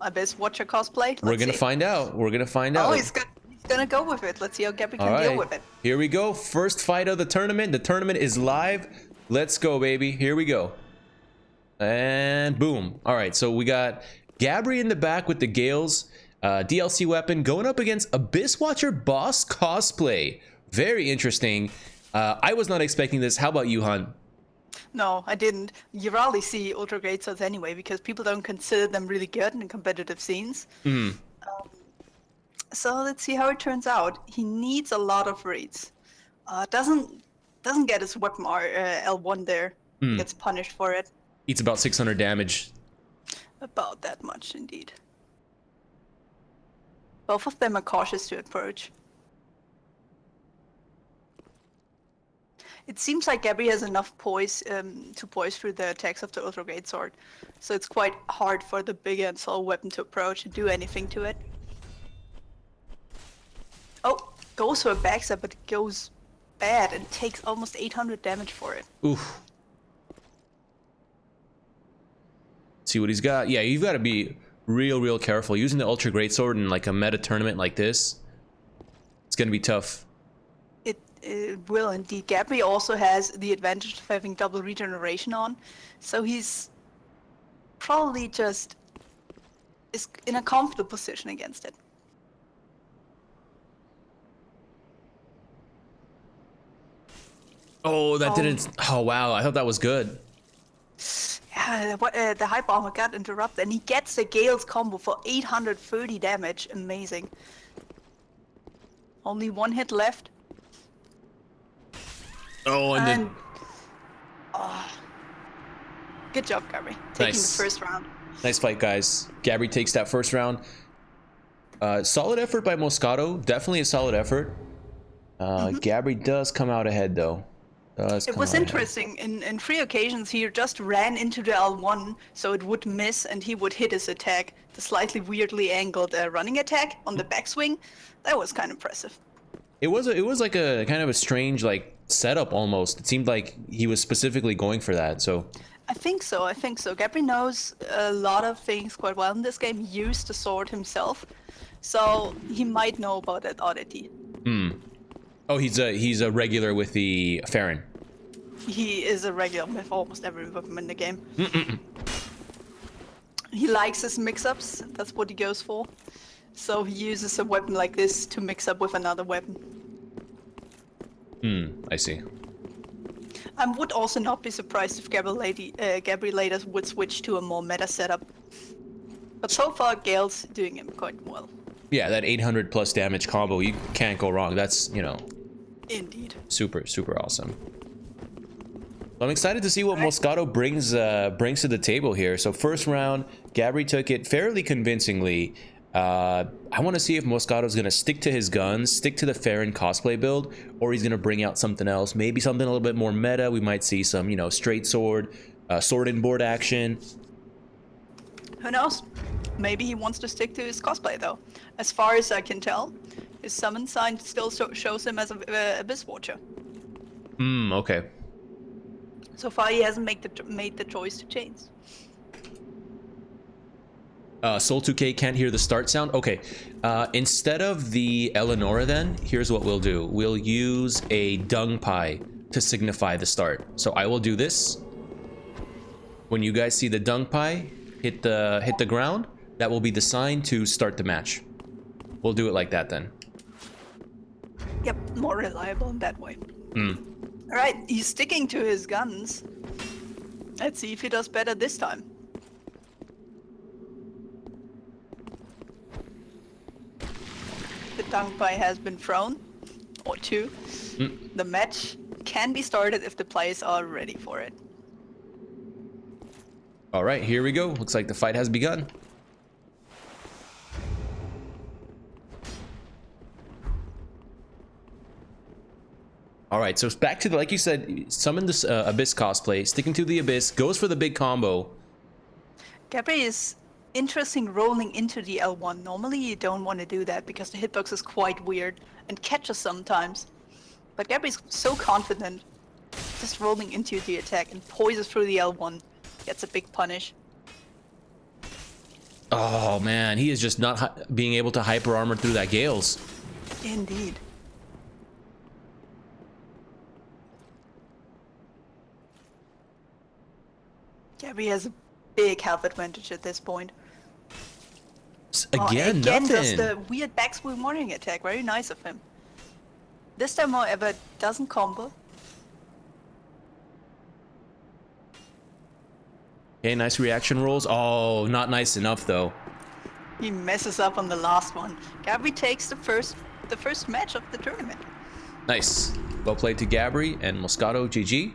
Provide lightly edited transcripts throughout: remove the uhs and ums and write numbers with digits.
Abyss Watcher cosplay? We're Let's gonna see. find out. We're gonna find Oh, out. he's gonna go with it. Let's see how Gabby All can deal right, with it. here we go. First fight of the tournament. The tournament is live. Let's go, baby. Here we go. And boom. All right, so we got Gabri in the back with the Gales DLC weapon going up against Abyss Watcher boss cosplay. Very interesting. I was not expecting this. How about you, Hunt? No, I didn't. You rarely see ultra great swords anyway because people don't consider them really good in competitive scenes. Mm. So let's see how it turns out. He needs a lot of reads. Doesn't get his weapon L1 there. Gets punished for it. Eats about 600 damage. About that much, indeed. Both of them are cautious to approach. It seems like Gabby has enough poise to poise through the attacks of the Ultra Great Sword, so it's quite hard for the bigger and slow weapon to approach and do anything to it. Oh, goes for a backstab, but it goes bad and takes almost 800 damage for it. Oof. See what he's got. Yeah, you've got to be real careful using the Ultra Great Sword in like a meta tournament like this. It's gonna be tough. It will indeed. Gabby also has the advantage of having double regeneration on, so he's probably just is in a comfortable position against it. Oh, that didn't. Oh wow, I thought that was good. Yeah, the hype armor got interrupted, and he gets the Gale's combo for 830 damage. Amazing. Only one hit left. Oh, and then Good job, Gabby. Taking the first round. nice fight, guys. Gabri takes that first round. Solid effort by Moscato. Definitely a solid effort. Gabri does come out ahead, though. It was interesting. In 3 occasions, he just ran into the L1, so it would miss, and he would hit his attack. The slightly weirdly angled running attack on the backswing. That was kind of impressive. It was like a kind of a strange like setup almost. It seemed like he was specifically going for that. So I think so. Gabri knows a lot of things quite well in this game. He used the sword himself, so he might know about that oddity. oh, he's a regular with the Farron. He is a regular with almost every weapon in the game. He likes his mix-ups. That's what he goes for. So he uses a weapon like this to mix up with another weapon. I see. I would also not be surprised if Gabri later would switch to a more meta setup. But so far, Gale's doing him quite well. Yeah, that 800 plus damage combo, you can't go wrong. That's, you know, Indeed. super awesome. I'm excited to see what Moscato brings to the table here. So first round, Gabri took it fairly convincingly. I want to see if Moscato's going to stick to his guns, stick to the Farron cosplay build, or he's going to bring out something else. Maybe something a little bit more meta. We might see some, you know, straight sword, sword and board action. Who knows? Maybe he wants to stick to his cosplay though. As far as I can tell, his summon sign still shows him as an Abyss Watcher. Okay. So far he hasn't made the choice to change. Soul 2K can't hear the start sound. Okay, instead of the Eleonora then, here's what we'll do. We'll use a dung pie to signify the start. So I will do this. When you guys see the dung pie hit the ground, that will be the sign to start the match. We'll do it like that then. Yep, more reliable in that way. Alright, he's sticking to his guns. Let's see if he does better this time. The dung pie has been thrown, or two. The match can be started if the players are ready for it. All right, here we go. Looks like the fight has begun. All right, so back to the, like you said, summon this Abyss cosplay, sticking to the Abyss, goes for the big combo. Gabri is interesting rolling into the L1. Normally you don't want to do that because the hitbox is quite weird and catches sometimes. But Gabri's so confident, just rolling into the attack and poises through the L1. Gets a big punish. Oh man, he is just not being able to hyper armor through that Gales. Indeed. Gabby has a big health advantage at this point. Again, again does nothing. the weird backswing morning attack. Very nice of him. This time, however, doesn't combo. Okay, nice reaction rolls. Oh, not nice enough though. He messes up on the last one. Gabby takes the first match of the tournament. Nice. Well played to Gabri and Moscato. GG.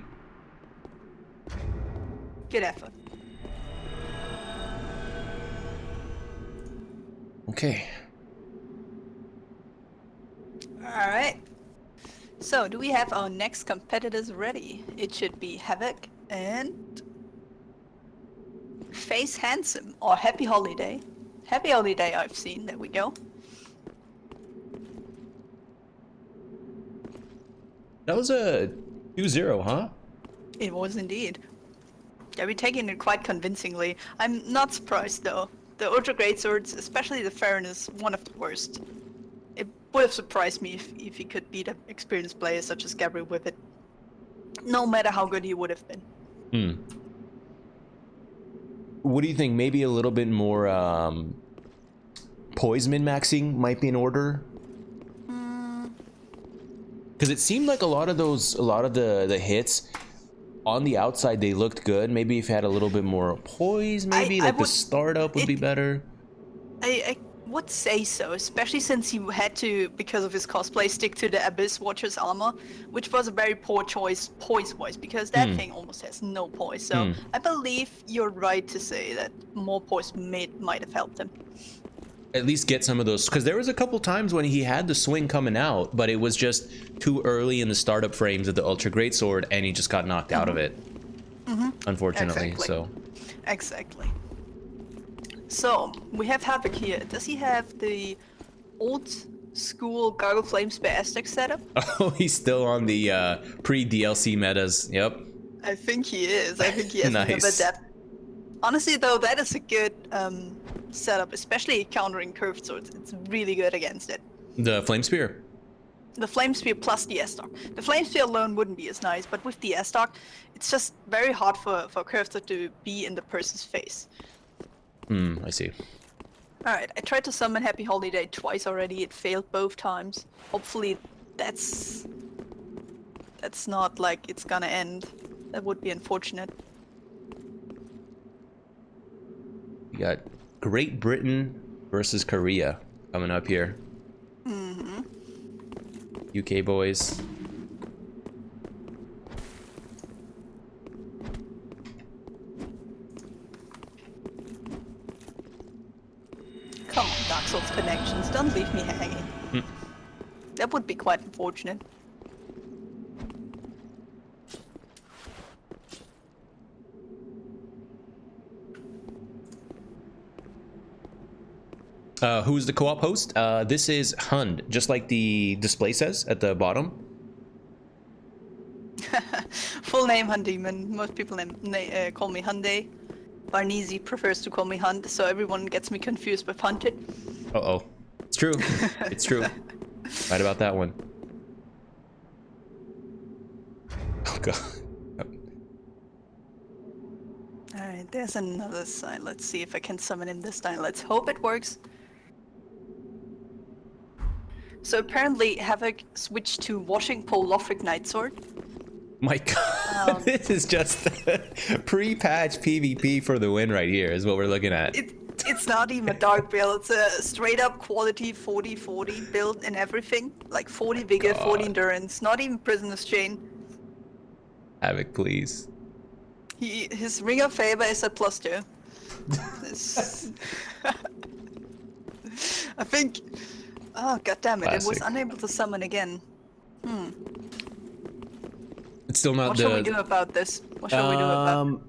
Good effort. Okay. Alright. So, do we have our next competitors ready? It should be Havoc and Face Handsome or Happy Holiday. Happy Holiday I've seen. There we go. That was a 2-0, huh? It was indeed. Yeah, we're taking it quite convincingly. I'm not surprised though. The Ultra Greatswords, especially the Farron, is one of the worst. It would have surprised me if he could beat an experienced player such as Gabriel with it. No matter how good he would have been. Hmm. What do you think? Maybe a little bit more poise min-maxing might be in order? Because it seemed like a lot of the hits on the outside, they looked good. Maybe if you had a little bit more poise, maybe the startup would be better. I would say so, especially since he had to, because of his cosplay, stick to the Abyss Watcher's armor, which was a very poor choice poise-wise, because that thing almost has no poise. So I believe you're right to say that more poise might have helped him. At least get some of those, because there was a couple times when he had the swing coming out, but it was just too early in the startup frames of the Ultra Greatsword, and he just got knocked out of it. Unfortunately, Exactly. Exactly. So, we have Havoc here. Does he have the old school Gargle Flame Spear Aztec setup? Oh, he's still on the pre-DLC metas. Yep. I think he is. I think he has Nice. another depth. Honestly, though, that is a good setup, especially countering curved swords. It's really good against it. The Flame Spear. The Flame Spear plus the S-Stock. The Flame Spear alone wouldn't be as nice, but with the S-Stock, it's just very hard for curved sword to be in the person's face. I see. Alright, I tried to summon Happy Holiday twice already. It failed both times. Hopefully that's not like it's gonna end. That would be unfortunate. We got Great Britain versus Korea coming up here. UK boys. Come on, Dark Souls connections, don't leave me hanging. That would be quite unfortunate. Who's the co-op host? This is Hund, just like the display says at the bottom. Full name Hundemon. Most people call me Hyundai. Barnese prefers to call me Hunt, so everyone gets me confused with Hunted. Uh-oh. It's true. It's true. Right about that one. Oh, God. Alright, there's another sign. Let's see if I can summon him this time. Let's hope it works. So apparently Havoc switched to Washing Pole Lothric Nightsword. My God, this is just pre-patch PvP for the win right here is what we're looking at. It's not even a dark build, it's a straight up quality 40-40 build and everything. Like 40 vigor, 40 endurance, not even Prisoner's Chain. Havoc, please. His Ring of Favor is at +2. I think... Oh, goddammit, it was Classic. unable to summon again. It's still not What the... shall we do about this? What shall we do about it?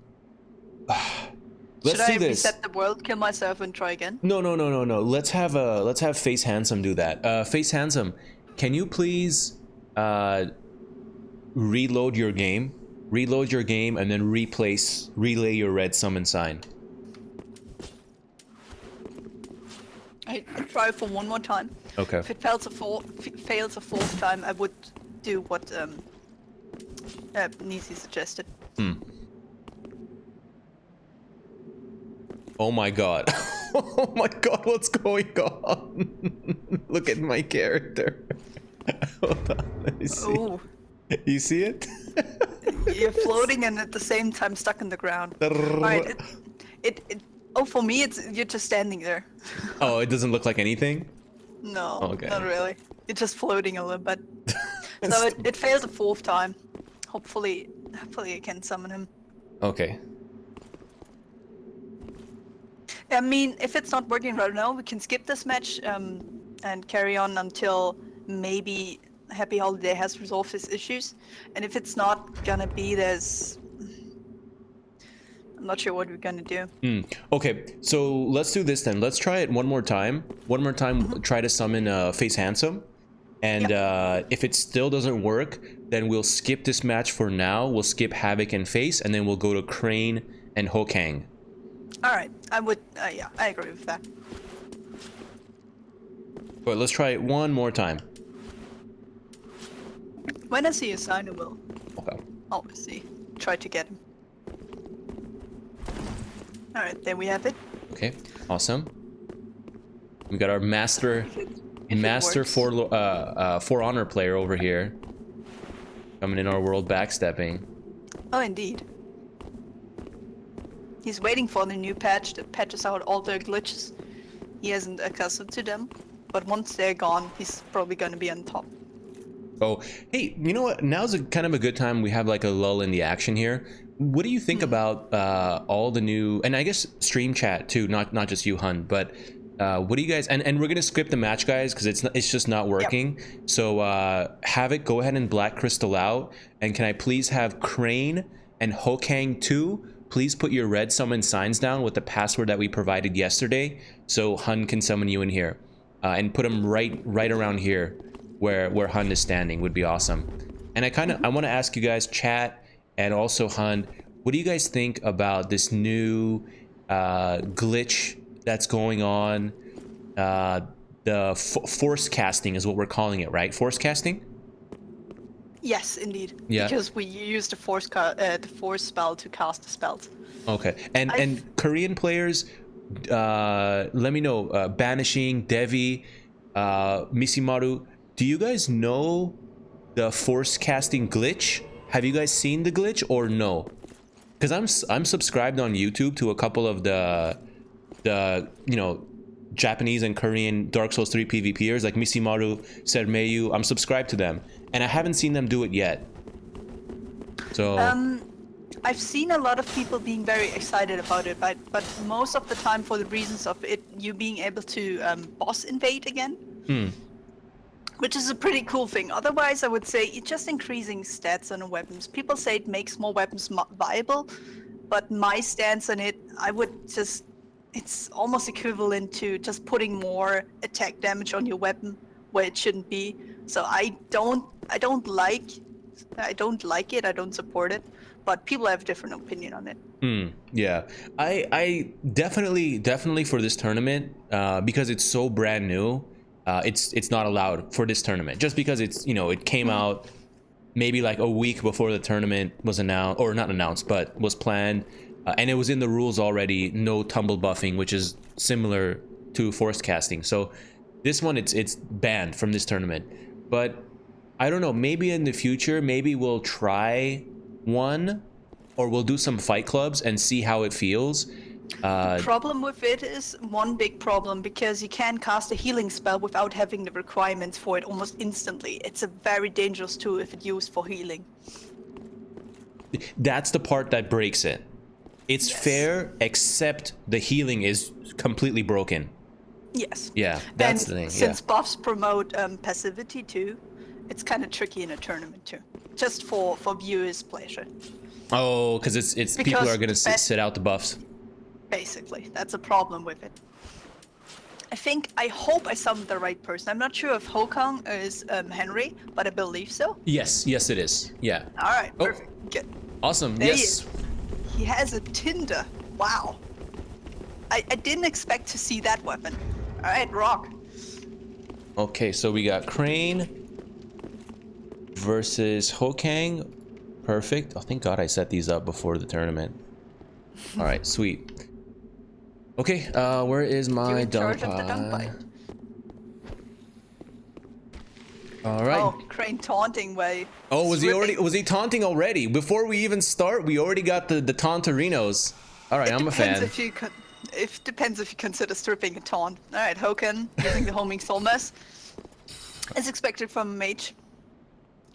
Let's Should I do this. reset the world, kill myself, and try again? No. Let's have Face Handsome do that. Face Handsome, can you please reload your game? Reload your game and then relay your red summon sign. I try for one more time. Okay. If it fails a fourth time, I would do what Nisi suggested. Oh my god. Oh my god, what's going on? Look at my character. Hold on, let me see. Oh, You see it? you're floating and at the same time stuck in the ground. Alright, oh, for me, you're just standing there. Oh, it doesn't look like anything? No, Okay. not really. You're just floating a little bit. So it failed a fourth time. Hopefully I can summon him. Okay. I mean, if it's not working right now, we can skip this match and carry on until maybe Happy Holiday has resolved his issues. And if it's not gonna be, I'm not sure what we're gonna do. Okay, so let's do this then. Let's try it one more time. One more time, try to summon Face Handsome. And if it still doesn't work, then we'll skip this match for now. We'll skip Havoc and Face, and then we'll go to Crane and Hokang. Alright, yeah, I agree with that. But let's try it one more time. When I see a sign, I will. Okay. Always see. Try to get him. Alright, there we have it. Okay, awesome. We got our master If For Honor player over here. Coming in our world backstepping. Oh, indeed. He's waiting for the new patch that patches out all the glitches. He hasn't accustomed to them, but once they're gone, he's probably gonna be on top. Oh, hey, you know what? Now's kind of a good time. We have like a lull in the action here. What do you think about all the new, and I guess stream chat too, not just you, Hun, but what do you guys, and we're gonna skip the match, guys, because it's just not working. Yep. So Havoc, go ahead and Black Crystal out, and can I please have Crane and Hokang 2? Please put your red summon signs down with the password that we provided yesterday, so Hun can summon you in here, and put them right around here, where Hun is standing would be awesome. And I want to ask you guys, chat, and also Hun, what do you guys think about this new glitch that's going on? The force casting is what we're calling it, right? Force casting? Yes, indeed. Yeah. Because we use the force spell to cast the spells. Okay. And Korean players, let me know. Banishing, Devi, Misimaru. Do you guys know the force casting glitch? Have you guys seen the glitch or no? Because I'm subscribed on YouTube to a couple of the Japanese and Korean Dark Souls 3 PvPers like Misimaru, Sermeyu. I'm subscribed to them, and I haven't seen them do it yet. So I've seen a lot of people being very excited about it, but most of the time for the reasons of you being able to boss invade again. Which is a pretty cool thing. Otherwise, I would say it's just increasing stats on the weapons. People say it makes more weapons viable, but my stance on it, it's almost equivalent to just putting more attack damage on your weapon where it shouldn't be. So I don't like it. I don't support it, but people have a different opinion on it. Yeah, I definitely for this tournament, because it's so brand new. It's not allowed for this tournament just because it's it came out maybe like a week before the tournament was announced, or not announced, but was planned, and it was in the rules already. No tumble buffing, which is similar to force casting. So this one it's banned from this tournament. But I don't know, maybe in the future, maybe we'll try one, or we'll do some fight clubs and see how it feels. The problem with it is one big problem, because you can cast a healing spell without having the requirements for it almost instantly. It's a very dangerous tool if it's used for healing. That's the part that breaks it. It's fair, except the healing is completely broken. Yes. Yeah, that's the thing. Since buffs promote passivity too, it's kind of tricky in a tournament too. Just for viewers' pleasure. Oh, because people are gonna sit out the buffs. Basically, that's a problem with it. I hope I summoned the right person. I'm not sure if Hokang is Henry, but I believe so. Yes, it is. Yeah. All right, perfect. Good. Awesome. There yes. He has a Tinder. Wow. I didn't expect to see that weapon. Alright, rock. Okay, so we got Crane versus Hokang. Perfect. Oh, thank God I set these up before the tournament. All right, sweet. Okay, where is You my in dunk charge of the dunk pod? bite. All right. Oh, Crane taunting way. Oh, was he already? Swipping. Was he taunting already? Before we even start, we already got the taunterinos. All right, It I'm a depends fan. if you depends if you consider stripping a taunt. Alright, Hoken using the homing soul mass. As expected from a mage.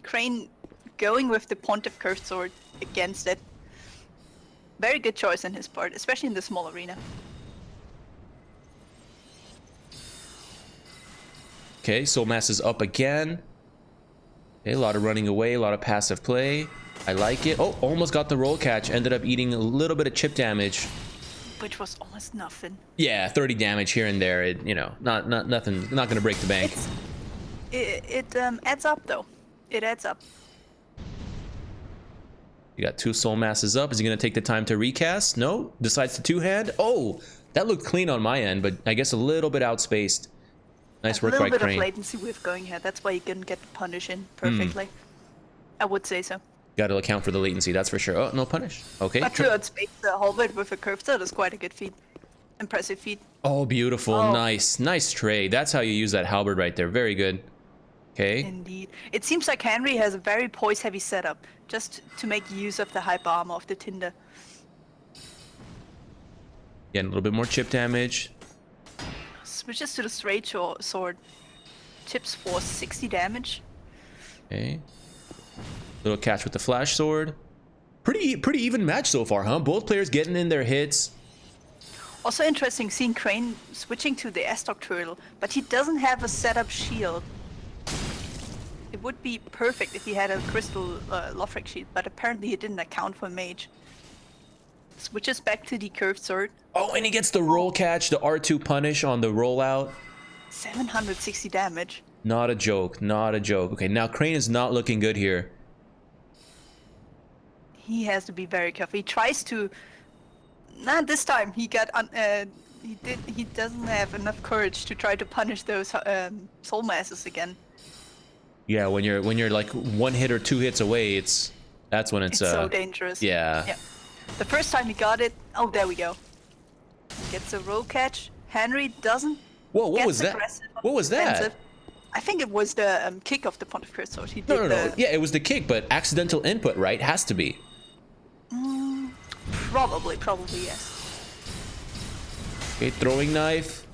Crane going with the Pontiff Cursed Sword against it. Very good choice on his part, especially in the small arena. Okay, Soul Mass is up again. Okay, a lot of running away, a lot of passive play. I like it. Oh, almost got the roll catch. Ended up eating a little bit of chip damage. Which was almost nothing. Yeah, 30 damage here and there. It, you know, not nothing. Not gonna break the bank. It adds up though. It adds up. You got 2 Soul Masses up. Is he gonna take the time to recast? No. Decides to two-hand. Oh, that looked clean on my end, but I guess a little bit outspaced. Nice work by A little bit Crane. of latency with going here. That's why you can get the punish in perfectly. I would say so. Got to account for the latency, that's for sure. Oh, no punish. Okay. But to outspace the Halberd with a curve sword is quite a good feat. Impressive feat. Oh, beautiful. Oh. Nice. Nice trade. That's how you use that halberd right there. Very good. Okay. Indeed. It seems like Henry has a very poise heavy setup, just to make use of the hyper armor of the Tinder. Getting a little bit more chip damage. Switches to the straight sword. Chips for 60 damage. Okay. Little catch with the flash sword. Pretty even match so far, huh? Both players getting in their hits. Also interesting seeing Crane switching to the Estok turtle, but he doesn't have a setup shield. It would be perfect if he had a crystal Lothric shield, but apparently he didn't account for mage. Switches back to the curved sword. Oh, and he gets the roll catch, the R2 punish on the rollout. 760 damage. Not a joke, not a joke. Okay, now Crane is not looking good here. He has to be very careful. He tries to. Not this time. He got. He doesn't have enough courage to try to punish those soul masses again. Yeah, when you're like 1 hit or 2 hits away, that's when it's so dangerous. Yeah. Yeah. The first time he got it. Oh, there we go. Gets a roll catch. Henry doesn't. Whoa, what gets was that? aggressive on What was that? defensive. I think it was the kick of the Pontiff Curse Sword. He did No. Yeah, it was the kick, but accidental input, right? Has to be. Probably yes. Okay, throwing knife.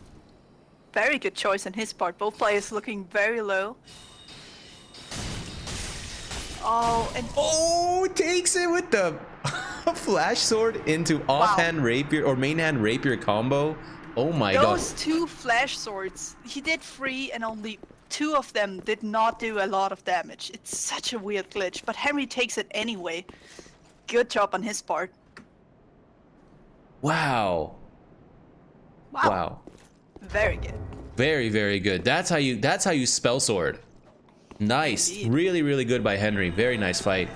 Very good choice on his part. Both players looking very low. Oh, and Oh, takes it with the flash sword into offhand rapier or main hand rapier combo. Oh my god. those 2 flash swords. He did 3 and only 2 of them did not do a lot of damage. It's such a weird glitch, but Henry takes it anyway. Good job on his part. Wow. Wow. Very good. Very, very good. That's how you spell sword. Nice. Indeed. Really good by Henry. Very nice fight.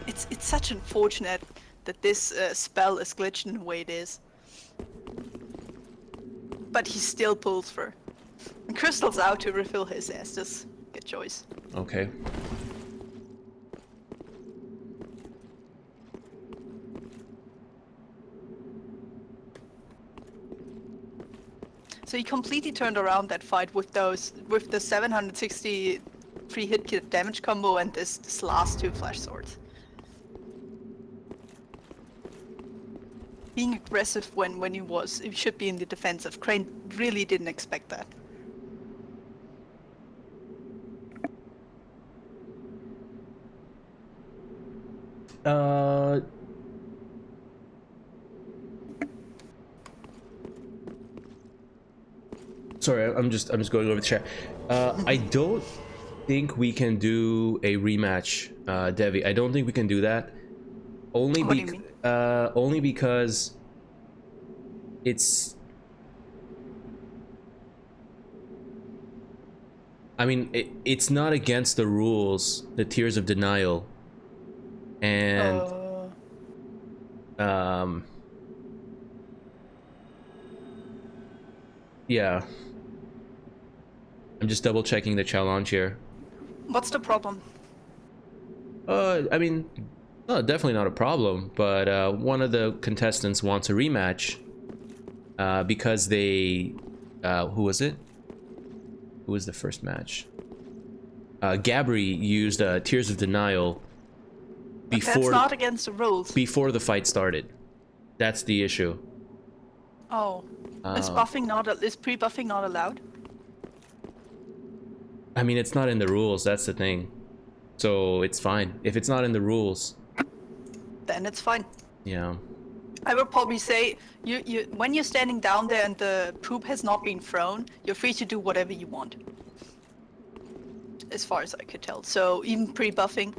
It's such unfortunate that this spell is glitched in the way it is. But he still pulls through. And Crystal's out to refill his Estus. Good choice. Okay. So he completely turned around that fight with the 763 hit kit damage combo and this last 2 flash swords. Being aggressive when he should be in the defensive. Crane really didn't expect that. Sorry, I'm just going over the chat. I don't think we can do a rematch, Devi. I don't think we can do that. Only What do you mean? only because it's. I mean, it's not against the rules, the Tears of Denial, and yeah. I'm just double checking the challenge here. What's the problem? I mean, no, definitely not a problem, but one of the contestants wants a rematch because they, who was it? Who was the first match? Gabri used Tears of Denial But that's before not against the rules. before the fight started. That's the issue. Oh, is pre-buffing not allowed? I mean, it's not in the rules. That's the thing. So it's fine if it's not in the rules. Then it's fine. Yeah. I would probably say you when you're standing down there and the poop has not been thrown, you're free to do whatever you want. As far as I could tell. So even pre-buffing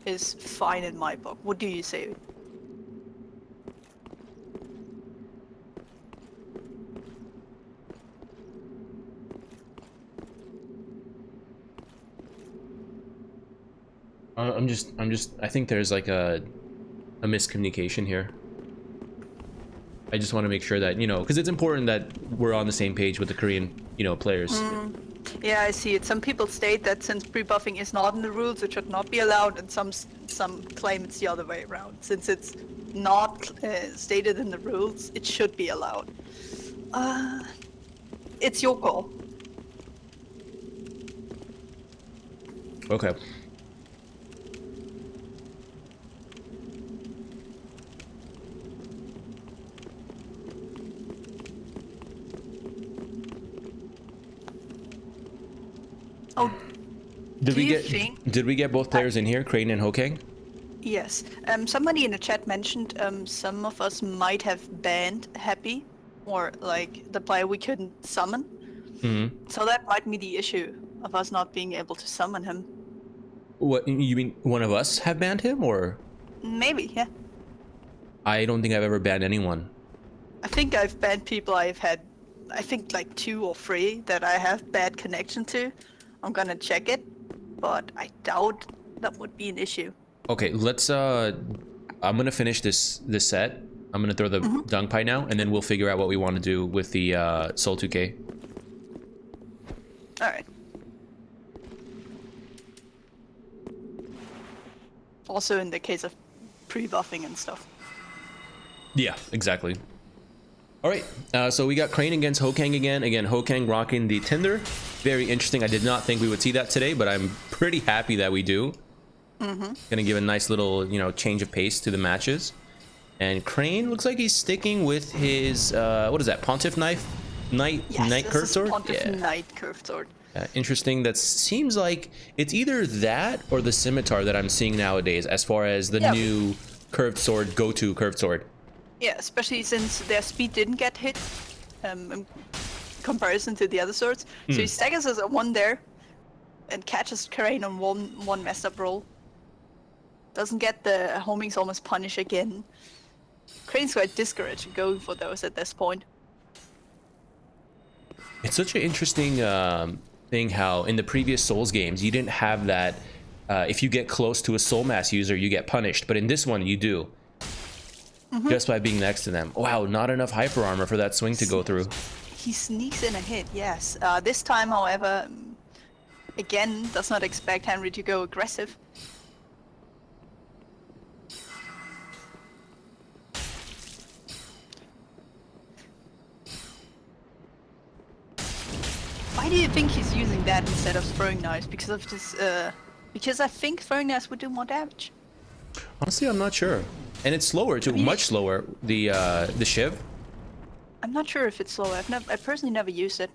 is fine in my book. What do you say? I think there's like a miscommunication here. I just want to make sure that, you know, because it's important that we're on the same page with the Korean, you know, players. Yeah, I see it. Some people state that since pre-buffing is not in the rules, it should not be allowed, and some claim it's the other way around. Since it's not stated in the rules, it should be allowed. It's your call. Okay. Oh, Did do we you get think? did we get both players in here, Crane and Hokang? Yes. Somebody in the chat mentioned some of us might have banned Happy, or like the player we couldn't summon. Mm-hmm. So that might be the issue of us not being able to summon him. What, you mean one of us have banned him, or? Maybe, yeah. I don't think I've ever banned anyone. I think I've banned people I think like 2 or 3 that I have bad connection to. I'm gonna check it, but I doubt that would be an issue. Okay, let's I'm gonna finish this set. I'm gonna throw the dung pie now, and then we'll figure out what we want to do with the Soul 2K. Alright. Also in the case of pre-buffing and stuff. Yeah, exactly. All right, so we got Crane against Hokang again. Again, Hokang rocking the Tinder. Very interesting. I did not think we would see that today, but I'm pretty happy that we do. Gonna give a nice little, you know, change of pace to the matches. And Crane looks like he's sticking with his what is that? Pontiff knife, knight curved sword. Pontiff Knight curved sword. Interesting. That seems like it's either that or the scimitar that I'm seeing nowadays, as far as the new curved sword, go-to curved sword. Yeah, especially since their speed didn't get hit in comparison to the other swords. So he staggers us at 1 there and catches Crane on one messed up roll. Doesn't get the homing's almost punish again. Crane's quite discouraged going for those at this point. It's such an interesting thing how in the previous Souls games you didn't have that. If you get close to a Soul Mass user, you get punished, but in this one you do. Just by being next to them. Wow, not enough hyper armor for that swing to go through. He sneaks in a hit, yes. This time, however, again, does not expect Henry to go aggressive. Why do you think he's using that instead of throwing knives? Because of this, because I think throwing knives would do more damage. Honestly, I'm not sure. And it's slower too, much slower. The Shiv. I'm not sure if it's slow. I personally never used it.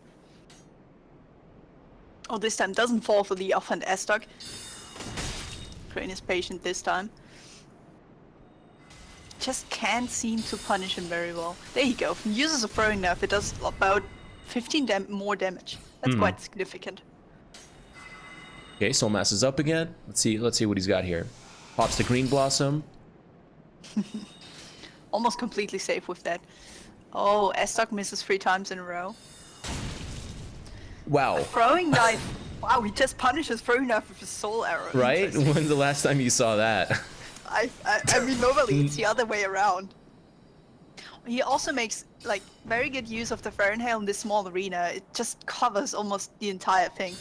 Oh, this time doesn't fall for the offhand S-Stock. Crane is patient this time. Just can't seem to punish him very well. There you go. He uses a throwing knife. It does about 15 more damage. That's quite significant. Okay, Soul Mass is up again. Let's see what he's got here. Pops the Green Blossom. Almost completely safe with that. Oh, S-Stock misses 3 times in a row. Wow. Throwing knife. Wow, he just punishes throwing knife with his soul arrow. Right? When's the last time you saw that? I mean, normally it's the other way around. He also makes like very good use of the Fahrenheit in this small arena. It just covers almost the entire thing.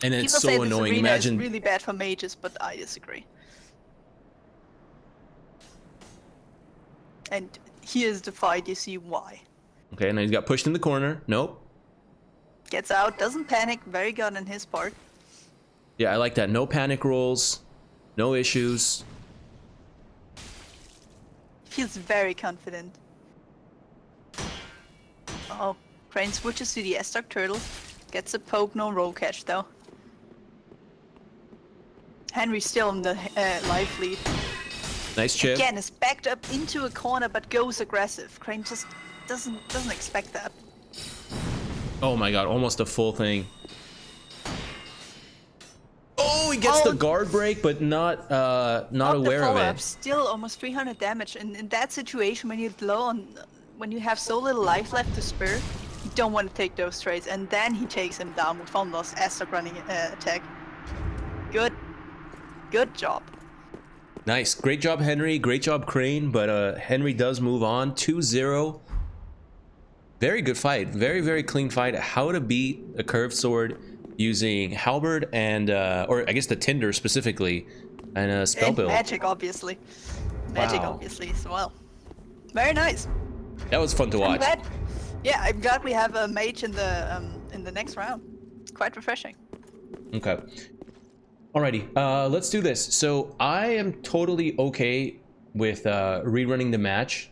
And it's People say so this annoying. arena is Imagine. really bad for mages, but I disagree. And here's the fight, you see why. Okay, now he's got pushed in the corner. Nope. Gets out, doesn't panic, very good on his part. Yeah, I like that. No panic rolls, no issues. Feels very confident. Oh, Crane switches to the S-Stock Turtle. Gets a poke, no roll catch though. Henry's still in the life lead. Nice chip. Again, is backed up into a corner but goes aggressive. Crane just doesn't expect that. Oh my god, almost a full thing. Oh, he gets the guard break, but not aware of it. Still almost 300 damage. And in that situation, when you're low on, when you have so little life left to spare, you don't want to take those trades. And then he takes him down with Fondos S-Stock running attack. Good job. Nice. Great job, Henry. Great job, Crane. But Henry does move on. 2-0. Very good fight. Very, very clean fight. How to beat a curved sword using halberd and, or I guess the tinder specifically, and a spell build. Magic, obviously. Magic, obviously, as well. Very nice. That was fun to watch. I'm glad we have a mage in the next round. It's quite refreshing. Okay. Alrighty, let's do this. So I am totally okay with rerunning the match,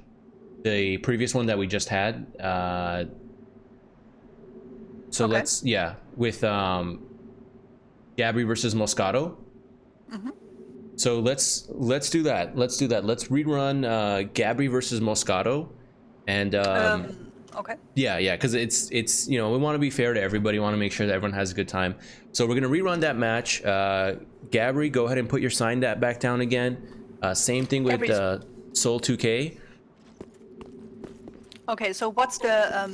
the previous one that we just had. So okay. Let's, with Gabri versus Moscato. Mm-hmm. So let's do that. Let's rerun Gabri versus Moscato, and okay. Yeah, because it's we want to be fair to everybody. We want to make sure that everyone has a good time. So we're gonna rerun that match. Gabri, go ahead and put your sign that back down again. Same thing with Soul 2K. Okay, so what's the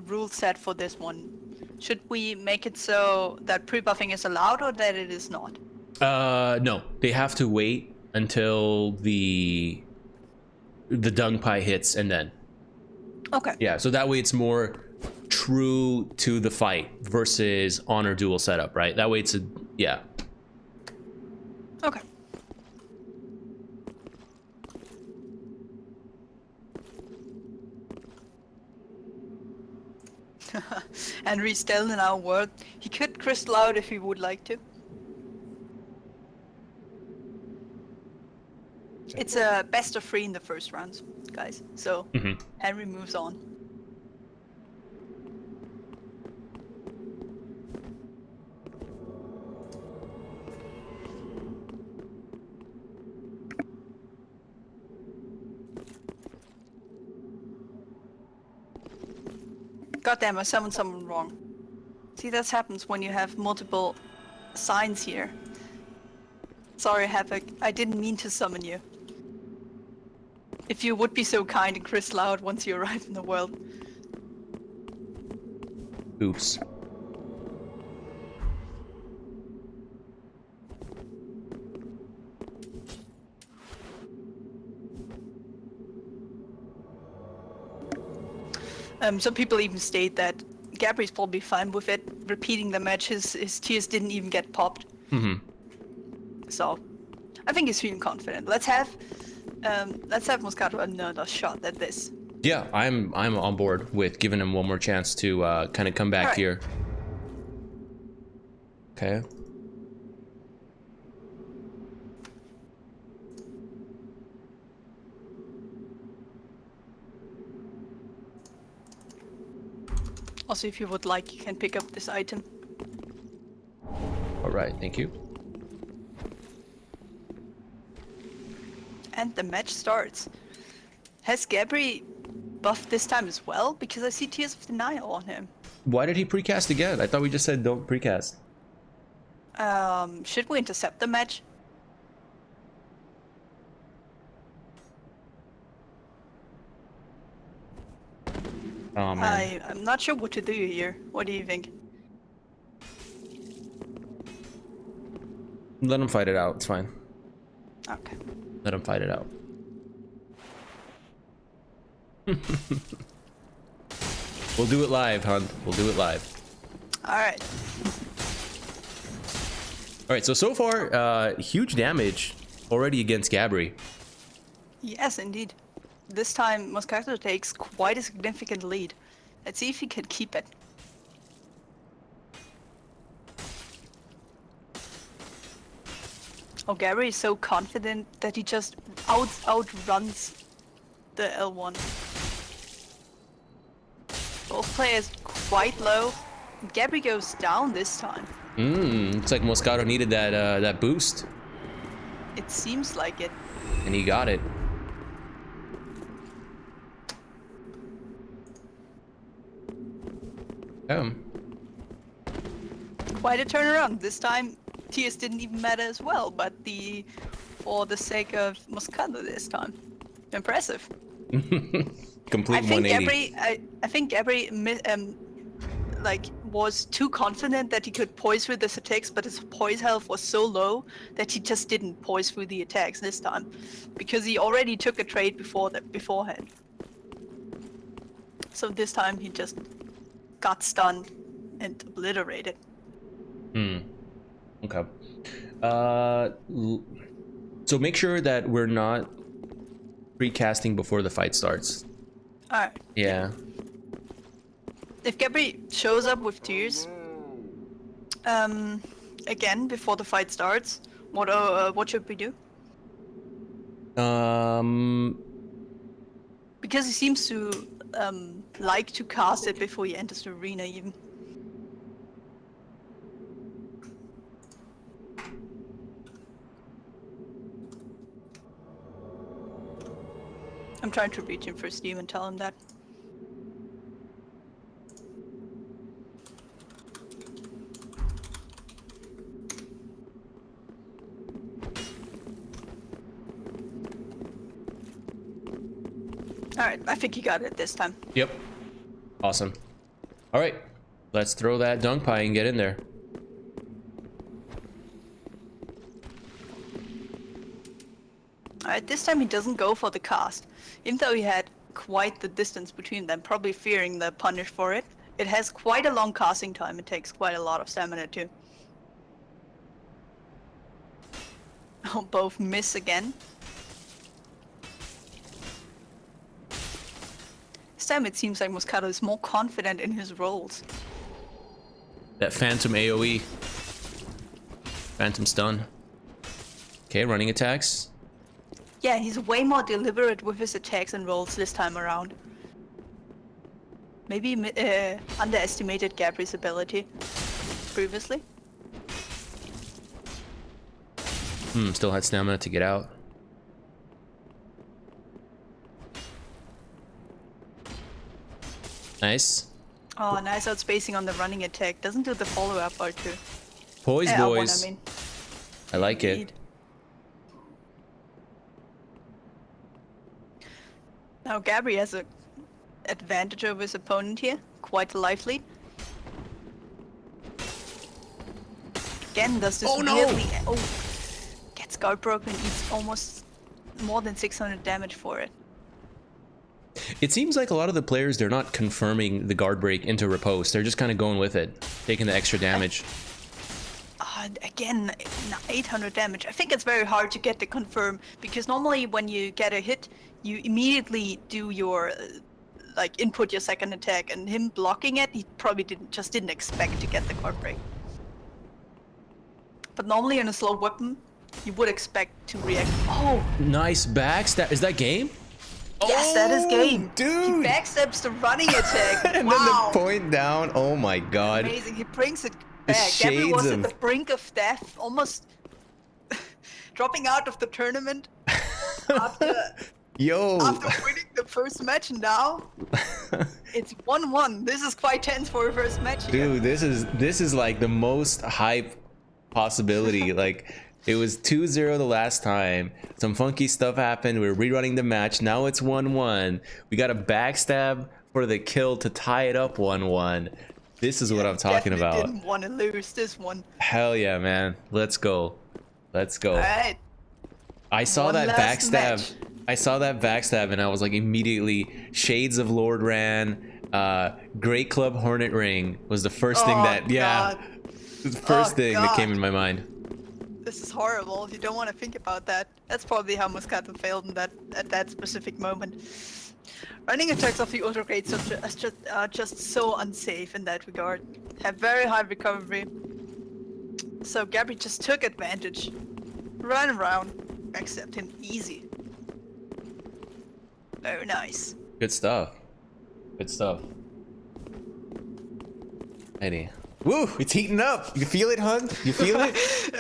rule set for this one? Should we make it so that pre-buffing is allowed or that it is not? No, they have to wait until the dung pie hits and then. Okay. Yeah, so that way it's more true to the fight versus honor duel setup, right? That way it's yeah. Okay. Henry's still in our world. He could crystal out if he would like to. It's a best of 3 in the first round, guys. So Henry moves on. Goddamn, I summoned someone wrong. See, that happens when you have multiple signs here. Sorry, Havoc. I didn't mean to summon you. If you would be so kind and crystal out once you arrive in the world. Oops. Some people even state that Gabri's probably fine with it. Repeating the match, his tears didn't even get popped. So, I think he's feeling confident. Let's have Moscato another shot at this. Yeah, I'm on board with giving him one more chance to kind of come back here. Okay. Also, if you would like, you can pick up this item. All right, thank you. And the match starts. Has Gabri buffed this time as well? Because I see Tears of Denial on him. Why did he precast again? I thought we just said don't precast. Should we intercept the match? Oh man. I'm not sure what to do here. What do you think? Let him fight it out. It's fine. Okay. Let him fight it out. We'll do it live, Hunt. We'll do it live. All right. All right, so far, huge damage already against Gabri. Yes, indeed. This time, Moscato takes quite a significant lead. Let's see if he can keep it. Oh, Gary is so confident that he just outruns the L1. Both players quite low. Gabby goes down this time. Looks like Moscato needed that boost, It seems like it. and he got it. Quite a turnaround. This time, tears didn't even matter as well, but for the sake of Moscato this time. Impressive. Complete 180. I think Gabri was too confident that he could poise through this attacks, but his poise health was so low that he just didn't poise through the attacks this time, because he already took a trade beforehand. So this time he just got stunned and obliterated. Okay. So make sure that we're not recasting before the fight starts. Alright. Yeah. If Gabby shows up with tears, again before the fight starts, what should we do? Because he seems to like to cast it before he enters the arena even. I'm trying to reach him for Steam and tell him that. Alright, I think he got it this time. Yep. Awesome. All right. Let's throw that dunk pie and get in there. Alright, this time he doesn't go for the cast. Even though he had quite the distance between them, probably fearing the punish for it. It has quite a long casting time, it takes quite a lot of stamina too. Oh, both miss again. This time it seems like Moscato is more confident in his rolls. That phantom AoE. Phantom stun. Okay, running attacks. Yeah, he's way more deliberate with his attacks and rolls this time around. Maybe underestimated Gabri's ability previously. Still had stamina to get out. Nice. Oh, nice outspacing on the running attack. Doesn't do the follow-up R2. Poise boys. L1, I mean. I like Indeed. it. Now Gabri has an advantage over his opponent here. Quite a life lead. Again, does this weirdly... Oh! Gets guard broken, eats almost more than 600 damage for it. It seems like a lot of the players, they're not confirming the guard break into riposte. They're just kind of going with it, taking the extra damage. Again, 800 damage. I think it's very hard to get the confirm, because normally when you get a hit, you immediately do your, input your second attack, and him blocking it, he probably didn't expect to get the guard break. But normally in a slow weapon, you would expect to react. Oh! Nice backstab. Is that game? Yes, that is game. Dude! He backstabs the running attack. And wow. then the point down. Oh my god. Amazing. He brings it The back. Gabby was shades at of- the brink of death, almost dropping out of the tournament after Yo. winning the first match. Now it's 1-1. This is quite tense for a first match here. Dude, this is like the most hype possibility. Like, it was 2-0 the last time. Some funky stuff happened. We were rerunning the match. Now it's 1-1. We got a backstab for the kill to tie it up 1-1. This is what I'm talking about. Didn't want to lose this one. Hell yeah, man. Let's go. Let's go. All right. I saw One that last backstab. match. I saw that backstab and I was like immediately Shades of Lord Ran, Great Club Hornet Ring was the first thing that God. the first thing that came God. in my mind. This is horrible. You don't want to think about that. That's probably how Moscato failed in that at that specific moment. Running attacks off the auto grades are just so unsafe in that regard. Have very high recovery. So Gabby just took advantage. Ran around. Accept him easy. Very nice. Good stuff. Good stuff. Eddie. Woo! It's heating up. You feel it, hun? You feel it?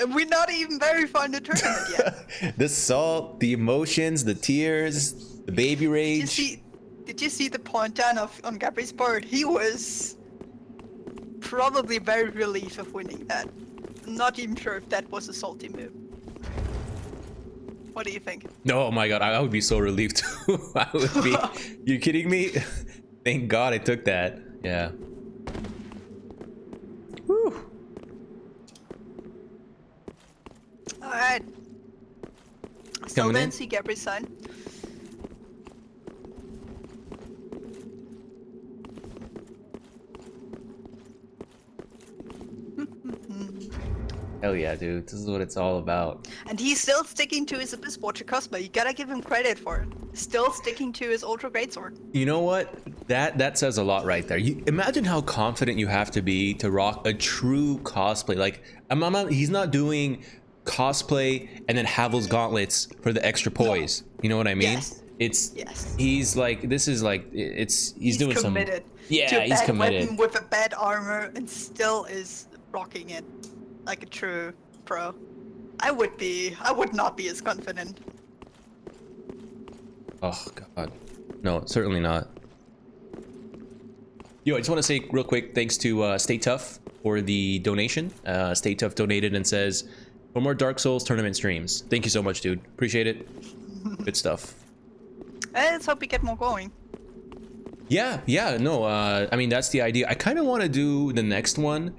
We're not even very far in the tournament yet. The salt, the emotions, the tears, the baby rage. Did you see the point down on Gabri's board? He was probably very relieved of winning that. Not even sure if that was a salty move. What do you think? Oh my god, I would be so relieved too. I would be. You kidding me? Thank God I took that. Yeah. Whew. Alright. Still Coming in? didn't see Gabri's sign. Hell yeah, dude. This is what it's all about. And he's still sticking to his Abyss Watcher Cosmo. You gotta give him credit for it. Still sticking to his Ultra Greatsword. You know what? That says a lot right there. You imagine how confident you have to be to rock a true cosplay. Like, he's not doing cosplay and then Havel's gauntlets for the extra poise. No. You know what I mean? Yes. He's like, this is like, he's doing committed. some. Yeah, to a he's bad committed. Weapon with a bad armor and still is rocking it like a true pro. I would not be as confident. Oh god, no, certainly not. Yo, I just want to say real quick, thanks to Stay Tough for the donation. Stay Tough donated and says, for more Dark Souls tournament streams. Thank you so much, dude. Appreciate it. Good stuff. Let's hope we get more going. Yeah, no, I mean, that's the idea. I kind of want to do the next one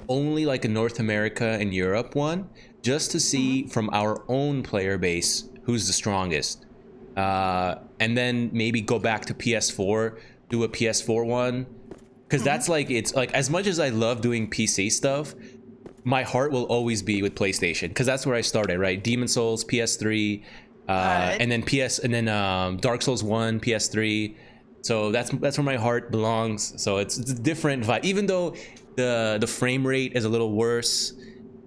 only like a North America and Europe one, just to see from our own player base who's the strongest. And then maybe go back to PS4, do a PS4 one. Because that's like, it's like, as much as I love doing PC stuff, my heart will always be with PlayStation. Because that's where I started, right? Demon Souls, PS3, Right. and then Dark Souls 1, PS3. So that's where my heart belongs. So it's a different vibe. Even though the frame rate is a little worse.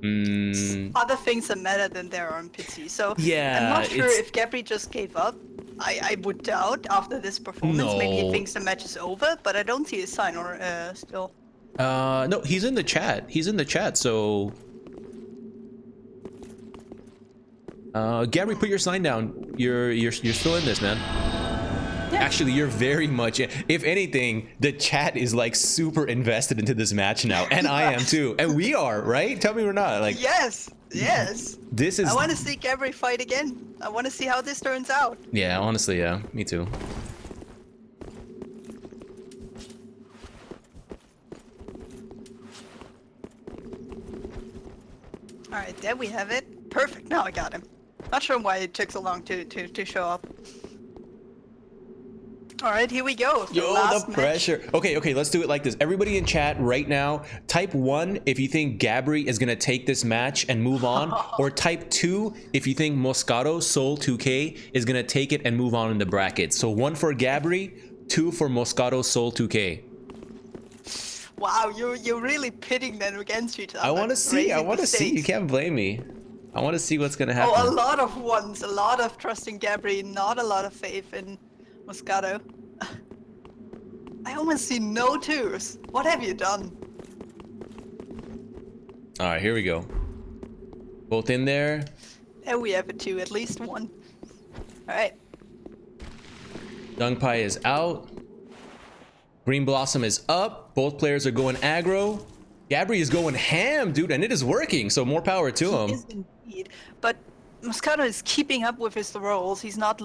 Other things that matter than there are on PC. So Yeah, I'm not sure if Gabri just gave up. I would doubt after this performance. Maybe he No. thinks the match is over, but I don't see his sign or still. No, he's in the chat. He's in the chat. So, Gabri, put your sign down. You're still in this, man. Yeah. Actually, you're very much. If anything, the chat is like super invested into this match now, and I am too, and we are, right? Tell me we're not. Like, Yes. this is. I want to see Gabri fight again. I want to see how this turns out. Yeah, honestly, yeah, me too. All right, there we have it. Perfect. Now I got him. Not sure why it took so long to show up. All right, here we go. Yo, last the match. pressure. Okay, let's do it like this. Everybody in chat right now, type 1 if you think Gabri is going to take this match and move on, or type 2 if you think Moscato Soul 2K is going to take it and move on in the bracket. So 1 for Gabri, 2 for Moscato Soul 2K. Wow, you're really pitting them against each other. I want to see. You can't blame me. I want to see what's going to happen. Oh, a lot of ones, a lot of trust in Gabri, not a lot of faith in Moscato. I almost see no twos. What have you done? All right, here we go. Both in there. There we have a two, at least one. All right. Dung Pai is out. Green Blossom is up. Both players are going aggro. Gabri is going ham, dude, and it is working. So more power to him. Is indeed, but Moscato is keeping up with his rolls. He's not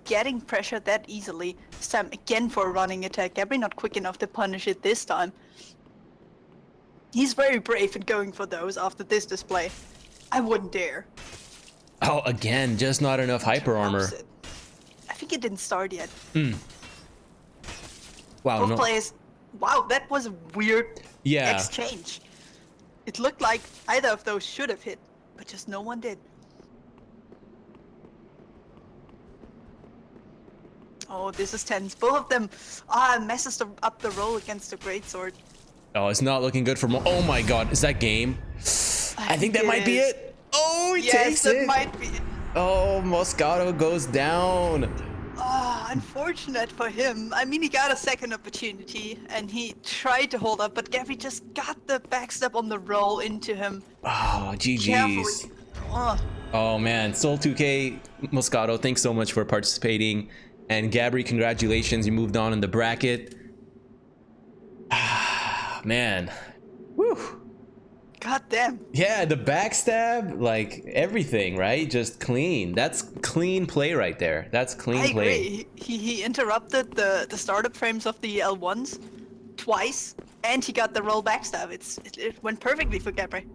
getting pressured that easily. This time again for a running attack. Gabri not quick enough to punish it this time. He's very brave in going for those after this display. I wouldn't dare. Oh, again, just not enough hyper armor. Drops it. I think it didn't start yet. Wow, Both no. players. Wow, that was a weird Yeah. exchange. It looked like either of those should have hit, but just no one did. Oh, this is tense. Both of them messes up the roll against the greatsword. Oh, it's not looking good for Oh my god, is that game? I think that might be is. it. Oh, he Yes, takes that it. might be it. Oh, Moscato goes down. Unfortunate for him. I mean, he got a second opportunity, and he tried to hold up, but Gabby just got the backstep on the roll into him. Oh, GG's. Carefully. Oh man, Soul 2K, Moscato, thanks so much for participating. And Gabri, congratulations, you moved on in the bracket. Man. Whew. God damn. Yeah, the backstab, like everything, right? Just clean. That's clean play right there. That's clean I play. agree. He interrupted the startup frames of the L1s twice, and he got the roll backstab. It went perfectly for Gabri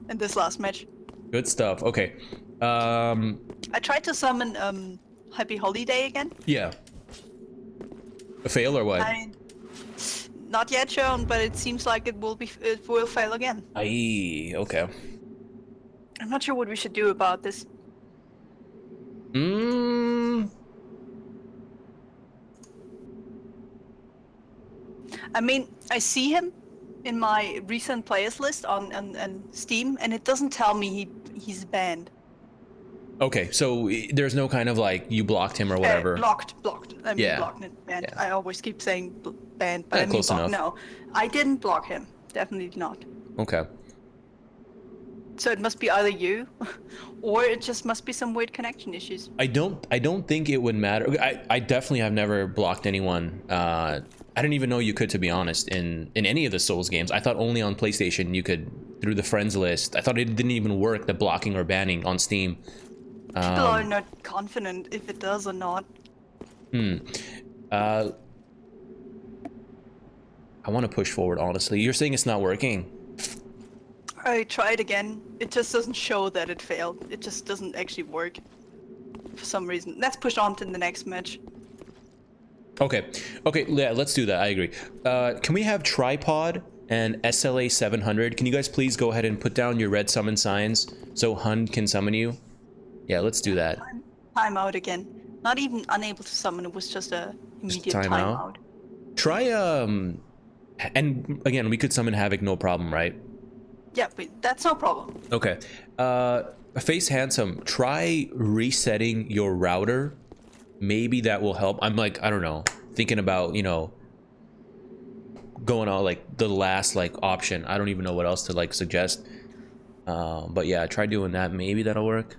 in this last match. Good stuff. Okay. I tried to summon Happy Holiday again. Yeah. A fail or what? Not yet shown, but it seems like it will fail again. Aye, okay. I'm not sure what we should do about this. I mean, I see him in my recent players list on Steam, and it doesn't tell me he's banned. Okay, so there's no kind of like you blocked him or whatever. Blocked. I mean, Yeah. blocked and banned. Yeah. I always keep saying banned, but I mean close blocked. enough. No, I didn't block him. Definitely not. Okay. So it must be either you, or it just must be some weird connection issues. I don't think it would matter. I definitely have never blocked anyone. I didn't even know you could, to be honest, in any of the Souls games. I thought only on PlayStation you could, through the friends list. I thought it didn't even work, the blocking or banning on Steam. People are not confident if it does or not. I want to push forward, honestly. You're saying it's not working? I tried again. It just doesn't show that it failed. It just doesn't actually work for some reason. Let's push on to the next match. Okay, yeah, let's do that. I agree. Can we have Tripod and SLA 700? Can you guys please go ahead and put down your red summon signs so Hund can summon you? Yeah, let's do that. Time out again. Not even unable to summon, it was just a immediate timeout. Try, and again, we could summon Havoc, no problem, right? Yeah, but that's no problem. Okay. Face Handsome, try resetting your router. Maybe that will help. I'm like, I don't know, thinking about, you know, going on like the last like option. I don't even know what else to like suggest. But yeah, try doing that. Maybe that'll work.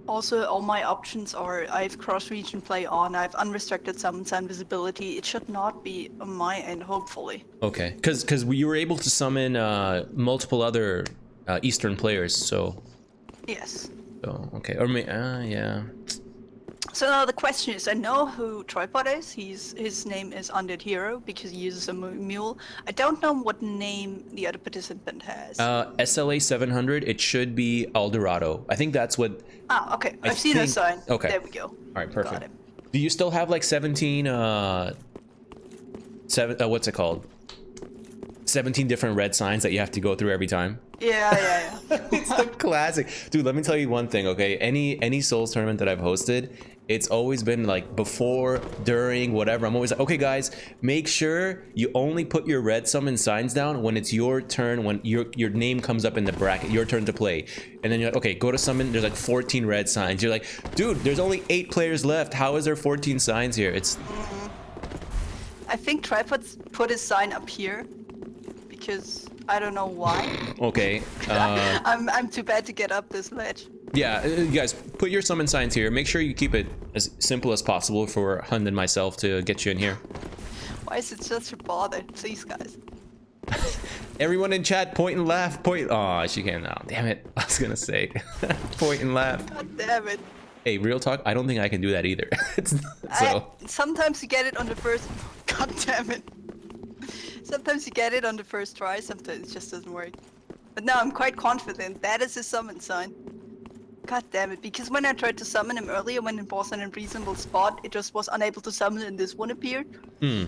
Also, all my options are, I have cross-region play on, I have unrestricted summons and visibility. It should not be on my end, hopefully. Okay, because you were able to summon multiple other Eastern players, so... Yes. So, okay, or yeah. So now the question is, I know who Tripod is. His name is Undead Hero because he uses a mule. I don't know what name the other participant has. SLA 700, it should be Eldorado. I think that's what... Ah, okay. I've seen the sign. Okay. There we go. All right, perfect. Got it. Do you still have like 17, what's it called? 17 different red signs that you have to go through every time? Yeah. It's the classic. Dude, let me tell you one thing, okay? Any Souls tournament that I've hosted, it's always been like before, during, whatever. I'm always like, okay, guys, make sure you only put your red summon signs down when it's your turn, when your name comes up in the bracket, your turn to play. And then you're like, okay, go to summon, there's like 14 red signs. You're like, dude, there's only 8 players left. How is there 14 signs here? It's... I think Tripod put his sign up here because I don't know why. Okay. I'm too bad to get up this ledge. Yeah, you guys, put your summon signs here. Make sure you keep it as simple as possible for Hund and myself to get you in here. Why is it such a bother? Please, guys. Everyone in chat, point and laugh. Point. Oh, she can't now. Damn it. I was gonna say. Point and laugh. God damn it. Hey, real talk. I don't think I can do that either. Sometimes you get it on the first. God damn it. Sometimes you get it on the first try. Sometimes it just doesn't work. But now I'm quite confident that is a summon sign. God damn it, because when I tried to summon him earlier when it was in a reasonable spot, it just was unable to summon and this one appeared. Hmm.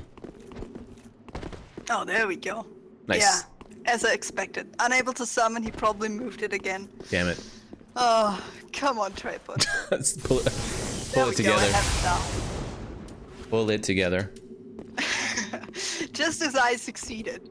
Oh, there we go. Yeah, Nice. as I expected. Unable to summon, he probably moved it again. Damn it. Oh, come on, tripod. Let's pull it, There pull we it go, I together. have it Pull it together. now. Just as I succeeded.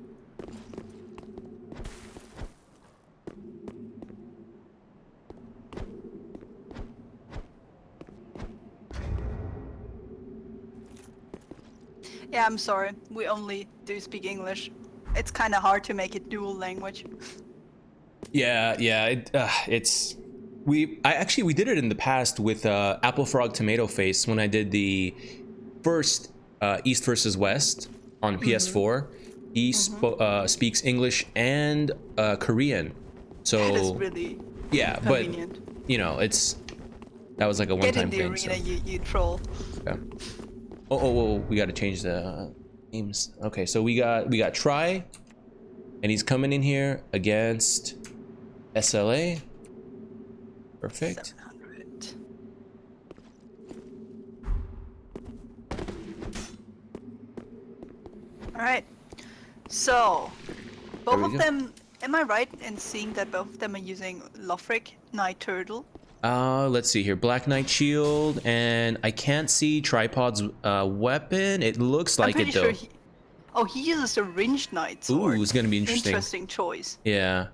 Yeah, I'm sorry. We only do speak English. It's kind of hard to make it dual language. Yeah, it's we did it in the past with Apple Frog Tomato Face when I did the first East versus West on PS4. He speaks English and Korean. So That is really yeah, convenient. but you know, that was like a Get in one-time the thing. arena, So. you troll. Yeah. Oh, we got to change the names. Okay, so we got Try, and he's coming in here against SLA. Perfect. 700. All right. So, both of go. them. Am I right in seeing that both of them are using Lothric Night Turtle? Let's see here. Black Knight Shield, and I can't see Tripod's weapon. It looks I'm like pretty it though. sure he. Oh, he uses a Ranged Knight sword. Ooh, it's gonna be interesting. Interesting choice. Yeah.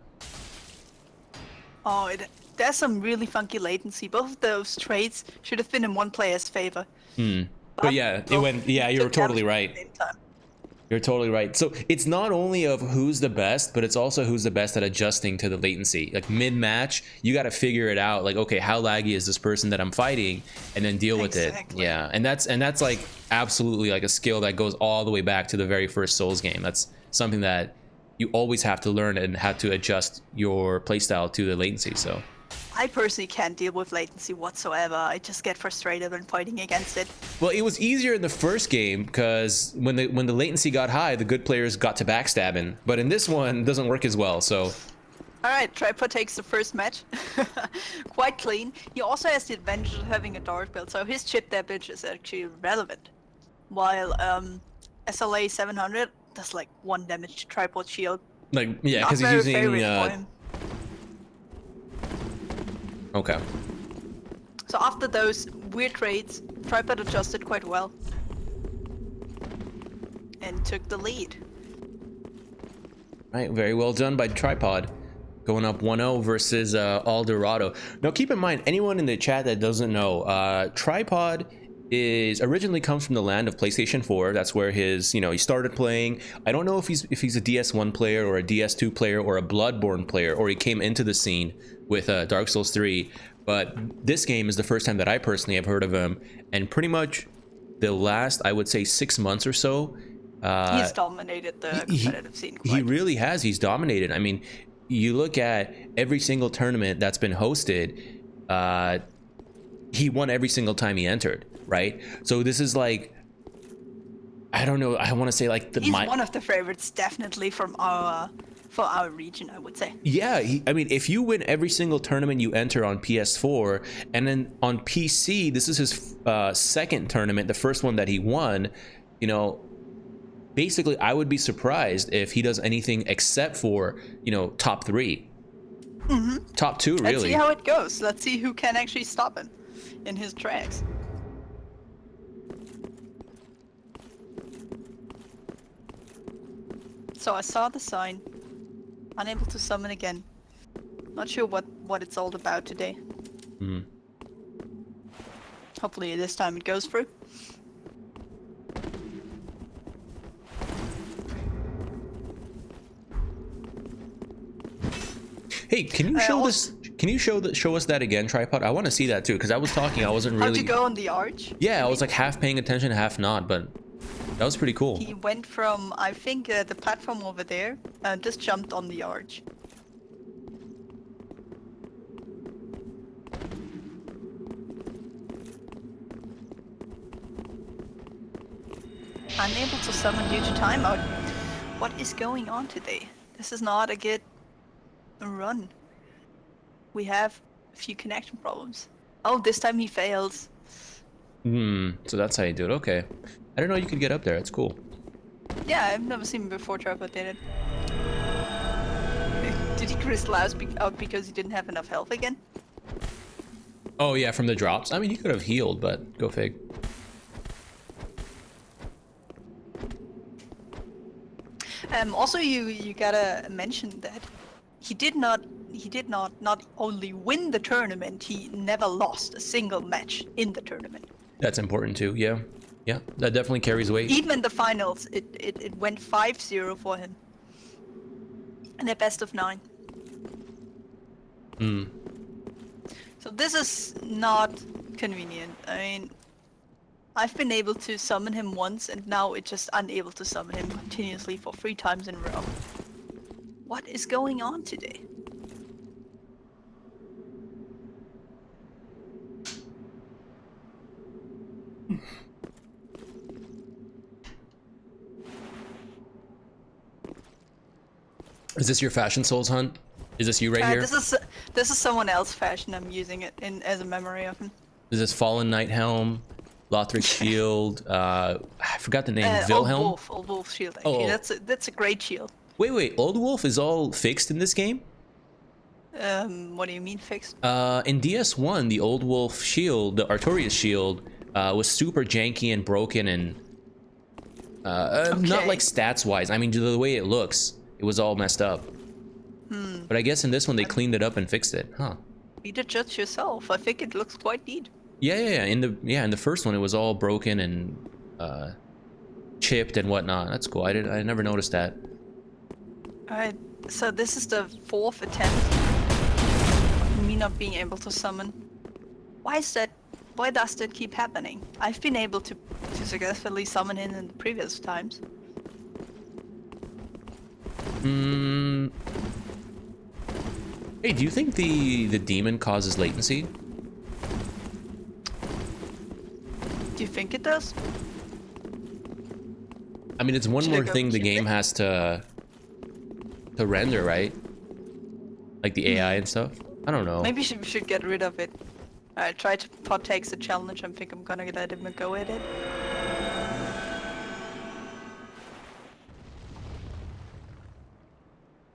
Oh, there's some really funky latency. Both of those traits should have been in one player's favor. But yeah, it both went. Yeah, you're took damage totally at the right. same time. You're totally right. So it's not only of who's the best, but it's also who's the best at adjusting to the latency. Like mid-match, you got to figure it out. Like, okay, how laggy is this person that I'm fighting, and then deal with it. Exactly. Yeah, and that's like absolutely like a skill that goes all the way back to the very first Souls game. That's something that you always have to learn and have to adjust your playstyle to the latency. So I personally can't deal with latency whatsoever. I just get frustrated when fighting against it. well, it was easier in the first game because when the latency got high, the good players got to backstabbing. But in this one, it doesn't work as well. So. Alright, Tripod takes the first match. Quite clean. He also has the advantage of having a dark build, so his chip damage is actually relevant. While SLA 700 does like 1 damage to Tripod shield. Like, yeah, Not because he's very using favorable for him. okay. So after those weird trades, Tripod adjusted quite well. And took the lead. Right, very well done by Tripod. Going up 1-0 versus Eldorado. Now keep in mind, anyone in the chat that doesn't know, Tripod originally comes from the land of PlayStation 4. That's where his, he started playing. I don't know if he's a DS1 player or a DS2 player or a Bloodborne player, or he came into the scene with Dark Souls 3. But this game is the first time that I personally have heard of him, and pretty much the last, I would say, 6 months or so. He's dominated the competitive scene quite. He really has. He's dominated. I mean, you look at every single tournament that's been hosted, he won every single time he entered, right? So this is like, I don't know, I want to say like He's one of the favorites, definitely for our region, I would say. Yeah, I mean, if you win every single tournament you enter on PS4, and then on PC, this is his second tournament, the first one that he won, basically, I would be surprised if he does anything except for, top 3. Top 2, really. Let's see how it goes. Let's see who can actually stop him in his tracks. So I saw the sign. Unable to summon again. Not sure what it's all about today. Hopefully this time it goes through. Hey, can you show this? Can you show us that again, Tripod? I want to see that too, because I was talking, I wasn't really. How'd you go on the arch? Yeah, I was like half paying attention, half not, but that was pretty cool. He went from, I think, the platform over there, and just jumped on the arch. Unable to summon due to timeout. What is going on today? This is not a good run. We have a few connection problems. Oh, this time he fails. So that's how you do it. Okay. I didn't know you could get up there. That's cool. Yeah, I've never seen him before Trevor did it. Did he crystal out because he didn't have enough health again? Oh yeah, from the drops. I mean, you could have healed, but go fig. Also, you gotta mention that he did not only win the tournament, he never lost a single match in the tournament. That's important too. Yeah, yeah, that definitely carries weight. Even in the finals, it went 5-0 for him. And a best of 9. So this is not convenient. I mean, I've been able to summon him once, and now it's just unable to summon him continuously for 3 times in a row. What is going on today? Is this your Fashion Souls hunt? Is this you right here? This is someone else fashion. I'm using it as a memory of him. Is this Fallen Knight helm? Lothric shield? I forgot the name. Wilhelm? Old Wolf shield. Oh, actually. That's a great shield. Wait. Old Wolf is all fixed in this game? What do you mean fixed? In DS1, the Old Wolf shield, the Artorias shield, was super janky and broken and not like stats wise. I mean, the way it looks, it was all messed up. But I guess in this one they cleaned it up and fixed it, huh? Be the judge yourself. I think it looks quite neat. Yeah. In the first one, it was all broken and chipped and whatnot. That's cool. I never noticed that. Alright, so this is the 4th attempt. Me not being able to summon. Why is that? Why does that keep happening? I've been able to successfully summon him in the previous times. Hey, do you think the demon causes latency? Do you think it does? I mean, it's one Should I more go thing the check game it? has to render, right? Like the AI and stuff. I don't know. Maybe we should get rid of it. I try to partake the challenge. I think I'm gonna let him go at it.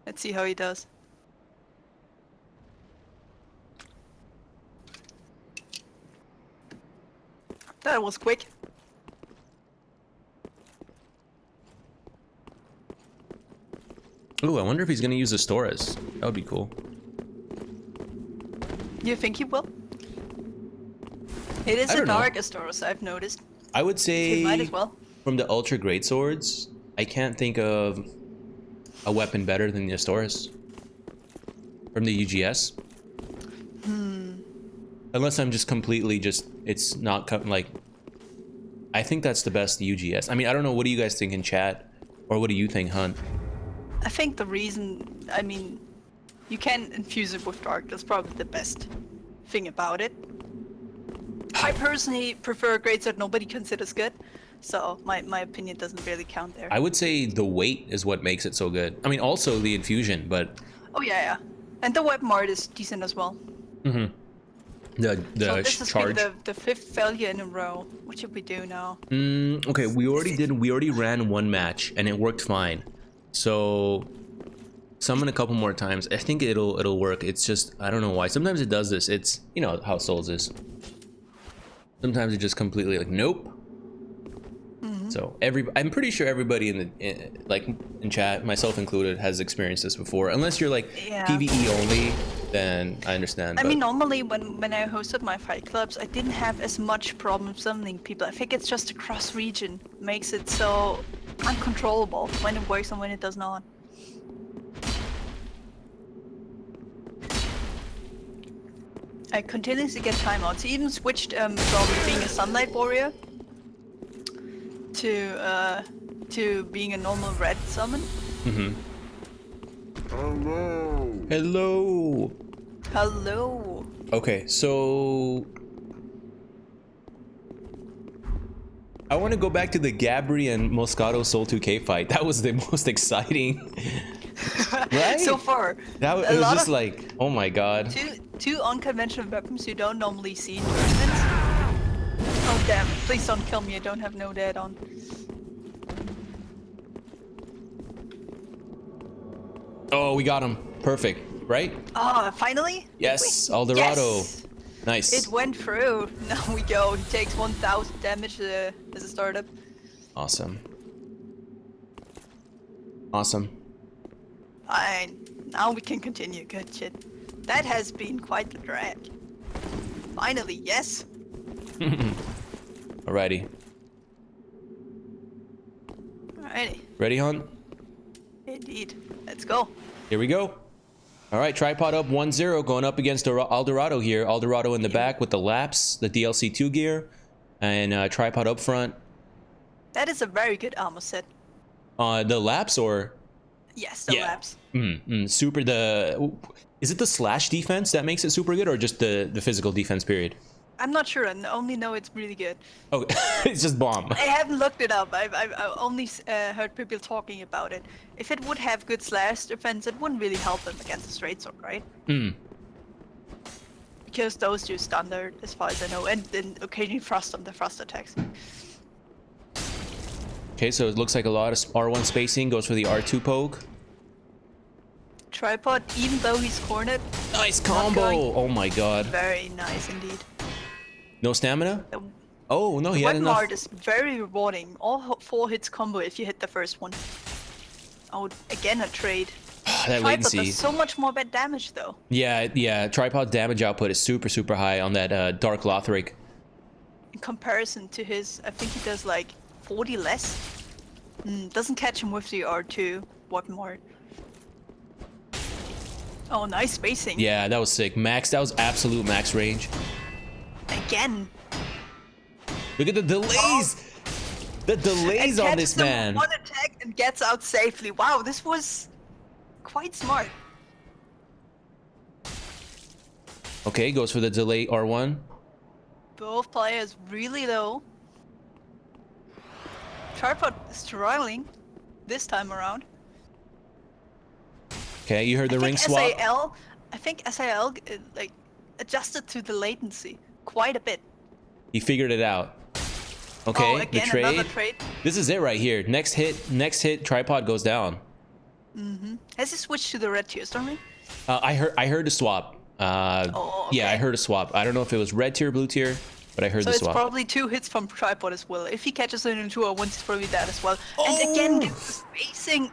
Let's see how he does. That was quick. Ooh, I wonder if he's gonna use Astoras. That would be cool. You think he will? It is I a don't know. dark Astoros, I've noticed. I would So he say might as well. from the Ultra Great Swords, I can't think of a weapon better than the Astoras. From the UGS. Unless I'm just completely it's not like. I think that's the best UGS. I mean, I don't know. What do you guys think in chat, or what do you think, Hunt? I think the reason, I mean, you can infuse it with dark. That's probably the best thing about it. I personally prefer grades that nobody considers good, so my opinion doesn't really count there. I would say the weight is what makes it so good. I mean, also the infusion, but Oh yeah. And the weapon art is decent as well. the So this has charge. been the 5th failure in a row. What should we do now? Okay, we already ran one match and it worked fine. So summon a couple more times. I think it'll work. It's just I don't know why. Sometimes it does this. It's you know how Souls is. Sometimes it just completely like nope. So I'm pretty sure everybody in chat, myself included, has experienced this before. Unless you're like Yeah. PvE only, then I understand. I but- mean, normally when I hosted my fight clubs, I didn't have as much problem summoning people. I think it's just the cross region makes it so uncontrollable when it works and when it does not. I continuously get timeouts. I even switched from being a sunlight warrior to being a normal red summon. Hello. Hello. Okay, so I want to go back to the Gabri and Moscato Soul 2K fight. That was the most exciting Right? So far, That a it was lot just of like, oh my god. two unconventional weapons you don't normally see in tournaments. Oh damn! Please don't kill me. I don't have no dead on. Oh, we got him. Perfect, right? Ah, finally? Did Yes, we? Eldorado. Yes! Nice. It went through. Now we go. He takes 1,000 damage as a startup. Awesome. Awesome. Fine. Now we can continue. Good shit. That has been quite the drag. Finally, yes. Alrighty. Alrighty. Ready, Hunt? Indeed. Let's go. Here we go. All right, tripod up 1-0, going up against Eldorado here. Eldorado in the back with the laps, the DLC2 gear, and tripod up front. That is a very good armor set. The laps or? Yes, the laps. Super. Is it the slash defense that makes it super good, or just the physical defense period? I'm not sure. I only know it's really good. Oh, it's just bomb. I haven't looked it up. I've only heard people talking about it. If it would have good slash defense, it wouldn't really help them against the straight sword, right? Because those do standard, as far as I know, and then occasionally frost on the frost attacks. Okay, so it looks like a lot of R1 spacing goes for the R2 poke. Tripod, even though he's cornered. Nice combo! Oh my god. Very nice indeed. No stamina? The, Oh no, he the had weapon enough. art is very rewarding. All 4 hits combo if you hit the first one. Oh, again a trade. That Tripod latency. does so much more bad damage though. Yeah. Tripod damage output is super high on that Dark Lothric. In comparison to his, I think he does like 40 less. Doesn't catch him with the R2 weapon art. Oh, nice spacing. Yeah, that was sick. Max, that was absolute max range. Again. Look at the delays! The delays And on this catches him man. with one attack and gets out safely. Wow, this was quite smart. Okay, goes for the delay R1. Both players really low. Tripod is struggling this time around. Okay, you heard the ring swap. I think SAL like adjusted to the latency quite a bit. He figured it out. Okay, Oh, again, the another trade. trade. This is it right here. Next hit, tripod goes down. Has he switched to the red tier storming? I heard a swap. Oh, okay. Yeah, I heard a swap. I don't know if it was red tier, blue tier, but I heard So the it's swap. probably 2 hits from tripod as well. If he catches it in 2 or 1, it's probably that as well. And again, the spacing.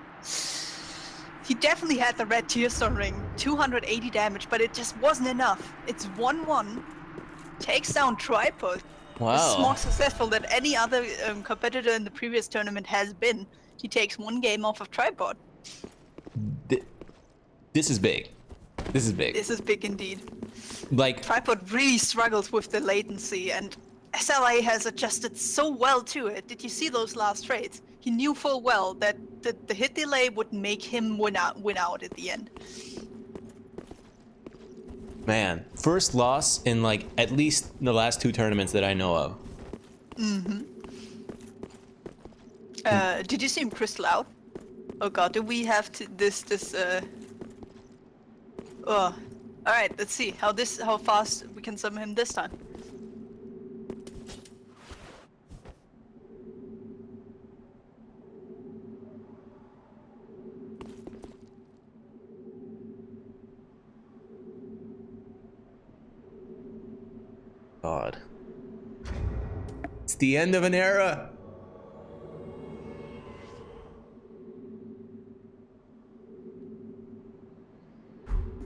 He definitely had the red tier stone ring, 280 damage, but it just wasn't enough. It's 1-1, takes down tripod. Wow. This is more successful than any other competitor in the previous tournament has been. He takes 1 game off of tripod. This is big. This is big. This is big indeed. Like, Tripod really struggles with the latency, and SLA has adjusted so well to it. Did you see those last trades? He knew full well that the hit delay would make him win out at the end. man, first loss in like at least the last 2 tournaments that I know of. Did you see him crystal out? Oh god, do we have to Oh, all right. Let's see how fast we can summon him this time. God. It's the end of an era.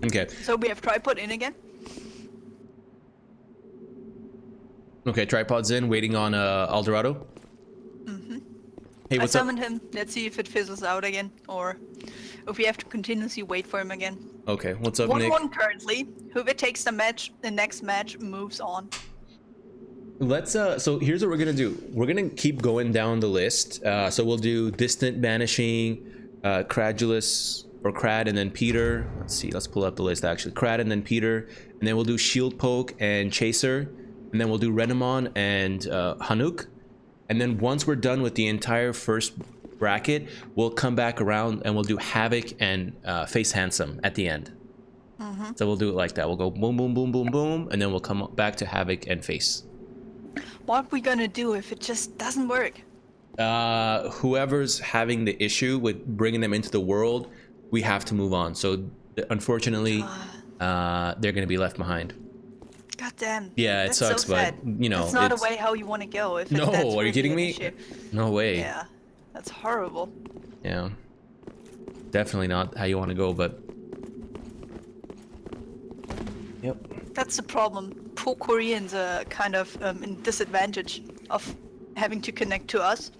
Okay. So we have tripod in again. Okay, tripod's in, waiting on Eldorado. Hey, I what's up? summoned him. Let's see if it fizzles out again, or if we have to continuously wait for him again. Okay, what's up, Nick? 1-1 currently. Whoever takes the next match moves on. Let's so here's what we're gonna do. We're gonna keep going down the list. So we'll do distant banishing, Cradulous or Crad, and then Peter. Let's see. Let's pull up the list actually. Crad and then Peter, and then we'll do Shield Poke and Chaser, and then we'll do Renamon and Hanuk. And then once we're done with the entire first bracket, we'll come back around and we'll do Havoc and Face Handsome at the end. So we'll do it like that. We'll go boom, boom, boom, boom, boom, and then we'll come back to Havoc and Face. What are we gonna do if it just doesn't work? Whoever's having the issue with bringing them into the world, we have to move on. So unfortunately, they're gonna be left behind. God damn. Yeah, it That's sucks, so sad. but you know, it's not a way how you want to go. If no, that's are you kidding really me? an issue. No way. Yeah, that's horrible. Yeah, definitely not how you want to go, but yep. That's the problem. Poor Koreans are kind of in disadvantage of having to connect to us.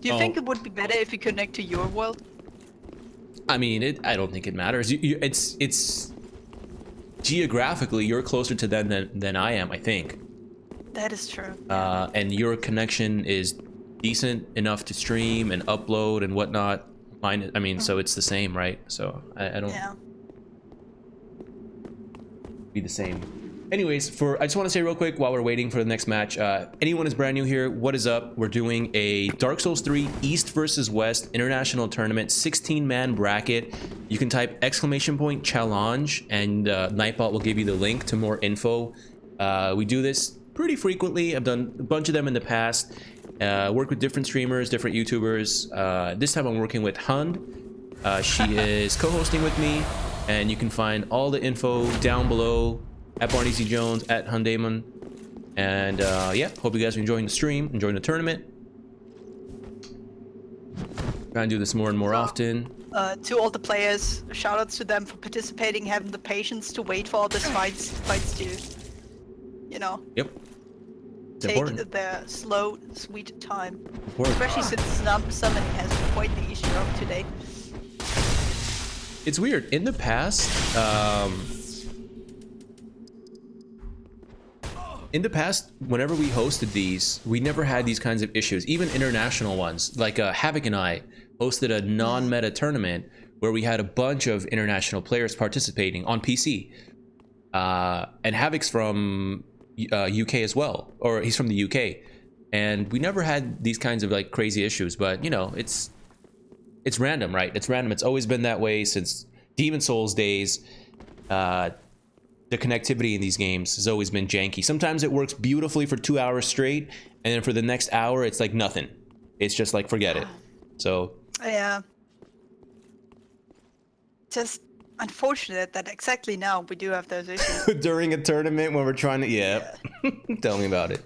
Do you think it would be better if we connect to your world? I mean, I don't think it matters. It's geographically you're closer to them than I am, I think. That is true. And your connection is decent enough to stream and upload and whatnot. Mine, I mean, so it's the same, right? So I don't be the same. Anyways, I just want to say real quick while we're waiting for the next match, anyone is brand new here, what is up? We're doing a Dark Souls 3 East versus West International Tournament 16-man bracket. You can type !challenge and Nightbot will give you the link to more info. We do this pretty frequently. I've done a bunch of them in the past. Work with different streamers, different YouTubers. This time I'm working with Hund. She is co-hosting with me, and you can find all the info down below at Barney C. Jones, at Hundamon. And yeah, hope you guys are enjoying the stream, enjoying the tournament. Trying to do this more and more often. To all the players, shout outs to them for participating, having the patience to wait for all these fights to, you know, Yep. It's take important. their slow, sweet time. Important. Especially since summoning has quite the issue of today. It's weird. In the past, whenever we hosted these, we never had these kinds of issues. Even international ones, like Havoc and I hosted a non-meta tournament where we had a bunch of international players participating on PC. And Havoc's from UK as well, or he's from the UK. And we never had these kinds of like crazy issues, but you know, it's random, right? It's random. It's always been that way since Demon Souls days. The connectivity in these games has always been janky. Sometimes it works beautifully for 2 hours straight, and then for the next hour, it's like nothing. It's just like, forget it. So Yeah. Just unfortunate that exactly now we do have those issues. during a tournament when we're trying to, yeah. Tell me about it.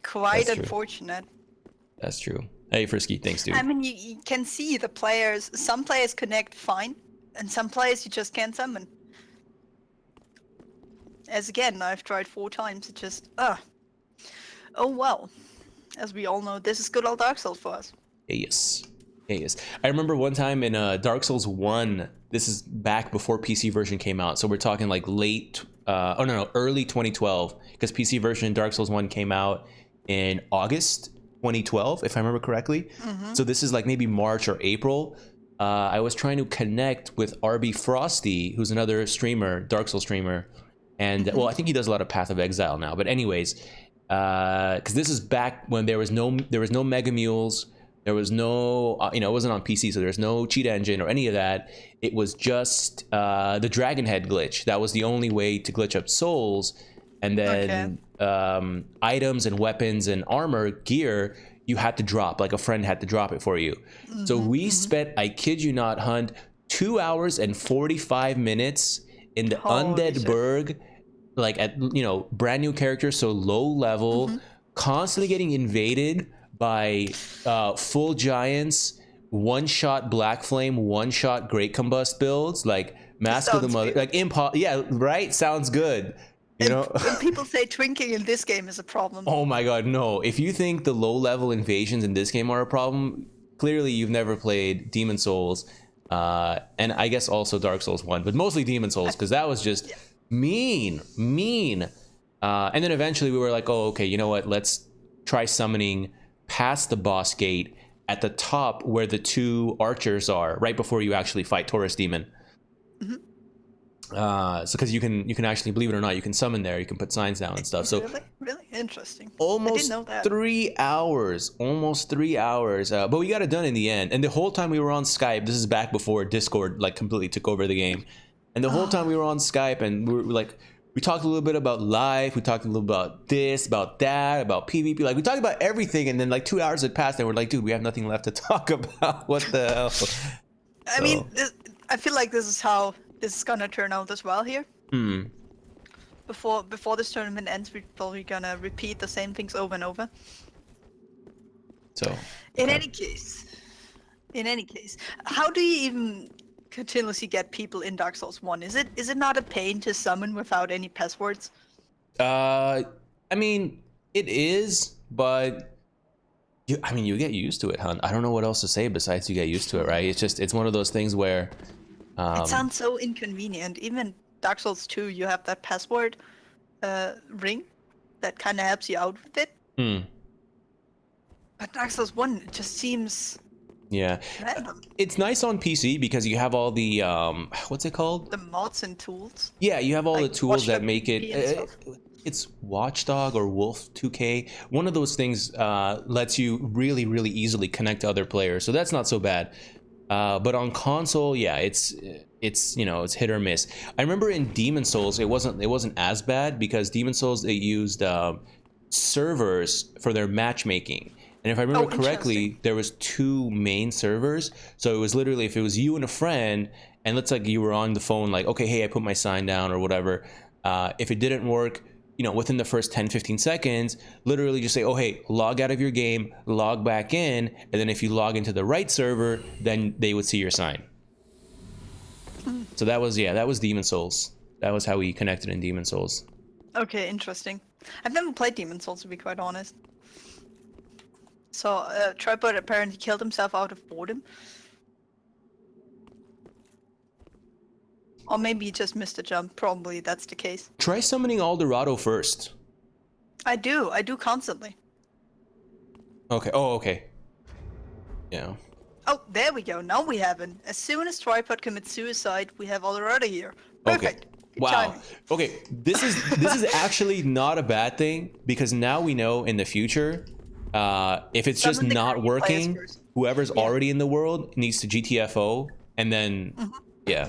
Quite That's true. unfortunate. That's true. Hey, Frisky, thanks, dude. I mean, you can see the players. Some players connect fine, and some players you just can't summon. As again, I've tried 4 times. It just, oh well. As we all know, this is good old Dark Souls for us. Yes. Yes. I remember one time in Dark Souls 1, this is back before PC version came out. So we're talking like early 2012, because PC version Dark Souls 1 came out in August 2012, if I remember correctly. So this is like maybe March or April. I was trying to connect with RB Frosty, who's another streamer, Dark Souls streamer. And well, I think he does a lot of Path of Exile now. But anyways, because this is back when there was no Mega Mules, there was no it wasn't on PC, so there's no cheat engine or any of that. It was just the Dragon Head glitch. That was the only way to glitch up souls, and then items and weapons and armor gear you had to drop, like a friend had to drop it for you. So we spent, I kid you not, Hunt, 2 hours and 45 minutes in the Undead Burg, like at brand new characters, so low level, constantly getting invaded by full giants, one-shot Black Flame, one-shot Great Combust builds, like Mask of the Mother, like yeah, right? Sounds good. You know, when people say twinking in this game is a problem. Oh my god, no. If you think the low-level invasions in this game are a problem, clearly you've never played Demon Souls, and I guess also Dark Souls 1, but mostly Demon Souls, because that was just mean. And then eventually we were like, oh, okay, you know what? Let's try summoning past the boss gate at the top where the 2 archers are, right before you actually fight Taurus Demon. So because you can actually, believe it or not, you can summon there. You can put signs down and stuff. So Really interesting. I almost didn't know that. 3 hours, almost 3 hours. But we got it done in the end. And the whole time we were on Skype, this is back before Discord like completely took over the game. And the whole time we were on Skype, and we were like, we talked a little bit about life. We talked a little about this, about that, about PvP. Like we talked about everything, and then like 2 hours had passed, and we're like, dude, we have nothing left to talk about. What the hell? I mean, I feel like this is how this is gonna turn out as well here. Before this tournament ends, we're probably gonna repeat the same things over and over. So in any case, how do you even continuously get people in Dark Souls 1? Is it not a pain to summon without any passwords? I mean, it is, but you get used to it, hun. I don't know what else to say besides you get used to it, right? It's one of those things where it sounds so inconvenient. Even Dark Souls 2, you have that password ring that kind of helps you out with it. But Dark Souls 1, it just seems random. It's nice on PC because you have all the what's it called? The mods and tools. Yeah, you have all like the tools that make it. It's Watchdog or Wolf 2K. One of those things lets you really, really easily connect to other players, so that's not so bad. But on console, yeah, it's it's hit or miss. I remember in Demon Souls, it wasn't as bad because Demon Souls, they used servers for their matchmaking. And if I remember correctly, there was 2 main servers. So it was literally, if it was you and a friend, and let's like you were on the phone, like, okay, hey, I put my sign down or whatever. If it didn't work, within the first 10-15 seconds, literally just say, oh, hey, log out of your game, log back in. And then if you log into the right server, then they would see your sign. So that was Demon Souls. That was how we connected in Demon Souls. Okay, interesting. I've never played Demon Souls, to be quite honest. So, Tripod apparently killed himself out of boredom. Or maybe he just missed a jump. Probably that's the case. Try summoning Eldorado first. I do constantly. Okay. Oh, okay. Yeah. Oh, there we go. Now we have it. As soon as Tripod commits suicide, we have Eldorado here. Perfect. Okay. Good Wow. timing. Okay. This is actually not a bad thing because now we know in the future, if it's just not working, whoever's already in the world needs to GTFO, and then yeah.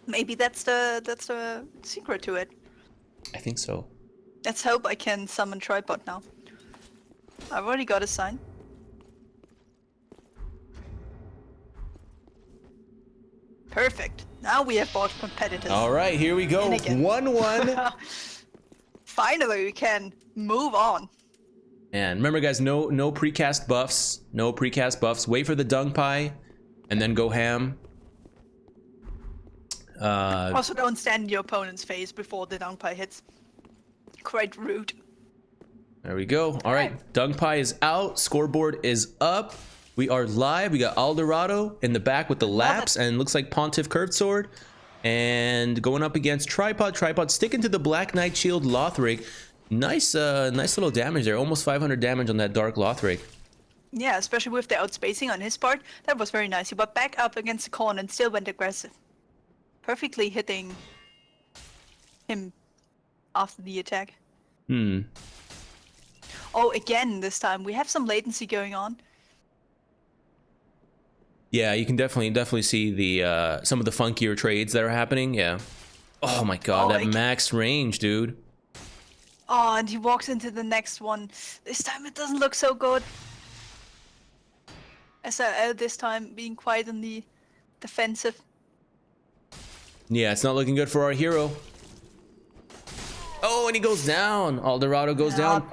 Maybe that's the secret to it. I think so. Let's hope I can summon Tripod now. I've already got a sign. Perfect. Now we have both competitors. All right, here we go. 1-1. Finally, we can move on. And remember, guys, no precast buffs. No precast buffs. Wait for the dung pie, and then go ham. Also, don't stand in your opponent's face before the dung pie hits. Quite rude. There we go. All right, dung pie is out. Scoreboard is up. We are live. We got Eldorado in the back with the laps, and looks like Pontiff Curved Sword. And going up against Tripod. Tripod sticking to the Black Knight Shield Lothric. Nice little damage there. Almost 500 damage on that Dark Lothric. Yeah, especially with the outspacing on his part. That was very nice. He got back up against the corner and still went aggressive. Perfectly hitting him after the attack. Oh, again, this time. We have some latency going on. Yeah, you can definitely see the some of the funkier trades that are happening. Yeah. Oh my god, that max range, dude. Oh, and he walks into the next one. This time it doesn't look so good. SRL this time being quite in the defensive. Yeah, it's not looking good for our hero. Oh, and he goes down. Eldorado goes down.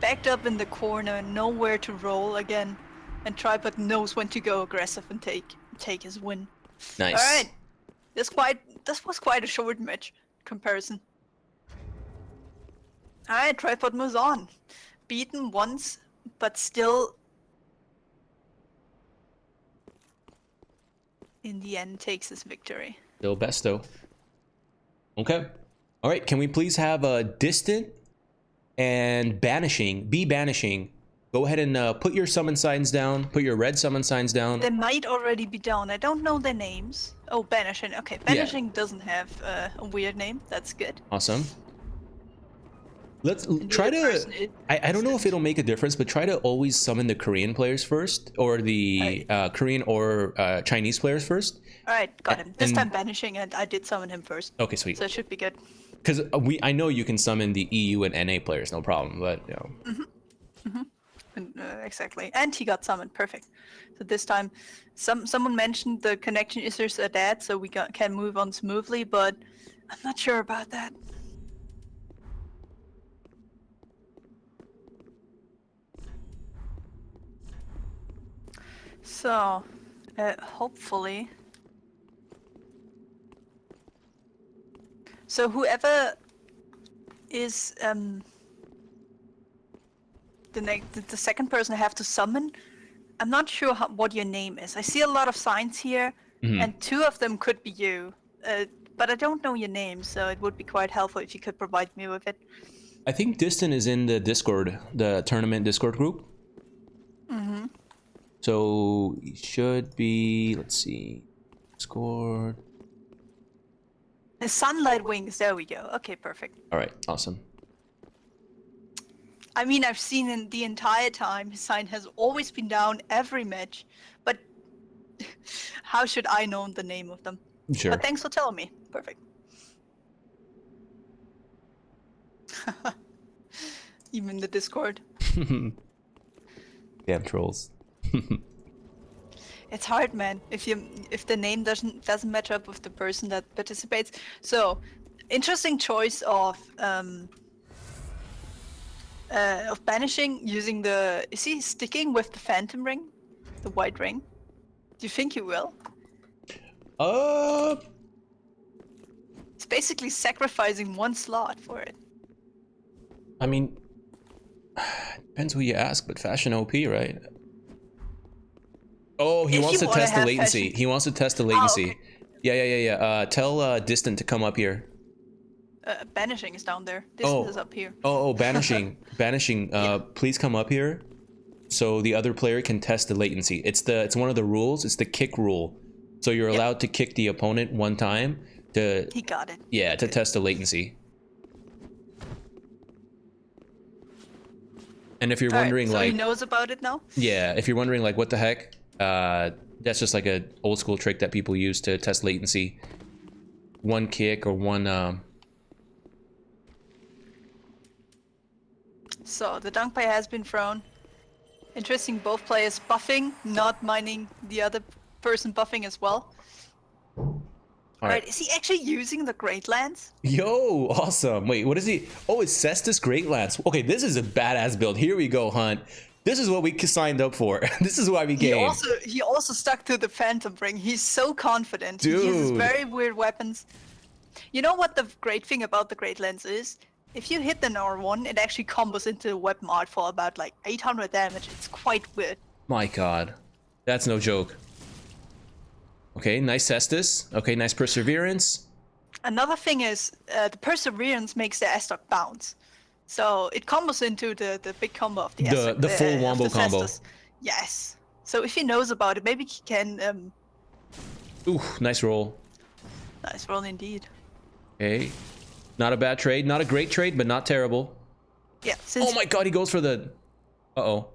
Backed up in the corner, nowhere to roll again. And Tripod knows when to go aggressive and take his win. Nice. All right, this was quite a short match comparison. All right, Tripod moves on, beaten once, but still, in the end, takes his victory. Still best though. Okay. All right. Can we please have a distant and banishing go ahead and put your summon signs down. Put your red summon signs down. They might already be down. I don't know their names. Oh, Banishing. Okay, Yeah. Banishing doesn't have a weird name. That's good. Awesome. Let's And the try other to. person is I don't know if distant. it'll make a difference, but try to always summon the Korean players first, or the Korean or Chinese players first. Alright, got him. This And- time Banishing, and I did summon him first. Okay, sweet. So it should be good. Because I know you can summon the EU and NA players, no problem. But you know. And, exactly. And he got summoned. Perfect. So this time, someone mentioned the connection issues are dead, so we can move on smoothly, but I'm not sure about that. So, hopefully... So whoever is the second person I have to summon, I'm not sure what your name is. I see a lot of signs here, and 2 of them could be you, but I don't know your name, so it would be quite helpful if you could provide me with it. I think Distant is in the Discord, the tournament Discord group. So it should be. Let's see, Discord. The Sunlight Wings. There we go. Okay, perfect. All right, awesome. I mean, I've seen in the entire time his sign has always been down every match, but how should I know the name of them? Sure. But thanks for telling me. Perfect. Even the Discord. Damn trolls. It's hard, man. If the name doesn't match up with the person that participates. So, interesting choice of Banishing using the. Is he sticking with the Phantom Ring, the white ring? Do you think he will? It's basically sacrificing 1 slot for it. I mean, depends who you ask, but Fashion OP, right? Oh, he If wants you to wanna test the have latency. Fashion- He wants to test the latency. okay. Yeah. Tell Distant to come up here. Banishing is down there. This is up here. Banishing. Banishing, please come up here so the other player can test the latency. It's one of the rules. It's the kick rule. So you're allowed to kick the opponent 1 time to He got it. to test the latency. And if you're Alright, wondering so like he knows about it now? yeah, if you're wondering like what the heck, that's just like a old school trick that people use to test latency. 1 kick or 1 So the dunk pie has been thrown. Interesting, both players buffing, not minding the other person buffing as well. Alright, is he actually using the Great Lance? Yo, awesome. Wait, what is he? Oh, it's Cestus Great Lance. Okay, this is a badass build. Here we go, Hunt. This is what we signed up for. This is why we came. He also stuck to the Phantom Ring. He's so confident. He uses Dude. very weird weapons. You know what the great thing about the Great Lance is? If you hit the R1, it actually combos into the weapon art for about like 800 damage. It's quite weird. My god. That's no joke. Okay, nice Cestus. Okay, nice Perseverance. Another thing is, the Perseverance makes the S-Stock bounce. So it combos into the big combo of the The full wombo combo. Cestus. Yes. So if he knows about it, maybe he can... Ooh, nice roll. Nice roll indeed. Okay. Not a bad trade. Not a great trade, but not terrible. Yeah, since Oh my god, he goes for the... Uh-oh.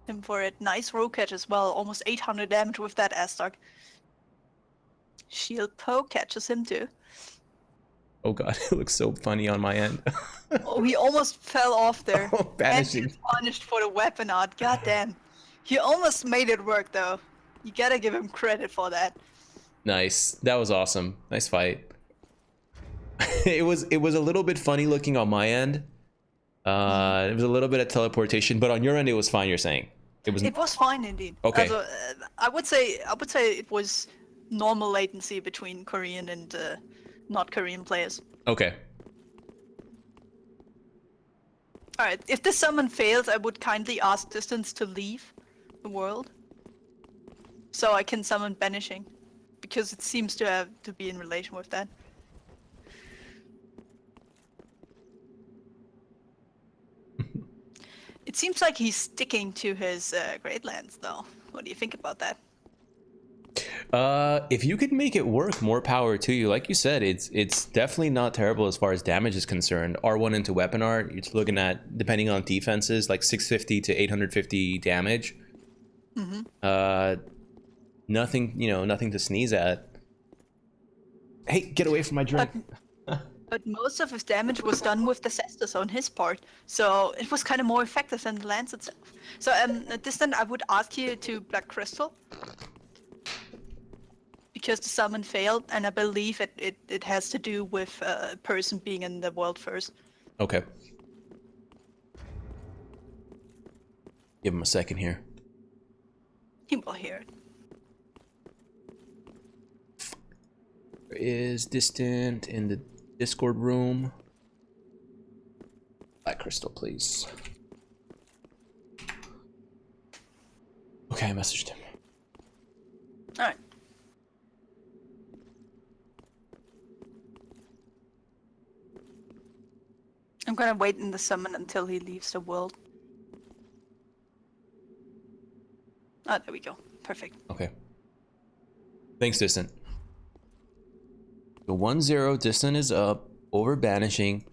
him for it. Nice roll catch as well. Almost 800 damage with that S-Stock. Shield poke catches him too. Oh god, it looks so funny on my end. Oh, he almost fell off there. Oh, And Banishing. gets punished for the weapon art. God damn. He almost made it work though. You gotta give him credit for that. Nice. That was awesome. Nice fight. It was a little bit funny looking on my end. It was a little bit of teleportation, but on your end it was fine, you're saying. It was fine indeed. Okay. Also, I would say it was normal latency between Korean and not Korean players. Okay. Alright, if this summon fails, I would kindly ask Distance to leave the world. So I can summon Banishing. Because it seems to have to be in relation with that. seems like he's sticking to his Great Lands, though. What do you think about that? If you could make it work, more power to you. Like you said, it's definitely not terrible as far as damage is concerned. R1 into weapon art, you're looking at, depending on defenses, like 650 to 850 damage. Nothing, nothing to sneeze at. Hey, get away from my drink. But most of his damage was done with the cestus on his part, so it was kind of more effective than the lance itself. So, Distant, I would ask you to Black Crystal. Because the summon failed, and I believe it has to do with a person being in the world first. Okay. Give him a second here. He will hear it. There is Distant in the Discord room. Black Crystal, please. Okay, I messaged him. Alright. I'm gonna wait in the summon until he leaves the world. Ah, there we go. Perfect. Okay. Thanks, Distant. The 1-0, Distant is up over banishing.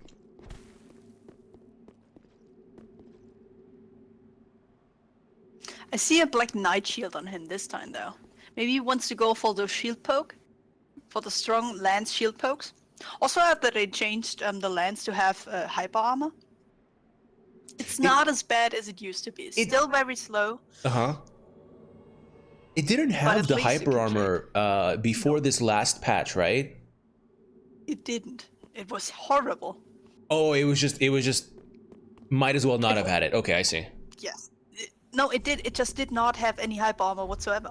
I see a black knight shield on him this time, though. Maybe he wants to go for the shield poke, for the strong lance shield pokes. Also, after they changed the lance to have hyper armor, it's not as bad as it used to be. It's still very slow. It didn't have the hyper armor before this last patch, right? It didn't. It was horrible. Oh, it was just might as well not have had it. Okay, I see. Yes. No, it did. It just did not have any hyper armor whatsoever.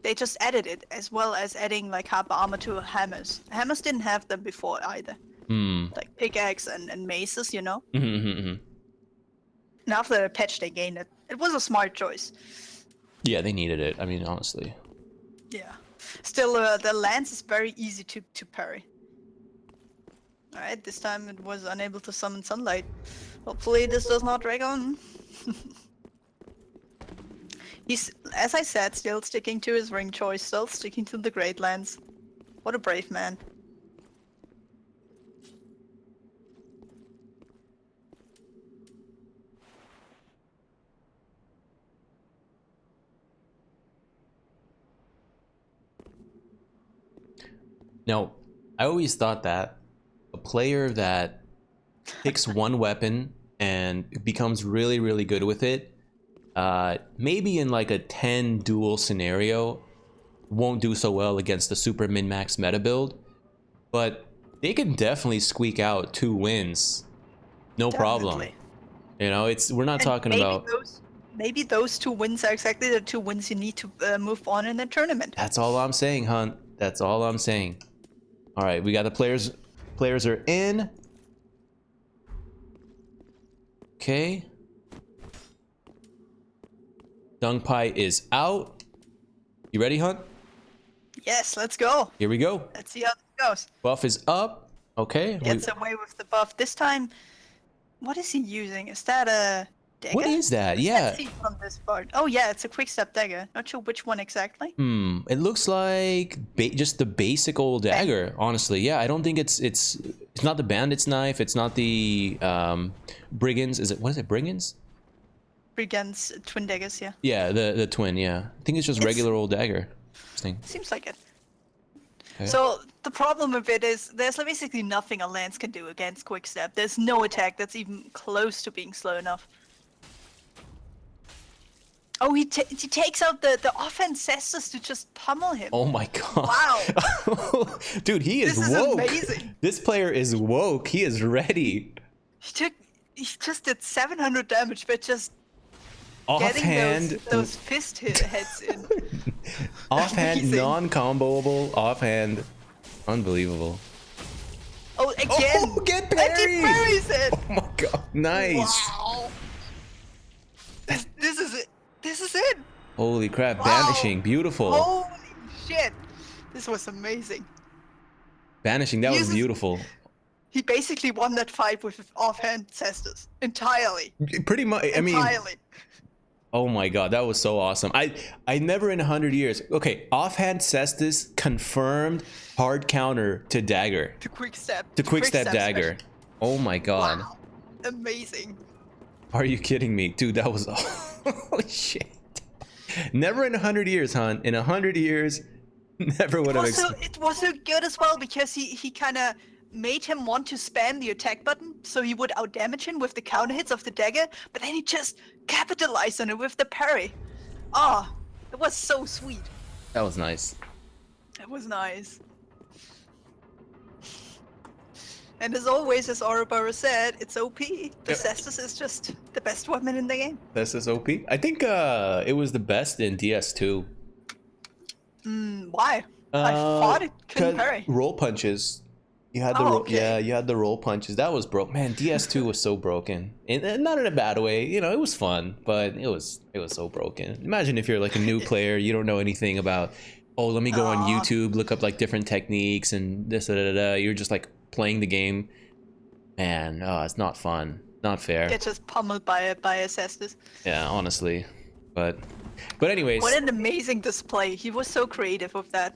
They just added it, as well as adding like hyper armor to hammers. Hammers didn't have them before either. Like pickaxe and maces, you know? And after the patch they gained it. It was a smart choice. Yeah, they needed it. I mean, honestly. Yeah. Still, the lance is very easy to parry. Alright, this time it was unable to summon sunlight. Hopefully this does not drag on. He's, as I said, still sticking to his ring choice, still sticking to the Great Lands. What a brave man. Now, I always thought that a player that picks one weapon and becomes really, really good with it, maybe in like a 10 duel scenario, won't do so well against the super min-max meta build, but they can definitely squeak out 2 wins, no problem. You know, we're not talking about. Maybe those 2 wins are exactly the 2 wins you need to move on in the tournament. That's all I'm saying, Hunt. That's all I'm saying. All right, we got the players. Players are in. Okay. Dung Pai is out. You ready, Hunt? Yes, let's go. Here we go. Let's see how this goes. Buff is up. Okay. Gets away with the buff. This time, what is he using? Is that a dagger? What is that? Yeah. See from this part. Oh yeah, it's a quick step dagger. Not sure which one exactly. It looks like just the basic old dagger. Honestly, yeah. I don't think it's not the bandit's knife. It's not the brigands. What is it? Brigands? Brigands twin daggers. Yeah. Yeah, the twin. Yeah. I think it's just regular old dagger. Seems like it. Okay. So the problem with it is there's basically nothing a lance can do against quick step. There's no attack that's even close to being slow enough. Oh, he takes out the offense cestus to just pummel him. Oh my god. Wow. Dude, he is woke. Amazing. This player is woke. He is ready. He just did 700 damage, but just offhand getting those fist heads in. Offhand, non-comboable, offhand. Unbelievable. Oh, again! Oh, get parried! Parries it! Oh my god, nice! Wow! This is it! This is it! Holy crap, wow. Banishing, beautiful. Holy shit! This was amazing. Banishing, that was beautiful. He basically won that fight with offhand cestus entirely. Pretty much. I mean, Entirely. oh my god, that was so awesome. I never in 100 years. Okay, offhand cestus confirmed hard counter to dagger. To quick step. To quick step dagger. special. Oh my god. Wow. Amazing. Are you kidding me? Dude, that was holy shit. Never in 100 years, hon. In 100 years, never would have It was so good as well because he kind of made him want to spam the attack button so he would outdamage him with the counter hits of the dagger, but then he just capitalized on it with the parry. Ah, it was so sweet. That was nice. It was nice. And as always, as Ouroboros said, it's OP. The Yep. Cestus is just the best weapon in the game. This is OP. I think it was the best in DS2. Why? I thought it couldn't 'cause parry. roll punches. You had the Oh, roll, okay. yeah, you had the roll punches. That was broke. Man, DS2 was so broken. And not in a bad way. You know, it was fun, but it was so broken. Imagine if you're like a new player, you don't know anything about. Oh, let me go on YouTube, look up like different techniques and this, da, da, da. You're just like playing the game. Man, it's not fun. Not fair. Get just pummeled by a Cestus. Yeah, honestly. But anyways, What an amazing display. He was so creative with that.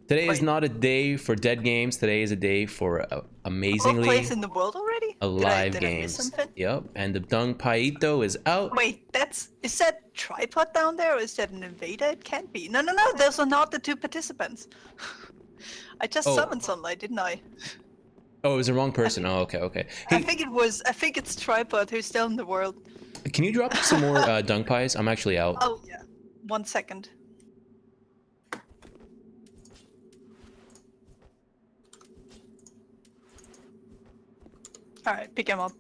today is Wait. not a day for dead games. Today is a day for Both amazingly plays in the world already? alive did I miss games. something? Yep, and the Dung Paito is out. Wait, is that tripod down there or is that an invader? It can't be. No, those are not the two participants. I just Oh. summoned Sunlight, didn't I? Oh, it was the wrong person. Oh, okay. I Hey, think it's Tripod who's still in the world. can you drop some more Dung Pies? I'm actually out. Oh yeah. 1 second. Alright, pick him up.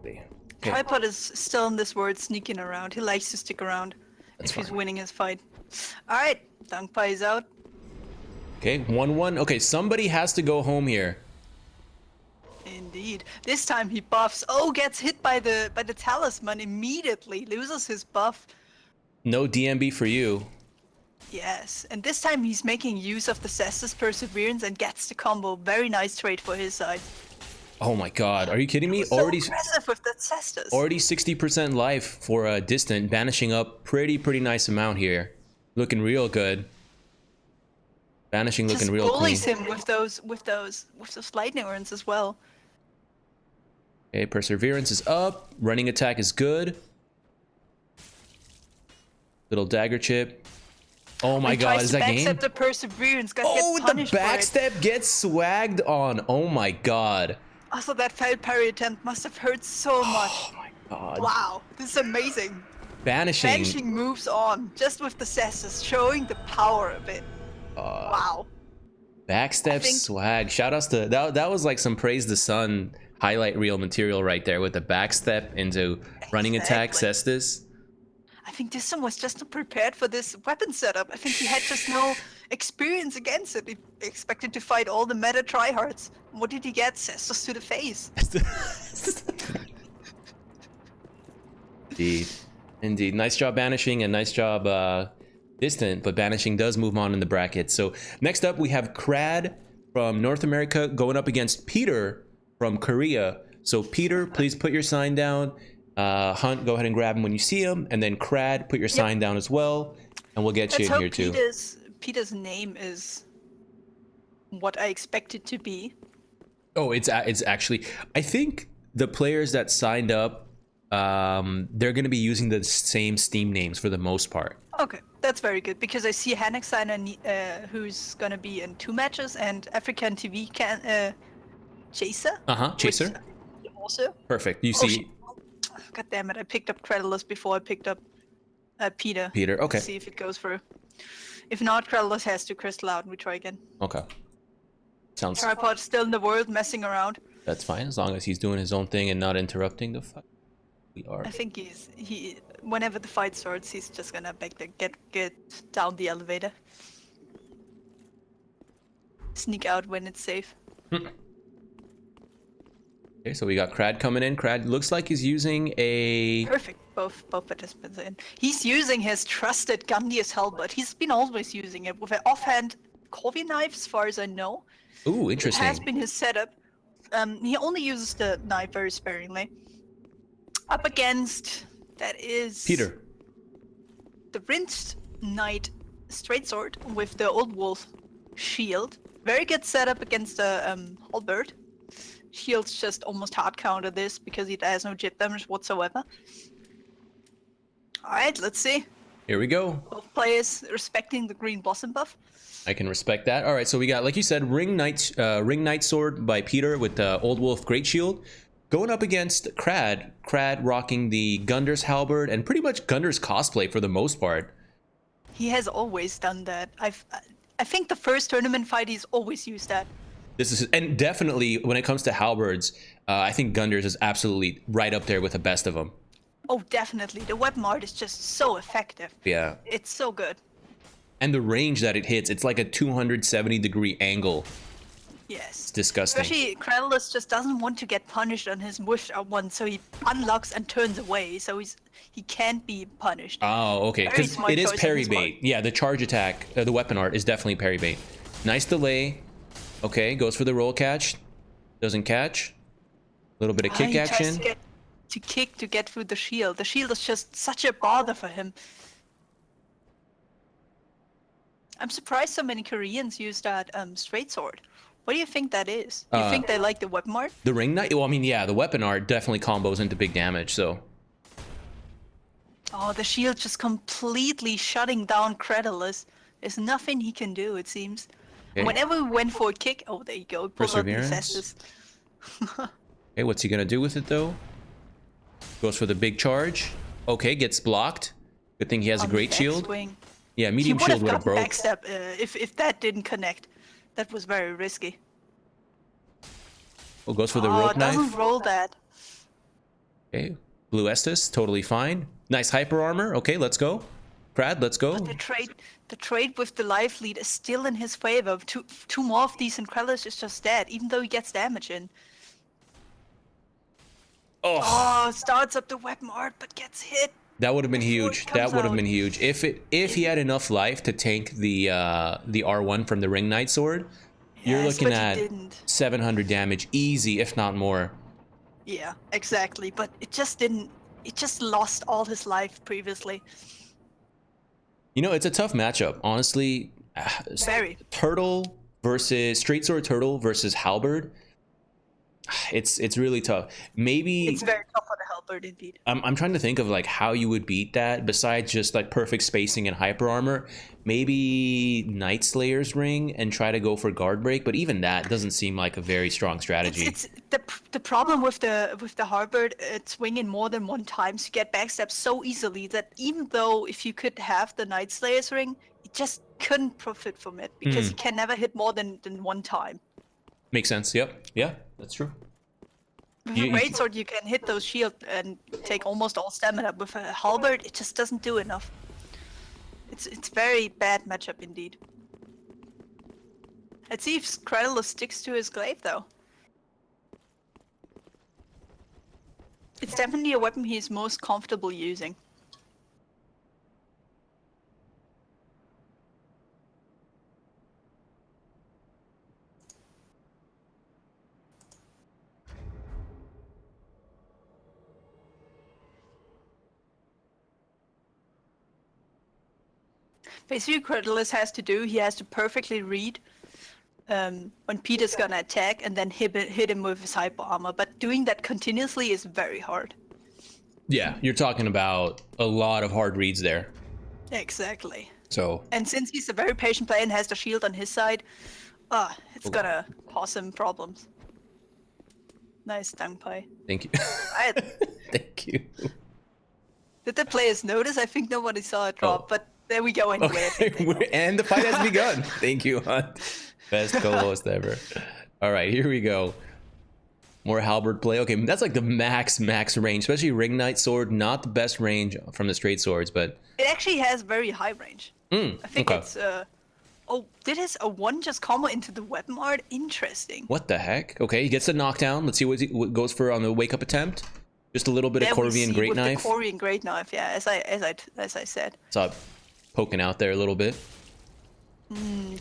Okay. Tripod is still in this world sneaking around. He likes to stick around That's if he's fine. winning his fight. Alright, Dunk Pie is out. Okay, 1-1. Okay, somebody has to go home here. Indeed. This time he buffs. Oh, gets hit by the talisman immediately. Loses his buff. No DMB for you. Yes. And this time he's making use of the Cestus Perseverance and gets the combo. Very nice trade for his side. Oh my god, are you kidding me? So Already aggressive with that Cestus. 60% life for a distant, banishing up pretty nice amount here. Looking real good. Banishing Just looking real clean. bullies him with those lightning urns as well. Okay, Perseverance is up. Running attack is good. Little dagger chip. Oh my He god, tries is to that game? backstep the Perseverance. Got Oh, get the punished for it. backstep gets swagged on. Oh my god. Also, that failed parry attempt must have hurt so much. Oh my god. Wow, this is amazing. Banishing. Banishing moves on just with the Cestus, showing the power of it. Wow. Backstep think- swag. Shout outs to that was like some praise the sun highlight reel material right there with the backstep into running attack Exactly. Cestus. I think this one was just not prepared for this weapon setup. I think he had just no experience against it. He expected to fight all the meta tryhards. What did he get? Cestus to the face. Indeed. Nice job banishing and nice job distant, but banishing does move on in the bracket. So next up we have Crad from North America going up against Peter from Korea. So Peter, please put your sign down. Hunt, go ahead and grab him when you see him, and then Crad, put your sign down as well, and we'll get you Let's in hope here too. Peter's name is what I expect it to be. Oh, it's actually. I think the players that signed up, they're going to be using the same Steam names for the most part. Okay, that's very good because I see Hanexiner, who's gonna be in 2 matches, and African TV Chaser. Chaser. which Also. Perfect. You Oh, see, God damn it! I picked up Credulous before I picked up Peter. Peter. Okay. Let's see if it goes through. If not, Credulous has to crystal out and we try again. Okay. Sounds. Tripod still in the world, messing around. That's fine as long as he's doing his own thing and not interrupting the fight. We are. I think he whenever the fight starts, he's just gonna get down the elevator. Sneak out when it's safe. Okay, so we got Crad coming in. Crad looks like he's using a. Perfect. Both participants are in. He's using his trusted Gundius Helmet. He's been always using it with an offhand Corvi knife, as far as I know. Ooh, It has interesting. been his setup. He only uses the knife very sparingly. Up against, that is Peter. the Rinsed Knight straight sword with the Old Wolf shield. Very good setup against the halberd. Shields just almost hard counter this because it has no jib damage whatsoever. Alright, let's see. Here we go. Both players respecting the green blossom buff. I can respect that. All right, so we got, like you said, Ring Knight Sword by Peter with the Old Wolf Great Shield, going up against Crad. Crad rocking the Gunder's Halberd and pretty much Gunder's cosplay for the most part. He has always done that. I think the first tournament fight he's always used that. This is, and definitely when it comes to halberds, I think Gunder's is absolutely right up there with the best of them. Oh, definitely. The weapon art is just so effective. Yeah. It's so good. And the range that it hits, it's like a 270-degree angle. Yes. It's disgusting. Especially Krellus just doesn't want to get punished on his wish one, so he unlocks and turns away, so he can't be punished. Oh, okay. Very Because smart it is choice on parry his part. bait. Yeah, the charge attack, the weapon art is definitely parry bait. Nice delay. Okay, goes for the roll catch. Doesn't catch. A little bit of kick He action. tries to kick to get through the shield. The shield is just such a bother for him. I'm surprised so many Koreans use that straight sword. What do you think that is? Do you think they like the weapon art? The ring knight. Well, I mean, yeah, the weapon art definitely combos into big damage. So Oh, the shield just completely shutting down Credulous. There's nothing he can do, it seems. Okay. Whenever we went for a kick, oh, there you go. Pull out the Perseverance. Cestus. okay, what's he gonna do with it though? Goes for the big charge. Okay, gets blocked. Good thing he has a On the great shield. backswing. Yeah, He medium would have shield would have gotten broke. backstab if that didn't connect. That was very risky. Oh, goes for the Oh, rope it doesn't knife. roll that. Okay, Blue Estus, totally fine. Nice hyper armor. Okay, let's go. Crad, let's go. The trade with the life lead is still in his favor. Two more of these and Krellus is just dead, even though he gets damage in. Oh, Oh, starts up the weapon art but gets hit. that would have been before it huge. That comes would have out. been huge. If he had enough life to tank the R1 from the Ring Knight sword, you're Yes, looking but he at didn't. 700 damage easy, if not more. Yeah, exactly. But it just didn't. It just lost all his life previously. You know, it's a tough matchup, honestly. Very. Turtle versus straight sword turtle versus halberd. It's really tough. Maybe It's very tough on the halberd indeed. I'm trying to think of like how you would beat that besides just like perfect spacing and hyper armor. Maybe Night Slayer's ring and try to go for guard break, but even that doesn't seem like a very strong strategy. It's the problem with the halberd. It's swinging more than one time, so you get backstab so easily that even though if you could have the Night Slayer's ring, it just couldn't profit from it because you can never hit more than one time. Makes sense. Yep. Yeah, that's true. With You- a you- greatsword, you can hit those shield and take almost all stamina. With a halberd, it just doesn't do enough. It's very bad matchup indeed. Let's see if Credulous sticks to his glaive though. It's definitely a weapon he's most comfortable using. Basically, Credulous has to do, he has to perfectly read when Peter's gonna attack and then hit him with his hyper armor. But doing that continuously is very hard. Yeah, you're talking about a lot of hard reads there. Exactly. So And since he's a very patient player and has the shield on his side, it's gonna cause him problems. Nice Dangpai. thank you. Right. Thank you. Did the players notice? I think nobody saw it drop, but there we go anyway. I think they know. And the fight has begun. Thank you, Hunt. Best co-host ever. All right, here we go. More halberd play. Okay, that's like the max range, especially Ring Knight sword. Not the best range from the straight swords, but It actually has very high range. I think okay. it's oh, did his a one just combo into the weapon art? Interesting. What the heck? Okay, he gets the knockdown. Let's see what goes for on the wake up attempt. Just a little bit of There we Corvian see Great with Knife. The Corvian Great Knife, yeah, as I said. Saw it poking out there a little bit.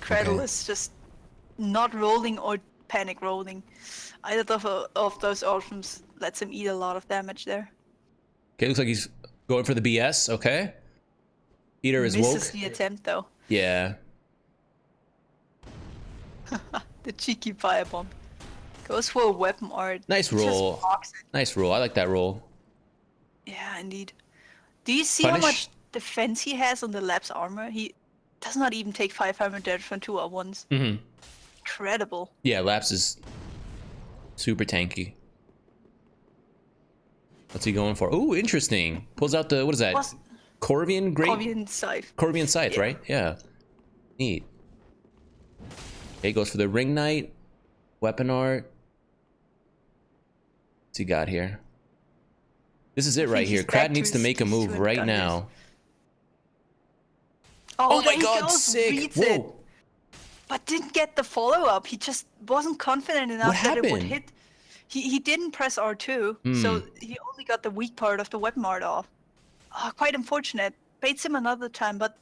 Cradle Okay. is just not rolling or panic rolling. Either of those options lets him eat a lot of damage there. Okay, looks like he's going for the BS. Okay. Peter is Misses woke. the attempt though. Yeah. The cheeky firebomb. Goes for a weapon art. Nice Just roll. blocks it. Nice roll. I like that roll. Yeah, indeed. Do you see how Punish. much defense he has on the Lab's armor? He does not even take 500 damage from 2 at once. Mm-hmm. Incredible. Yeah, Laps is super tanky. What's he going for? Ooh, interesting. Pulls out the, what is that? Was Corvian Great? Corvian Scythe. Corvian Scythe, Yeah. right? Yeah. Neat. Okay, goes for the Ring Knight. Weapon art. What's he got here? This is it right here. he's back Crad needs to make a his move two right gunners. now. Oh, Oh my there he god, goes, sick. reads it, Whoa. but didn't get the follow-up. He just wasn't confident enough What that it would happened? hit. He didn't press R2, so he only got the weak part of the weapon art off. Quite unfortunate. Baits him another time, but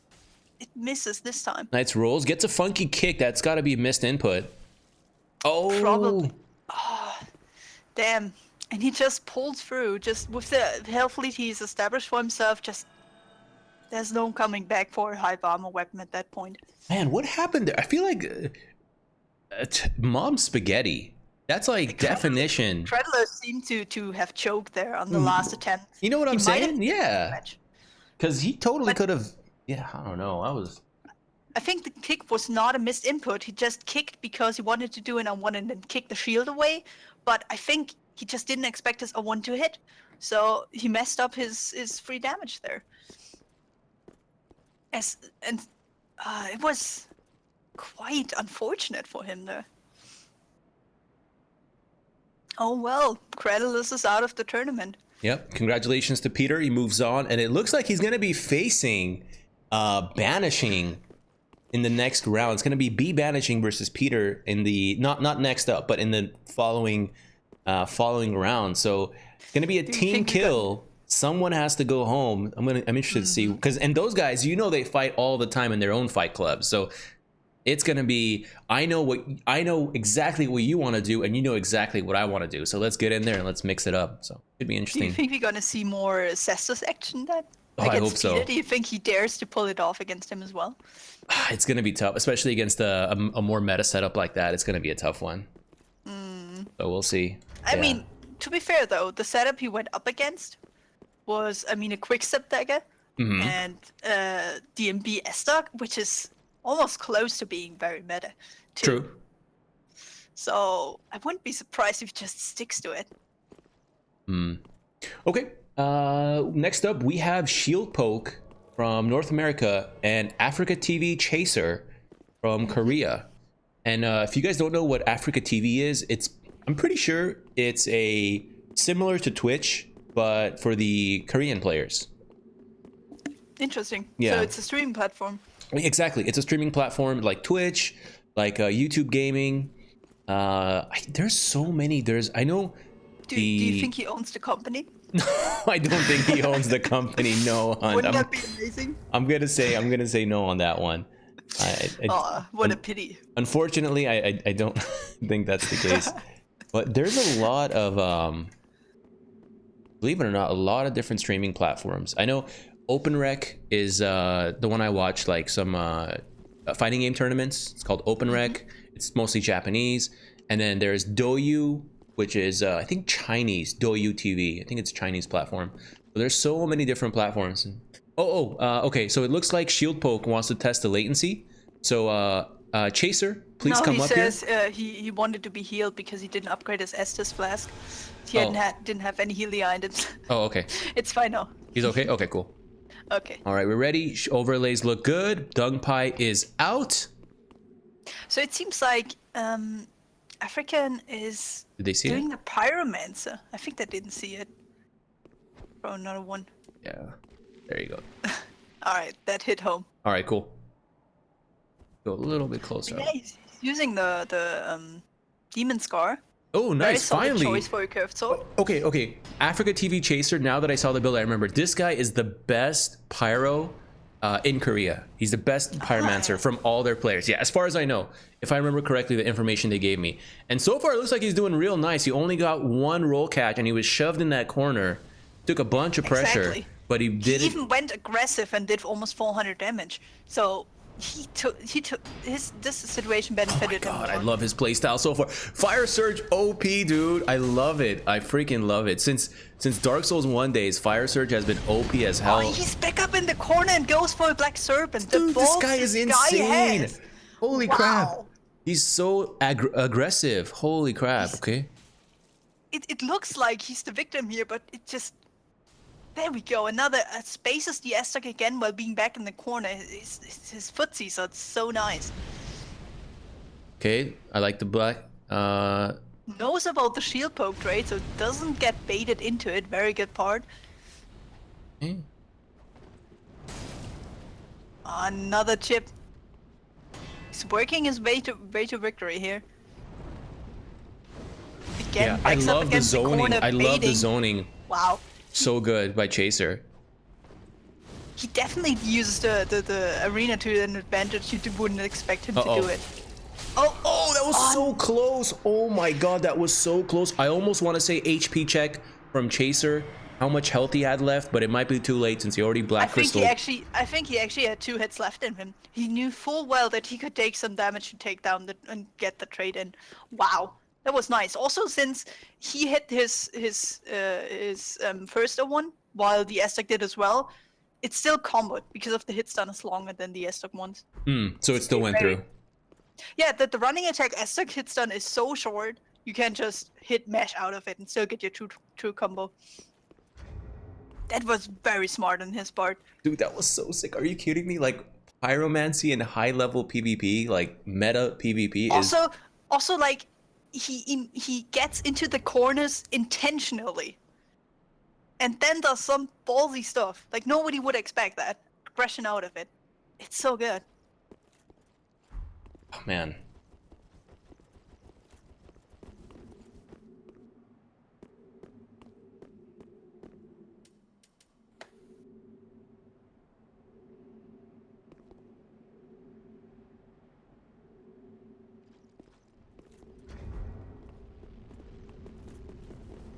it misses this time. Knights rolls. Gets a funky kick. That's got to be missed input. Oh. Probably. Damn. And he just pulled through, just with the health lead he's established for himself, just... There's no coming back for a high armor weapon at that point. Man, what happened there? I feel like Mom Spaghetti. That's like definition. Treadler seemed to have choked there on the last attempt. You know what I'm He might have saying? Yeah. damage. Because he totally But- could have. Yeah, I don't know. I think the kick was not a missed input. He just kicked because he wanted to do an R1 and then kick the shield away. But I think he just didn't expect his R1 to hit. So he messed up his free damage there. It was quite unfortunate for him there. Oh well, Credulous is out of the tournament. Yep. Congratulations to Peter. He moves on, and it looks like he's going to be facing Banishing in the next round. It's going to be B Banishing versus Peter in the not next up, but in the following round. So it's going to be a team think we got- kill. Someone has to go home. I'm interested to see, because and those guys, you know, they fight all the time in their own fight clubs. So it's gonna be, I know exactly what you want to do, and you know exactly what I want to do. So let's get in there and let's mix it up. So it'd be Do you interesting. think we're gonna see more Cestus action then? Oh, I Against hope so. Peter? Do you think he dares to pull it off against him as well? It's gonna be tough, especially against a more meta setup like that. It's gonna be a tough one. So we'll see. I Yeah. mean, to be fair though, the setup he went up against was, I mean, a quick step dagger Mm-hmm. and DMB S-Stock, which is almost close to being very meta. Too. True. So I wouldn't be surprised if he just sticks to it. Okay. Next up, we have Shield Poke from North America and Africa TV Chaser from Korea. And if you guys don't know what Africa TV is, I'm pretty sure it's a similar to Twitch, but for the Korean players. Interesting. Yeah. So it's a streaming platform. Exactly. It's a streaming platform like Twitch, like YouTube gaming. There's so many. I know. Do you think he owns the company? I don't think he owns the company. No, Hunt. Wouldn't that be amazing? I'm gonna say no on that one. What a pity. Unfortunately, I don't think that's the case. But there's a lot of believe it or not, a lot of different streaming platforms. I know OpenRec is the one I watch, like some fighting game tournaments. It's called OpenRec. It's mostly Japanese. And then there's Douyu, which is I think Chinese. Douyu TV. I think it's a Chinese platform. But there's so many different platforms. Okay. So it looks like Shield Poke wants to test the latency. So Chaser, please come up here. He says he wanted to be healed because he didn't upgrade his Estus flask. He didn't have any heal behind it. Oh, okay. It's fine now. He's okay? Okay, cool. Okay. All right, we're ready. Overlays look good. Dung Pie is out. So it seems like African is Did they see doing it? the Pyromancer. I think they didn't see it. Throw another one. Yeah. There you go. All right, that hit home. All right, cool. Go a little bit closer. Yeah, he's using the Demon Scar. Oh, Very nice. solid Finally. choice for a curved sword. Okay. Africa TV Chaser. Now that I saw the build, I remember this guy is the best pyro in Korea. He's the best pyromancer from all their players. Yeah, as far as I know, if I remember correctly, the information they gave me. And so far, it looks like he's doing real nice. He only got one roll catch, and he was shoved in that corner. Took a bunch of pressure, but he didn't. He even went aggressive and did almost 400 damage. So this situation benefited him. God, I love his playstyle so far. Fire Surge OP, dude. I love it. I freaking love it. Since Dark Souls 1 days, Fire Surge has been OP as hell. Oh, he's back up in the corner and goes for a Black Serpent. Dude, this guy is insane. Holy crap. He's so aggressive. Holy crap. Okay. It looks like he's the victim here, but it just... There we go. Another spaces the Aztec again while being back in the corner. His footsie, so it's so nice. Okay, I like the black. Knows about the shield poke trade, so doesn't get baited into it. Very good part. Okay. Another chip. He's working his way to victory here. Again, Yeah, I love the zoning. I love the zoning. Wow. So good by Chaser. He definitely uses the arena to an advantage. You wouldn't expect him to do it. Oh, that was so close. Oh my god, that was so close. I almost want to say HP check from Chaser, how much health he had left, but it might be too late since he already Black Crystal. I think he actually had 2 hits left in him. He knew full well that he could take some damage to take down and get the trade in. Wow. That was nice. Also, since he hit his first one, while the Aztec did as well, it's still comboed because of the hit stun is longer than the Aztec ones. So it still went through. Yeah, the running attack Aztec hit stun is so short, you can just hit mesh out of it and still get your true combo. That was very smart on his part. Dude, that was so sick. Are you kidding me? Like, pyromancy and high level PvP, like meta PvP is... Also, like, he gets into the corners intentionally and then does some ballsy stuff. Like, nobody would expect that. Aggression out of it. It's so good. Oh, man.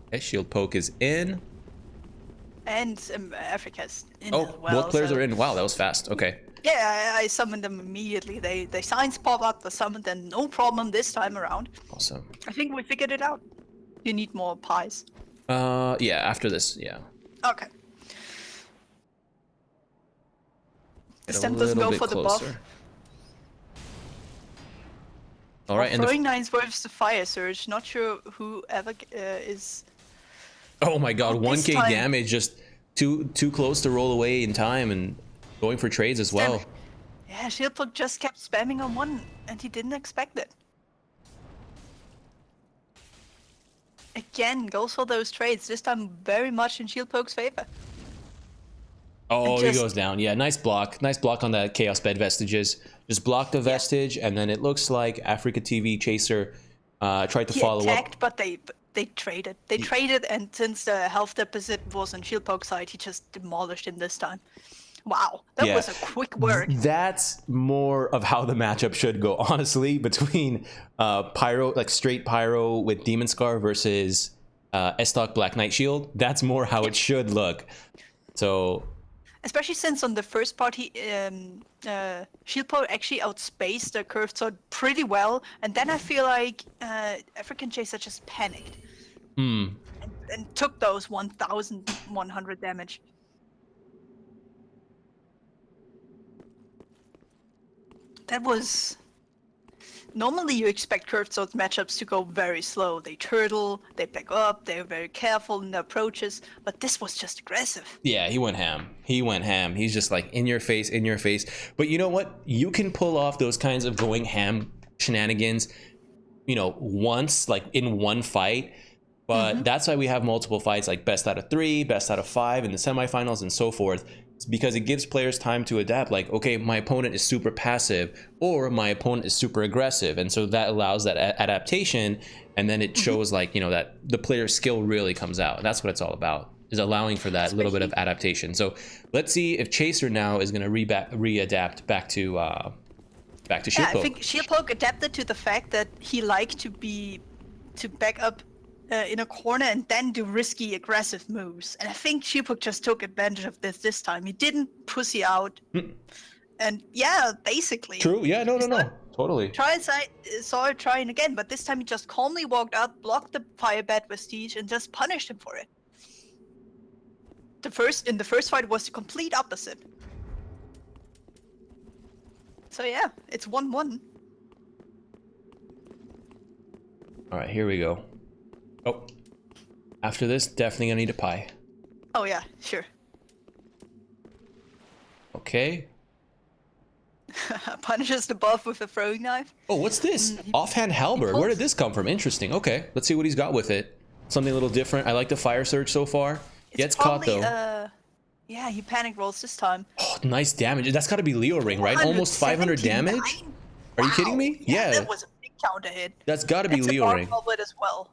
Okay, shield poke is in. And Africa's in Oh, as well. both players are in. Wow, that was fast. Okay. Yeah, I summoned them immediately. They signs pop up, I summoned them, no problem this time around. Awesome. I think we figured it out. You need more pies. Yeah, after this, yeah. Okay. This time doesn't go for the buff. All right, and throwing nines versus the Fire Surge. Not sure whoever is. Oh my god, 1k damage, just too close to roll away in time and going for trades as well. Yeah, Shieldpoke just kept spamming on one and he didn't expect it. Again, goes for those trades, this time very much in Shieldpoke's favor. Oh, he goes down. Yeah, nice block. Nice block on that Chaos Bed Vestiges. Just blocked the Vestige, and then it looks like Africa TV Chaser tried to follow up. But they traded. They traded, and since the health deficit was on Shieldpoke's side, he just demolished him this time. Wow, that was a quick work. That's more of how the matchup should go, honestly, between Pyro, like straight Pyro with Demon Scar versus S-Stock Black Knight Shield. That's more how it should look. So... Especially since on the first part, Shieldpoke actually outspaced the curved sword pretty well, and then I feel like African Chaser just panicked and took those 1,100 damage. That was... Normally you expect curved sword matchups to go very slow. They turtle, they back up, they're very careful in their approaches, but this was just aggressive. Yeah, he went ham. He went ham. He's just like in your face, in your face. But you know what? You can pull off those kinds of going ham shenanigans, you know, once, like in one fight. But that's why we have multiple fights, like best out of 3, best out of 5 in the semifinals and so forth. It's because it gives players time to adapt. Like, okay, my opponent is super passive or my opponent is super aggressive. And so that allows that adaptation. And then it shows like, you know, that the player's skill really comes out. That's what it's all about. is allowing for that little bit of adaptation. So let's see if Chaser now is going to readapt back to Shield I Poke. think Shield Poke adapted to the fact that he liked to back up in a corner and then do risky, aggressive moves. And I think Shield Poke just took advantage of this time. He didn't pussy out. And yeah, basically. True. Yeah. No. Totally. Saw it trying again, but this time he just calmly walked out, blocked the Fire Bat Vestige, and just punished him for it. In the first fight was the complete opposite. So yeah, it's 1-1. All right, here we go. Oh, after this, definitely gonna need a pie. Oh yeah, sure. Okay. Punishes the buff with a throwing knife. Oh, what's this? Offhand halberd. Where did this come from? Interesting. Okay, let's see what he's got with it. Something a little different. I like the fire surge so far. Gets caught though. Yeah, he panic rolls this time. Oh, nice damage. That's got to be Leo ring, right? Almost 500 damage. Are you kidding me? Yeah, that was a big counter hit. That's got to be Leo ring. As well.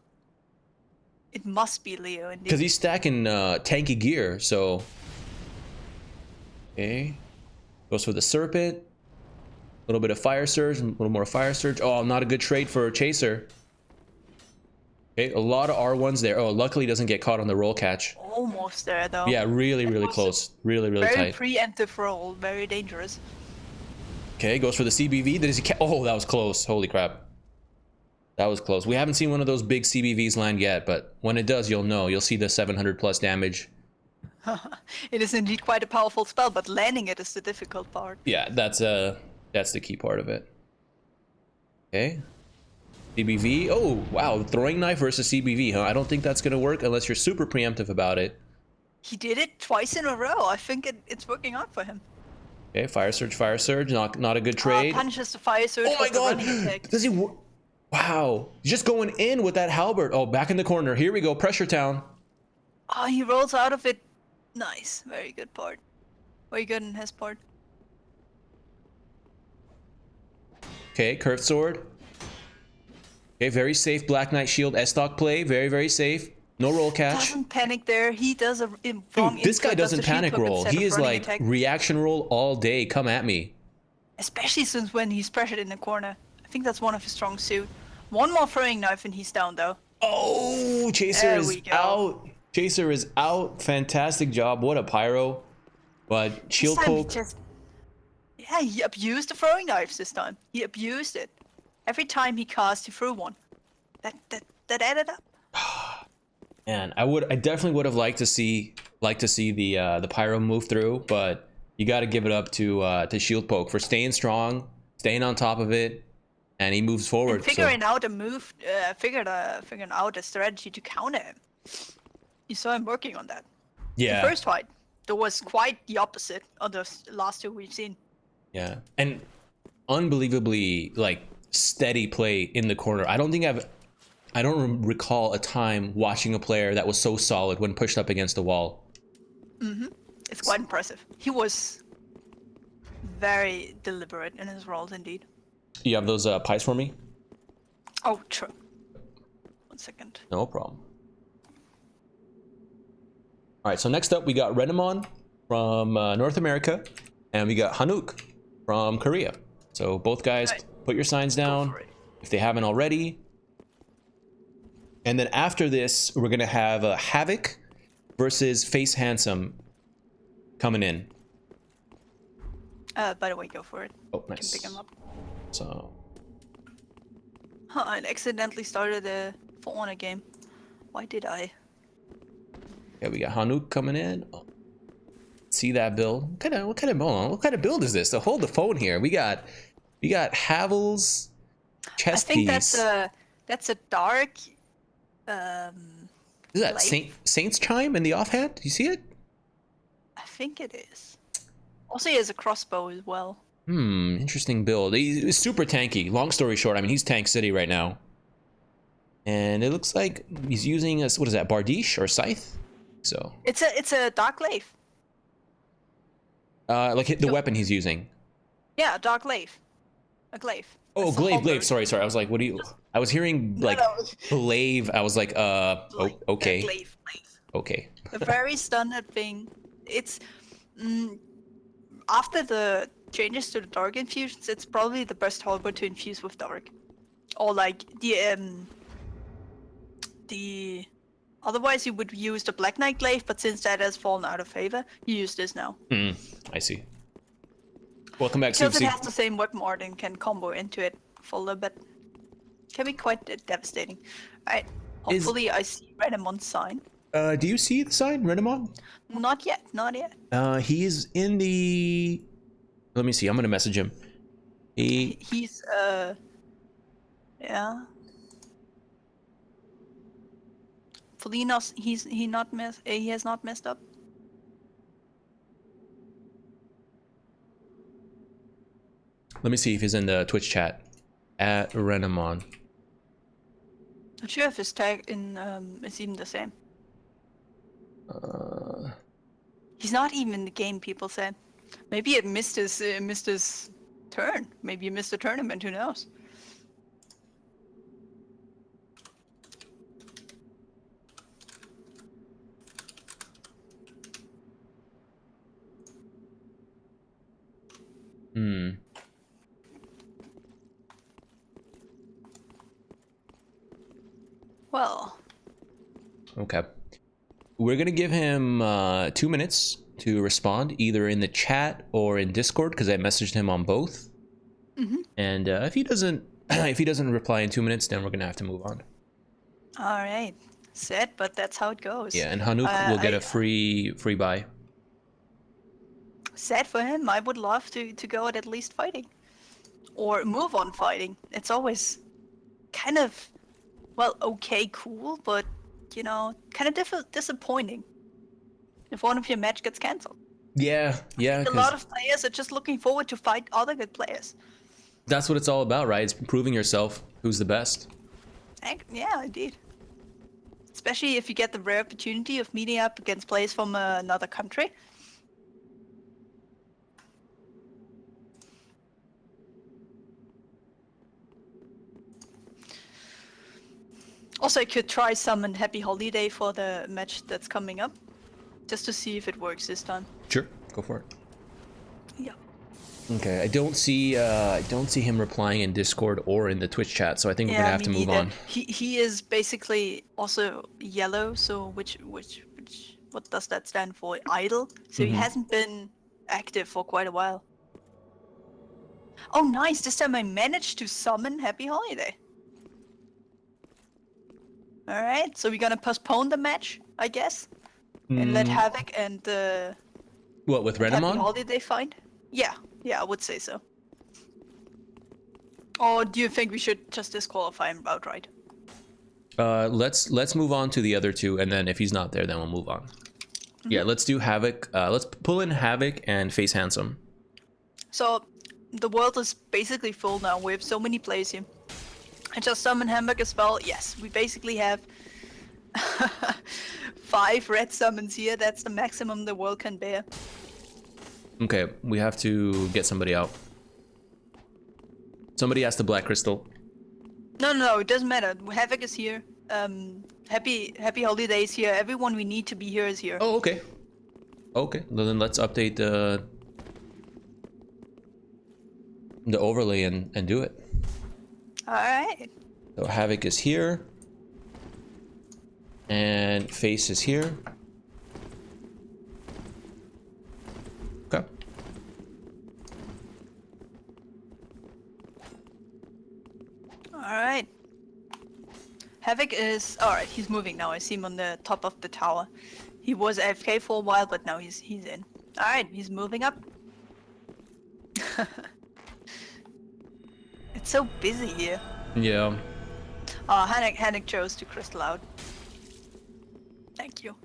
It must be Leo indeed. Because he's stacking tanky gear, so. Okay. Goes for the serpent. A little bit of fire surge, a little more fire surge. Oh, not a good trade for Chaser. Okay, a lot of R1s there. Oh, luckily he doesn't get caught on the roll catch. Almost there though. Yeah, really close. Really tight. Very preemptive roll, very dangerous. Okay, goes for the CBV. Oh, that was close. Holy crap. That was close. We haven't seen one of those big CBVs land yet, but when it does, you'll know. You'll see the 700 plus damage. It is indeed quite a powerful spell, but landing it is the difficult part. Yeah, that's the key part of it. Okay. CBV. Oh, wow. Throwing knife versus CBV, huh? I don't think that's going to work unless you're super preemptive about it. He did it twice in a row. I think it's working out for him. Okay, fire surge. Not a good trade. Punishes the fire surge. Oh my god! Does he? Wow. He's just going in with that halberd. Oh, back in the corner. Here we go. Pressure town. Oh, he rolls out of it. Nice. Very good part. Very good in his part. Okay, curved sword. Okay, very safe Black Knight shield S-stock play. Very safe. No roll catch. Doesn't panic there. He does a wrong. Dude, this guy doesn't panic roll. He is like reaction roll all day. Come at me. Especially since when he's pressured in the corner. I think that's one of his strong suit. One more throwing knife and he's down though. Oh, Chaser is out. Chaser is out. Fantastic job. What a pyro. But shield poke. Yeah, he abused the throwing knives this time. He abused it. Every time he cast, he threw one. That added up. Man, I definitely would have liked to see the pyro move through, but you got to give it up to shield poke for staying strong, staying on top of it, and he moves forward. And figuring out a move, figuring out a strategy to counter him. You saw him working on that. Yeah. The first fight, there was quite the opposite of the last two we've seen. Yeah, and unbelievably like steady play in the corner. I don't recall a time watching a player that was so solid when pushed up against the wall. It's quite impressive. He was very deliberate in his roles indeed. You have those pies for me? Oh, true. 1 second. No problem. All right, so next up we got Renamon from North America, and we got Hanuk from Korea. So both guys, put your signs down if they haven't already. And then after this, we're gonna have Havoc versus Face Handsome coming in. By the way, go for it. Oh, nice. Can pick him up. So. I accidentally started a For Honor game. Why did I? Yeah, we got Hanuk coming in. Oh. See that build? What kind of build is this? To hold the phone here, we got Havel's chest piece. I think that's a dark. Is that Saint's Chime in the offhand? Do you see it? I think it is. Also, he has a crossbow as well. Interesting build. He's super tanky. Long story short, I mean, he's Tank City right now. And it looks like he's using what is that, Bardiche or Scythe? So. It's a dark glaive. Like the weapon he's using. Yeah, a dark glaive. A glaive. Oh, glaive. Sorry. I was like, what do you? I was hearing like glaive. I was like, okay. Glaive. Okay. A very standard thing. It's after the changes to the dark infusions, it's probably the best harbor to infuse with dark, or like the. Otherwise, you would use the Black Knight glaive, but since that has fallen out of favor, you use this now. I see. Welcome back, Because it Soupsy. has the same weapon art and can combo into it for a little bit. Can be quite devastating. Alright, hopefully I see Renamon's sign. Do you see the sign, Renamon? Not yet, not yet. He is in the. Let me see. I'm gonna message him. He's yeah. Felinos, he has not messed up. Let me see if he's in the Twitch chat. At Renamon. Not sure if his tag in is even the same. He's not even in the game, people said. Maybe it missed his turn. Maybe he missed the tournament, who knows? Well. Okay. We're gonna give him 2 minutes to respond, either in the chat or in Discord, because I messaged him on both. And if he doesn't, if he doesn't reply in 2 minutes, then we're gonna have to move on. All right, sad, but that's how it goes. Yeah, and Hanuk will get a free buy. Sad for him. I would love to go at least fighting, or move on fighting. It's always kind of, well, okay, cool, but you know, kind of disappointing if one of your match gets cancelled. Yeah, A lot of players are just looking forward to fight other good players. That's what it's all about, right? It's proving yourself who's the best. Yeah, indeed. Especially if you get the rare opportunity of meeting up against players from another country. Also, I could try summon Happy Holiday for the match that's coming up, just to see if it works this time. Sure, go for it. Yeah. Okay, I don't see him replying in Discord or in the Twitch chat, so I think we're gonna have to move on. He is basically also yellow, so which what does that stand for? Idle. So he hasn't been active for quite a while. Oh, nice! This time I managed to summon Happy Holiday. All right, so we're gonna postpone the match, I guess, and let Havoc and What, with Happy Renamon? Holiday fight. Yeah, I would say so. Or do you think we should just disqualify him outright? Let's move on to the other two, and then if he's not there, then we'll move on. Yeah, let's do Havoc. Let's pull in Havoc and face Handsome. So the world is basically full now. We have so many players here. I just summon Hamburg as well. Yes, we basically have 5 red summons here. That's the maximum the world can bear. Okay, we have to get somebody out. Somebody has the Black Crystal. No, it doesn't matter. Havoc is here. Happy Holidays here. Everyone we need to be here is here. Oh, okay. Okay, well, then let's update the overlay and do it. Alright. So Havoc is here. And Face is here. Okay. Alright. Havoc is... Alright, he's moving now. I see him on the top of the tower. He was AFK for a while, but now he's in. Alright, he's moving up. It's so busy here. Yeah. Hanik chose to crystal out. Thank you.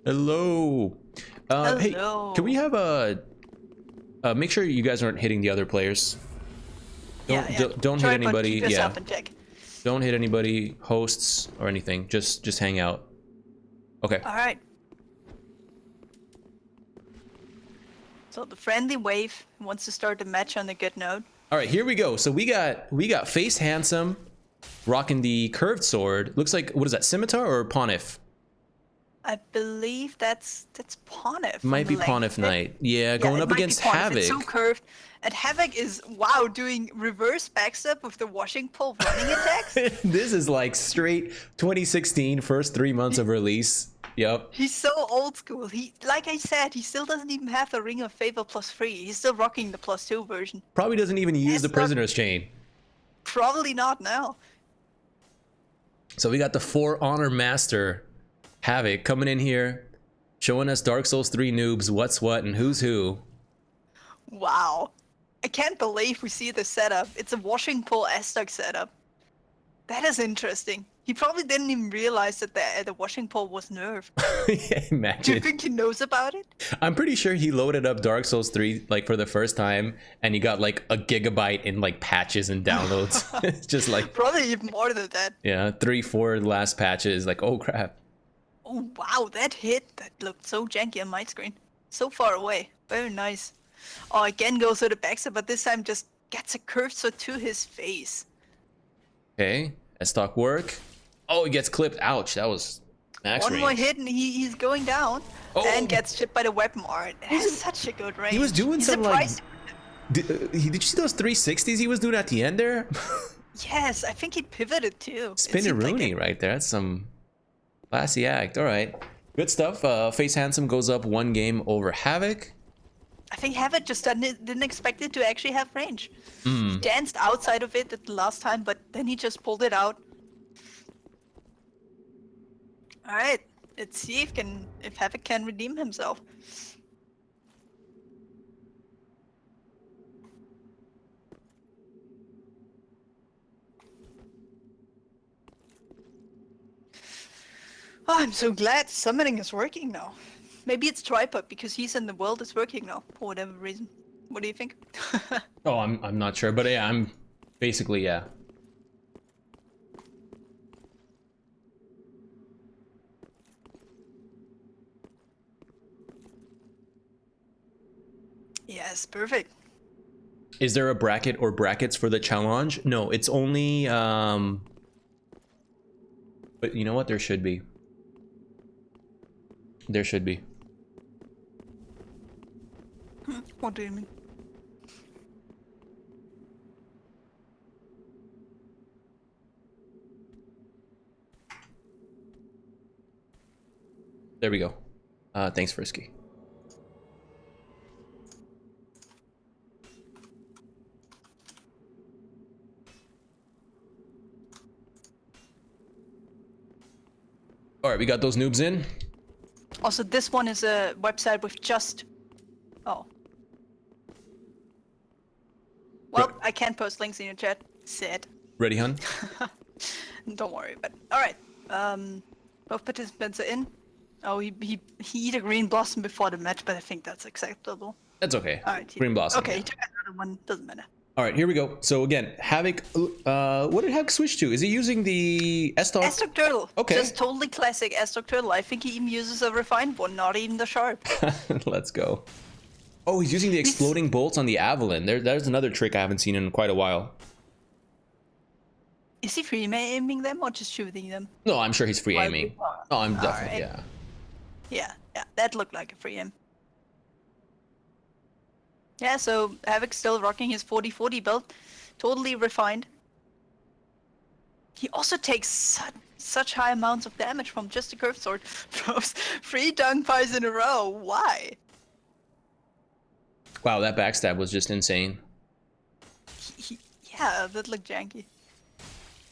Hello. Hey, Hello. can we have a... make sure you guys aren't hitting the other players. Don't Try hit but anybody. keep yourself in check. Don't hit anybody, hosts, or anything. Just hang out. Okay. Alright. So the friendly wave wants to start the match on a good note. All right, here we go. So we got Face Handsome rocking the curved sword. Looks like, what is that, scimitar or pontiff? I believe that's Pontiff from Might the be length Pontiff of it. Knight. Yeah, Yeah, going it up might be against Pontiff. It's so Havoc. curved. And Havoc is, wow, doing reverse backstep with the washing pole running attacks. This is like straight 2016, first 3 months of release. Yep. He's so old school. He, like I said, he still doesn't even have the Ring of Favor +3. He's still rocking the +2 version. Probably doesn't even use the not- prisoner's chain. Probably not now. So we got the For Honor Master Havoc coming in here, showing us Dark Souls 3 noobs, what's what and who's who. Wow. I can't believe we see the setup. It's a washing pole Aztec setup. That is interesting. He probably didn't even realize that the washing pole was nerfed. Yeah, Do you imagine. think he knows about it? I'm pretty sure he loaded up Dark Souls 3 like for the first time and he got like a gigabyte in like patches and downloads. It's just like, Probably even more than that. yeah, 3-4 last patches, like, oh crap. Oh wow, that hit! That looked so janky on my screen. So far away. Very nice. Oh, again goes to the backside, but this time just gets a cursor to his face. Okay, S-Stock work. Oh, he gets clipped. Ouch, that was max One range. more hit and he's going down. Oh. And gets chipped by the weapon art. It has such a good range. He was doing He's some like... surprised- Did you see those 360s he was doing at the end there? Yes, I think he pivoted too. Spinneroonie right there. That's some classy act. All right. Good stuff. Face Handsome goes up 1 game over Havoc. I think Havoc just didn't expect it to actually have range. Hmm. He danced outside of it at the last time, but then he just pulled it out. Alright, let's see if Havoc can redeem himself. Oh, I'm so glad summoning is working now. Maybe it's tripod because he's in the world is working now for whatever reason. What do you think? Oh, I'm not sure, but yeah, I'm basically, yeah. Yes, perfect. Is there a bracket or brackets for the challenge? No, it's only but you know what? There should be. There should be. What do you mean? There we go. Thanks, Frisky. All right, we got those noobs in. Also, this one is a website with just... Oh. Well, Right. I can't post links in your chat. Sad. Ready, hun? Don't worry, but... Alright. Both participants are in. Oh, he eat a green blossom before the match, but I think that's acceptable. That's okay. Alright. Green blossom. Okay, yeah. he took another one. Doesn't matter. All right, here we go. So again, Havoc. What did Havoc switch to? Is he using the S-Stock? Aztec Turtle. Okay. Just totally classic Aztec Turtle. I think he even uses a refined one, not even the sharp. Let's go. Oh, he's using the exploding bolts on the Avalon. There's another trick I haven't seen in quite a while. Is he free aiming them or just shooting them? No, I'm sure he's free Why aiming. would- Oh, I'm definitely, Alright. yeah. Yeah, that looked like a free aim. Yeah, so Havoc's still rocking his 40-40 build. Totally refined. He also takes such high amounts of damage from just a curved sword. Throws 3 dung pies in a row. Why? Wow, that backstab was just insane. Yeah, that looked janky.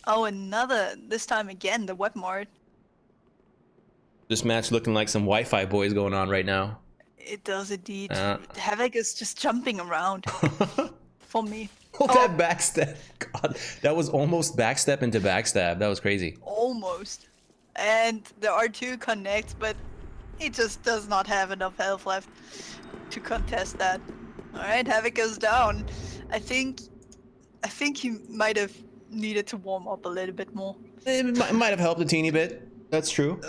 Oh, another, this time again, the weapon art. This match looking like some Wi-Fi boys going on right now. It does indeed. Havoc is just jumping around for me. Oh, that backstab. God, that was almost backstep into backstab. That was crazy. Almost. And the R2 connects, but he just does not have enough health left to contest that. Alright, Havoc goes down. I think he might have needed to warm up a little bit more. It might have helped a teeny bit. That's true.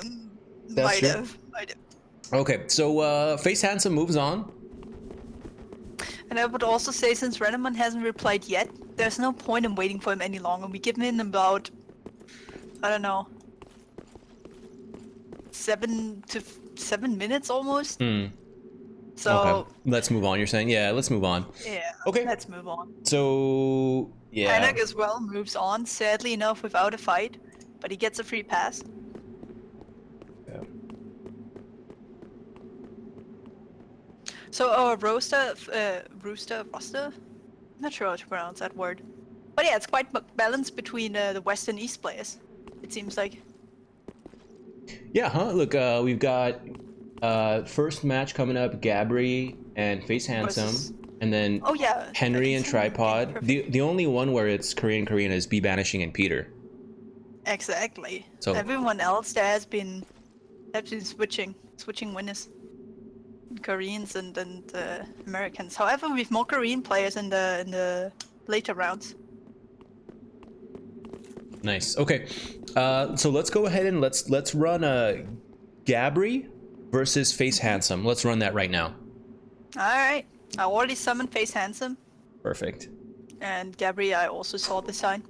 That's true. Might have. Okay, so Face Handsome moves on. And I would also say, since Renneman hasn't replied yet, there's no point in waiting for him any longer. We give him about I don't know, 7 minutes almost. Hmm. So Okay. Let's move on. You're saying, yeah. Let's move on. yeah, Okay. let's move on. So yeah. Panic as well moves on, sadly enough, without a fight, but he gets a free pass. Yeah. So Rooster, not sure how to pronounce that word. But yeah, it's quite balanced between the West and East players, it seems like. Yeah, huh? Look, we've got first match coming up, Gabri and Face Handsome, Versus, and then oh yeah, I Henry can and see him. Okay, Tripod. perfect. The only one where it's Korean is Be Banishing and Peter. Exactly. So Everyone else there has been switching winners. Koreans and Americans. However, we've more Korean players in the later rounds. nice. Okay, so let's go ahead and let's run Gabri versus Face Handsome. Let's run that right now. Alright. I already summoned Face Handsome, Perfect. and Gabri I also saw the sign.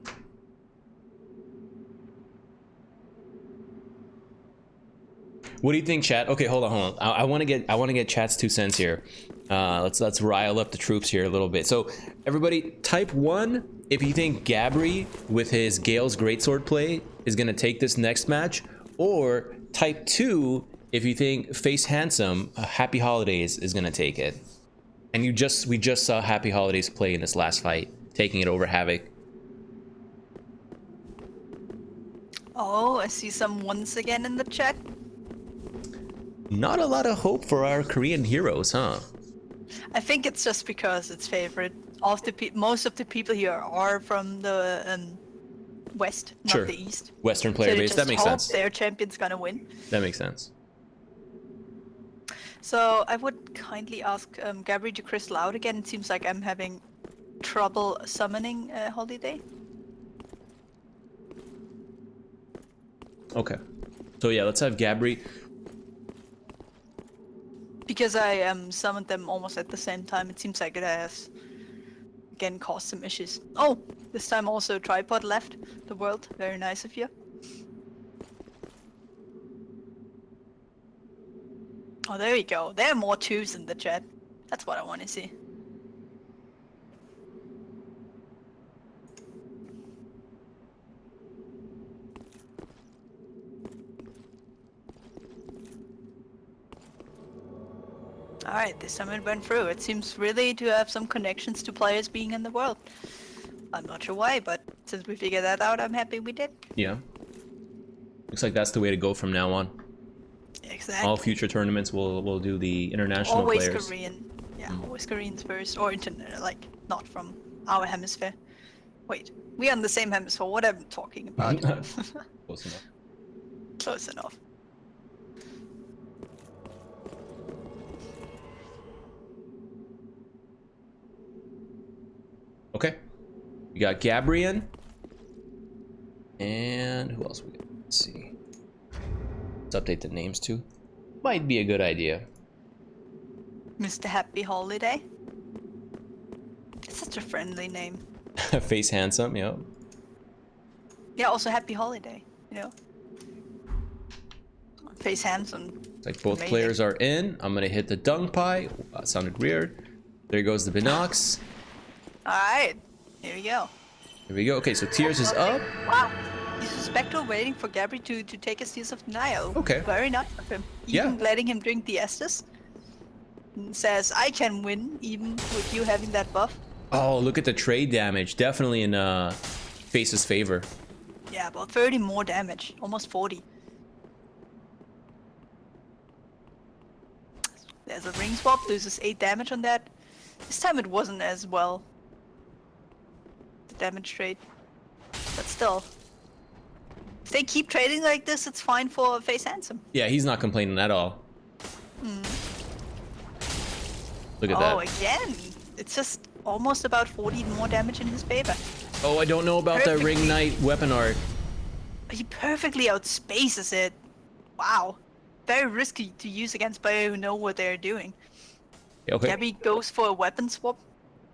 What do you think, chat? Okay, hold on. I want to get chat's 2 cents here. Let's rile up the troops here a little bit. So everybody, type 1 if you think Gabri with his Gale's Greatsword play is gonna take this next match, or type 2 if you think Face Handsome Happy Holidays is gonna take it. And we just saw Happy Holidays play in this last fight, taking it over Havoc. Oh, I see some ones again in the chat. Not a lot of hope for our Korean heroes, huh? I think it's just because it's favorite. Most of the people here are from the West, not Sure. the East. Western So player they base. just That makes hope sense. their champion's gonna win. That makes sense. So I would kindly ask Gabri to crystal out again. It seems like I'm having trouble summoning Holiday. Okay. So yeah, let's have Gabri. Because I summoned them almost at the same time, it seems like it has again caused some issues. Oh, this time also Tripod left the world. Very nice of you. Oh, there we go. There are more twos in the chat. That's what I want to see. Alright, this time it went through. It seems really to have some connections to players being in the world. I'm not sure why, but since we figured that out, I'm happy we did. Yeah. Looks like that's the way to go from now on. Exactly. All future tournaments will do the international Always players. Korean. Yeah, always Koreans first, or like not from our hemisphere. Wait, we're on the same hemisphere. What am I talking about? Close enough. Close enough. Okay. We got Gabrian. And who else we got? Let's see. Let's update the names too. Might be a good idea. Mr. Happy Holiday. It's such a friendly name. Face Handsome, yeah. Yeah, also Happy Holiday, you know. Face Handsome. It's like both Amazing. players are in. I'm gonna hit the dung pie. Sounded weird. There goes the Binox. Alright, here we go. Here we go. Okay, so Tears is up. Wow. He's Spectral waiting for Gabri to take a Seas of Denial. Okay. Very nice of him. Yeah. Even letting him drink the Estus. And says, I can win even with you having that buff. Oh, look at the trade damage. Definitely in Face's favor. Yeah, about 30 more damage. Almost 40. There's a ring swap, loses 8 damage on that. This time it wasn't as well. The damage trade. But still. If they keep trading like this, it's fine for Face Handsome. Yeah, he's not complaining at all. Look at Oh, that. again! It's just almost about 40 more damage in his favor. Oh, I don't know about the Perfectly. Ring Knight weapon art. He perfectly outspaces it. Wow. Very risky to use against players who know what they're doing. Okay. Gabby goes for a weapon swap.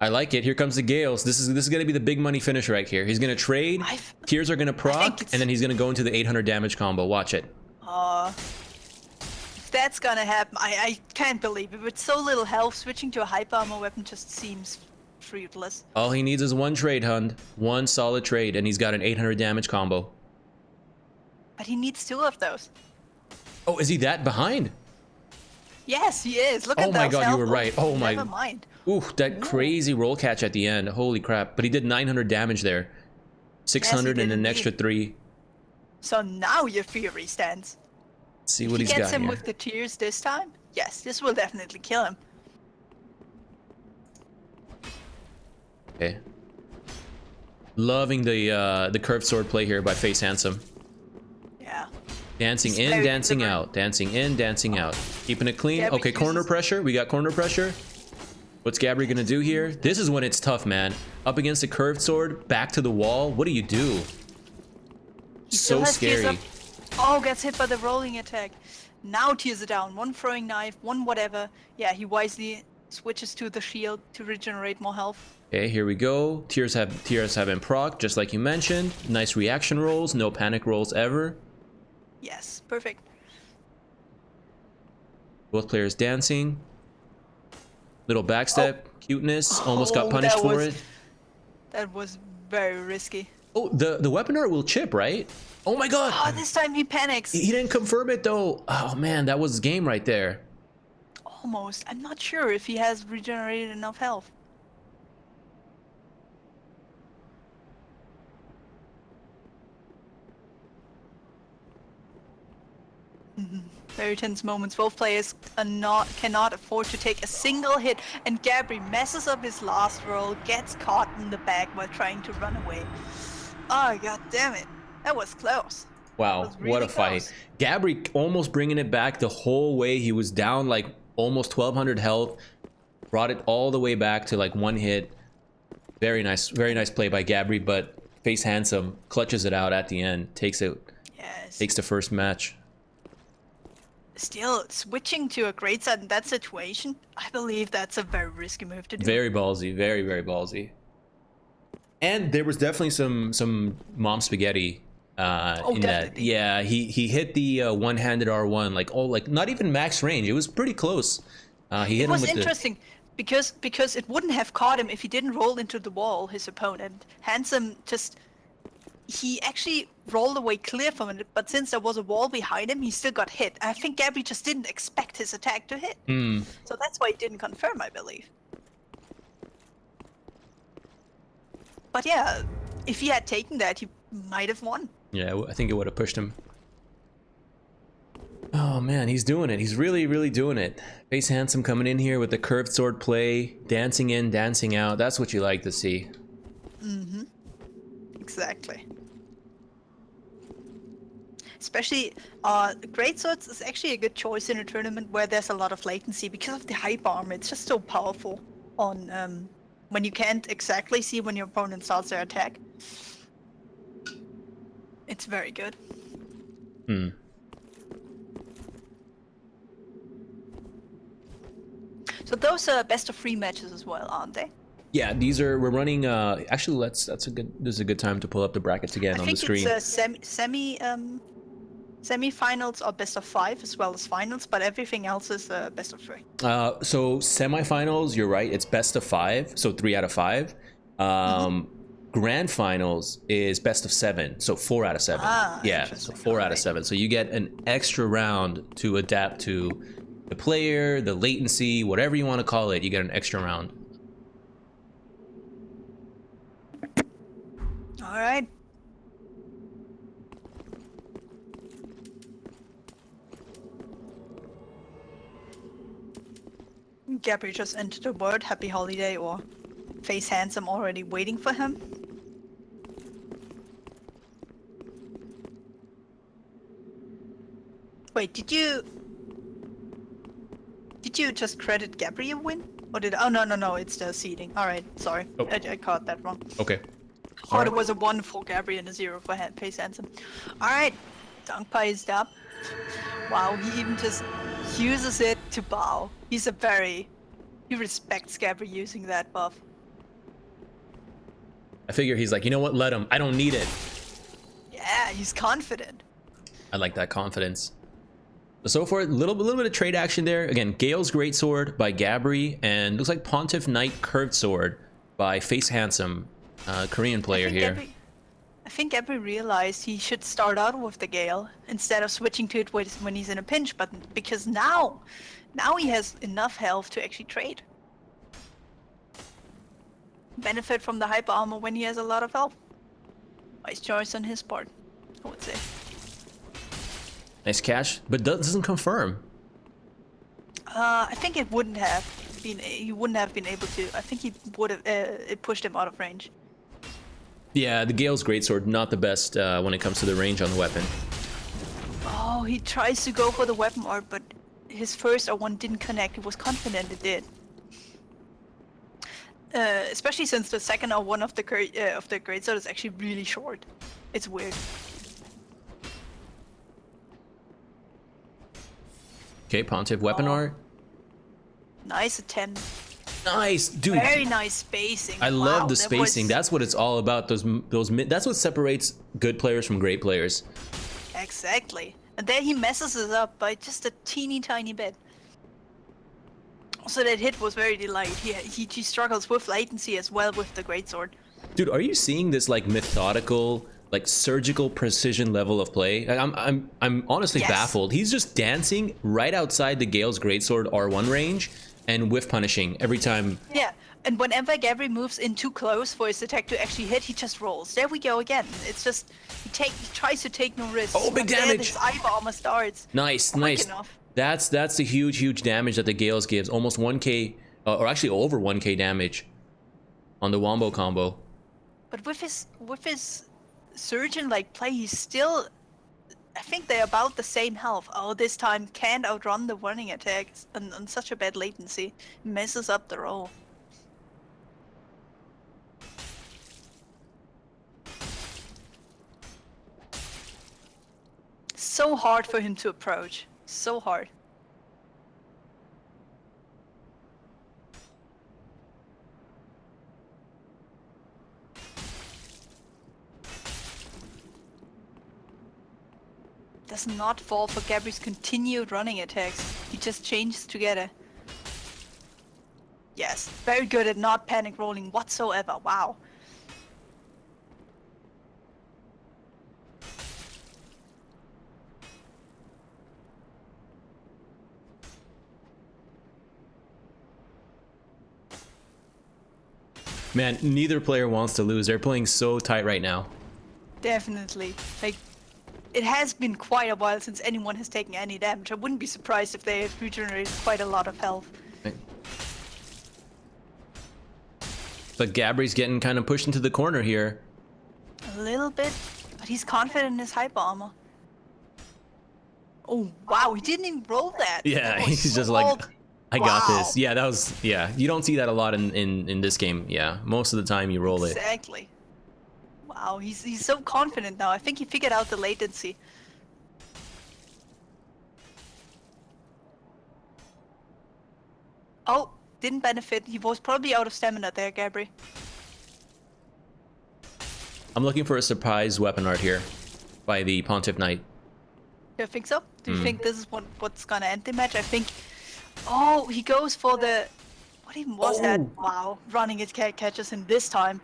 I like it. Here comes the Gales. This is gonna be the big money finish right here. He's gonna trade. Tears are gonna proc, and then he's gonna go into the 800 damage combo. Watch it. If that's gonna happen, I can't believe it. With so little health, switching to a hyper armor weapon just seems fruitless. All he needs is one trade, Hund. One solid trade, and he's got an 800 damage combo. But he needs 2 of those. Oh, is he that behind? Yes, he is. Look at that. Oh my god, you were right. Oh my. Never mind. Ooh, that crazy roll catch at the end. Holy crap. But he did 900 damage there. 600 and an extra 3. So now your fury stands. Let's see what he's got Gets him here. with the tears this time? Yes, this will definitely kill him. Okay. Loving the curved sword play here by Face Handsome. Yeah. Dancing He's in, very dancing clever. out. Dancing in, dancing out. Keeping it clean. Gabby Okay, corner uses- pressure. We got corner pressure. What's Gabri gonna do here? This is when it's tough, man. Up against the curved sword, back to the wall. What do you do? He still So has tears scary. up. Oh, gets hit by the rolling attack. Now tears are down. One throwing knife, one whatever. Yeah, he wisely switches to the shield to regenerate more health. Okay, here we go. Tears have been proc, just like you mentioned. Nice reaction rolls, no panic rolls ever. Yes, perfect. Both players dancing. Little backstep, cuteness. Almost got Oh, punished that for was- it. That was very risky. Oh, the weapon art will chip, right? Oh my god! Oh, this time he panics. He didn't confirm it though. Oh man, that was game right there. Almost. I'm not sure if he has regenerated enough health. Very tense moments. Both players cannot afford to take a single hit, and Gabri messes up his last roll, gets caught in the back while trying to run away. Oh god damn it! That was close. Wow, That was really what a fight. close. Gabri almost bringing it back the whole way. He was down like almost 1200 health. Brought it all the way back to like one hit. Very nice play by Gabri, but Face Handsome clutches it out at the end. Takes Yes. the first match. Still, switching to a great side in that situation, I believe that's a very risky move to do. Very ballsy, very, very ballsy. And there was definitely some mom spaghetti in that. definitely. Yeah, he hit the one-handed R1 like not even max range. It was pretty close. He hit It him was with interesting because it wouldn't have caught him if he didn't roll into the wall, his opponent. Handsome he actually rolled away clear from it, but since there was a wall behind him, he still got hit. I think Gabby just didn't expect his attack to hit. So that's why he didn't confirm, I believe. But yeah, if he had taken that, he might have won. Yeah, I think it would have pushed him. Oh man, he's doing it. He's really, really doing it. Face Handsome coming in here with the curved sword play, dancing in, dancing out. That's what you like to see. Exactly. Especially, Great Swords is actually a good choice in a tournament where there's a lot of latency because of the hype armor. It's just so powerful on when you can't exactly see when your opponent starts their attack. It's very good. So those are best of 3 matches as well, aren't they? Yeah, we're running actually this is a good time to pull up the brackets again I on the think screen. it's semi-finals or best of 5 as well as finals, but everything else is best of 3. So semifinals, you're right, it's best of 5, so 3 out of 5. Grand finals is best of 7, so 4 out of 7. Yeah, so interesting. 4 out of Okay. 7. So you get an extra round to adapt to the player, the latency, whatever you want to call it. You get an extra round. All right. Gabby just entered the word happy holiday or Face Handsome already waiting for him. Wait, did you just credit Gabby a win? Or oh no, it's the seeding. Alright, sorry. Oh. I caught that wrong. Okay. Thought it was a 1 for Gabby and a 0 for Face Handsome. Alright, Dunk Pie is up. Wow, he even just uses it to bow. He respects Gabby using that buff. I figure he's like, you know what? Let him. I don't need it. Yeah, he's confident. I like that confidence. So far, a little bit of trade action there. Again, Gale's Greatsword by Gabri, and looks like Pontiff Knight Curved Sword by Face Handsome, Korean player here. I think Gabri realized he should start out with the Gale instead of switching to it when he's in a pinch button, because now he has enough health to actually trade. Benefit from the hyper armor when he has a lot of health. Wise choice on his part, I would say. Nice catch, but doesn't confirm. I think it wouldn't have been. He wouldn't have been able to. I think he would have. It pushed him out of range. Yeah, the Gale's Greatsword, not the best when it comes to the range on the weapon. Oh, he tries to go for the weapon art, but his first R1 didn't connect. He was confident it did. Especially since the second R1 of the Greatsword is actually really short. It's weird. Okay, Pontiff weapon art. Nice attempt. Nice, dude. Very nice spacing. I love Wow, the spacing. That's what it's all about. That's what separates good players from great players. Exactly. And there he messes it up by just a teeny tiny bit. Also, that hit was very delayed. He struggles with latency as well with the Greatsword. Dude, are you seeing this like methodical, like surgical precision level of play? I'm honestly baffled. He's just dancing right outside the Gale's Greatsword R1 range and whiff punishing every time. Yeah, and whenever Gabri moves in too close for his attack to actually hit, he just rolls. There we go again. It's just he tries to take no risks. Oh, big damage! His eye bomber starts. Nice, nice. Enough. That's the huge damage that the Gales gives. Almost 1k, or actually over 1k damage on the Wombo combo. But with his surgeon-like play, he's still. I think they're about the same health. Oh, this time can't outrun the running attacks and such a bad latency. Messes up the roll. So hard for him to approach. So hard. Does not fall for Gabri's continued running attacks. He just changes together. Yes, very good at not panic rolling whatsoever. Wow. Man, neither player wants to lose. They're playing so tight right now. Definitely. Like, it has been quite a while since anyone has taken any damage. I wouldn't be surprised if they have regenerated quite a lot of health. But Gabri's getting kind of pushed into the corner here. A little bit, but he's confident in his hyper armor. Oh, wow, he didn't even roll that. Yeah, That was he's so just like, old. I got Wow. this. Yeah, that was, yeah. You don't see that a lot in this game. Yeah, most of the time you roll it. Exactly. Wow, he's so confident now. I think he figured out the latency. Oh, didn't benefit. He was probably out of stamina there, Gabri. I'm looking for a surprise weapon art here by the Pontiff Knight. You think so? Do you think this is what's gonna end the match? I think. Oh, he goes for the. What even was that? Wow, running it catches him this time.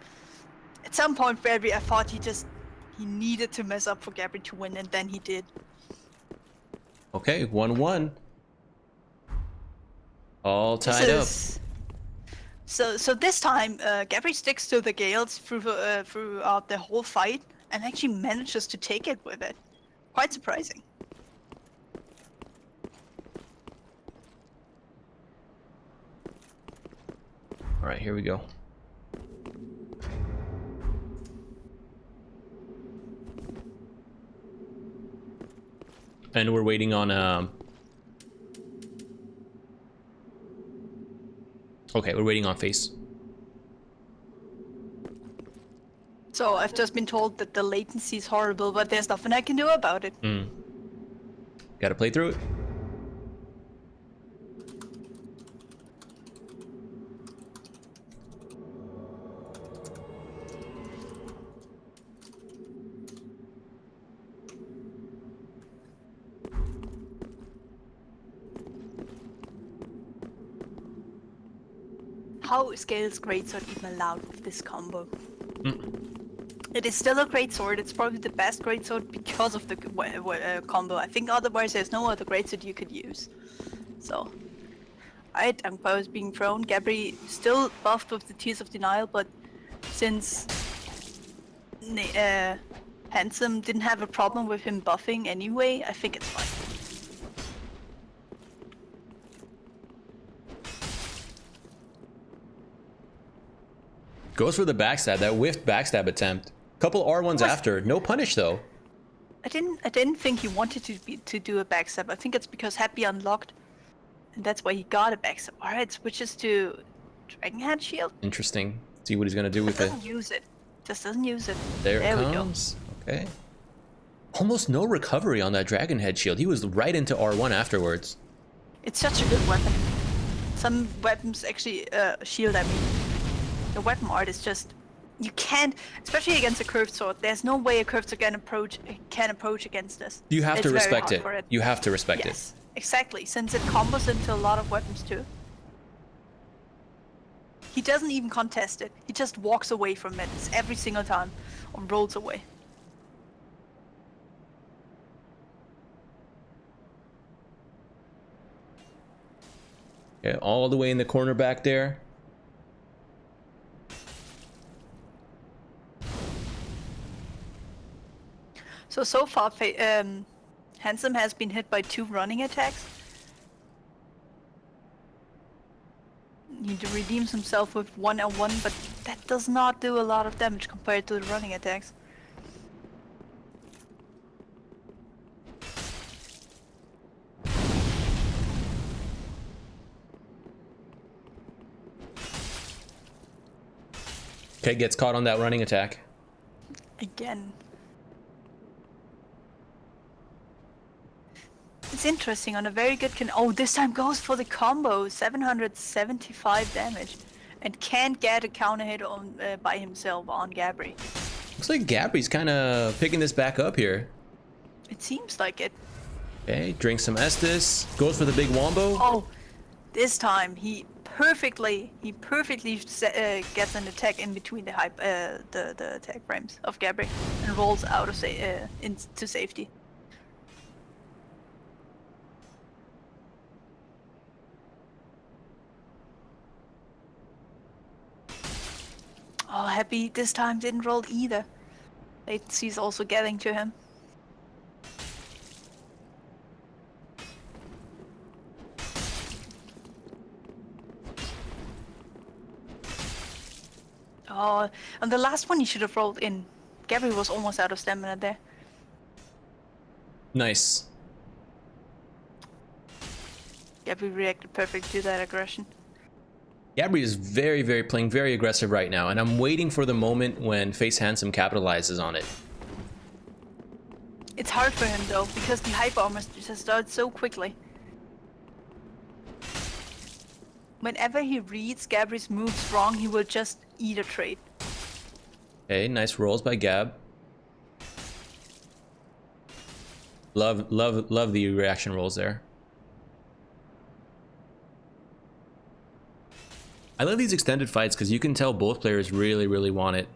At some point, Gabri, I thought he needed to mess up for Gabri to win, and then he did. Okay, 1-1. All tied up. So this time, Gabri sticks to the Gales throughout the whole fight, and actually manages to take it with it. Quite surprising. All right, here we go. And we're waiting on okay, we're waiting on face. So I've just been told that the latency is horrible, but there's nothing I can do about it. Gotta play through it. how Scale's greatsword even allowed with this combo. Mm. It is still a great sword. It's probably the best greatsword because of the combo. I think otherwise there's no other greatsword you could use. So, alright, Angpao is being thrown. Gabri still buffed with the Tears of Denial, but since Handsome didn't have a problem with him buffing anyway, I think it's fine. Goes for the backstab. That whiffed backstab attempt. Couple R1s after. No punish though. I didn't think he wanted to do a backstab. I think it's because Happy unlocked, and that's why he got a backstab. Alright, switches to Dragon Head Shield. Interesting. See what he's gonna do with it. Doesn't use it. Just doesn't use it. There it we go. comes. Okay. Almost no recovery on that Dragon Head Shield. He was right into R1 afterwards. It's such a good weapon. Some weapons actually shield, I mean. The weapon art is just... You can't... Especially against a curved sword. There's no way a curved sword can approach against this. You have It's to very respect hard it. for it. You have to respect Yes, exactly. Since it combos into a lot of weapons too. He doesn't even contest it. He just walks away from it every single time. Or rolls away. it. Okay, all the way in the corner back there. So far, Handsome has been hit by 2 running attacks. He redeems himself with 1 L1, but that does not do a lot of damage compared to the running attacks. Okay, gets caught on that running attack. Again. It's interesting, on a very good oh, this time goes for the combo, 775 damage. And can't get a counter hit on by himself on Gabri. Looks like Gabri's kind of picking this back up here. It seems like it. Okay, drinks some Estus. Goes for the big wombo. Oh, this time he perfectly gets an attack in between the the attack frames of Gabri and rolls out of into safety. Oh, Happy this time didn't roll either. Latency's also getting to him. Oh, and the last one he should have rolled in. Gabri was almost out of stamina there. Nice. Gabri reacted perfectly to that aggression. Gabri is very playing very aggressive right now, and I'm waiting for the moment when Face Handsome capitalizes on it. It's hard for him though, because the hype armor just starts so quickly. Whenever he reads Gabri's moves wrong, he will just eat a trade. Okay, nice rolls by Gab. Love the reaction rolls there. I love these extended fights because you can tell both players really want it.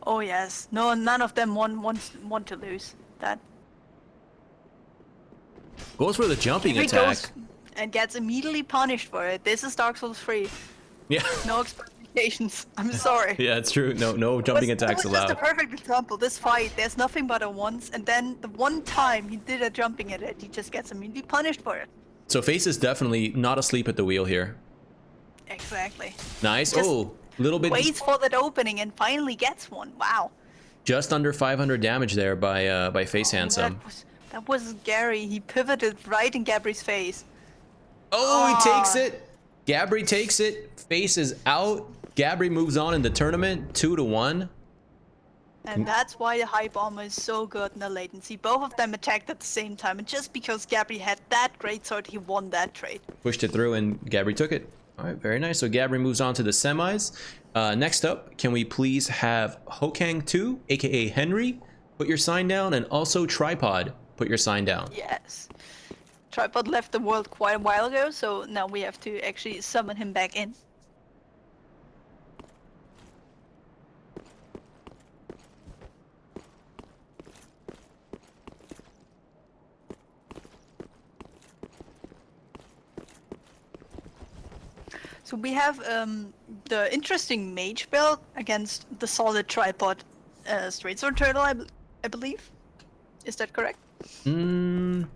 Oh yes, no, none of them want to lose that. Goes for the jumping He attack. goes and gets immediately punished for it. This is Dark Souls 3. Yeah. No expectations. I'm sorry. Yeah, it's true. No jumping attacks That was allowed. just a perfect example. This fight, there's nothing but a once, and then the one time he did a jumping at it, he just gets immediately punished for it. So Face is definitely not asleep at the wheel here. Exactly. Nice. Just Oh, little bit. Waits for that opening and finally gets one. Wow. Just under 500 damage there by Face Handsome. That was Gary. He pivoted right in Gabri's face. Oh, he takes it. Gabri takes it. Face is out. Gabri moves on in the tournament, 2-1. And that's why the hype armor is so good in the latency. Both of them attacked at the same time, and just because Gabri had that great sword, he won that trade. Pushed it through, and Gabri took it. All right, very nice. So Gabri moves on to the semis. Next up, can we please have Hokang 2, aka Henry, put your sign down, and also Tripod, put your sign down. Yes. Tripod left the world quite a while ago, so now we have to actually summon him back in. So we have the interesting mage build against the solid tripod straight sword turtle, I believe. Is that correct? It's I mean,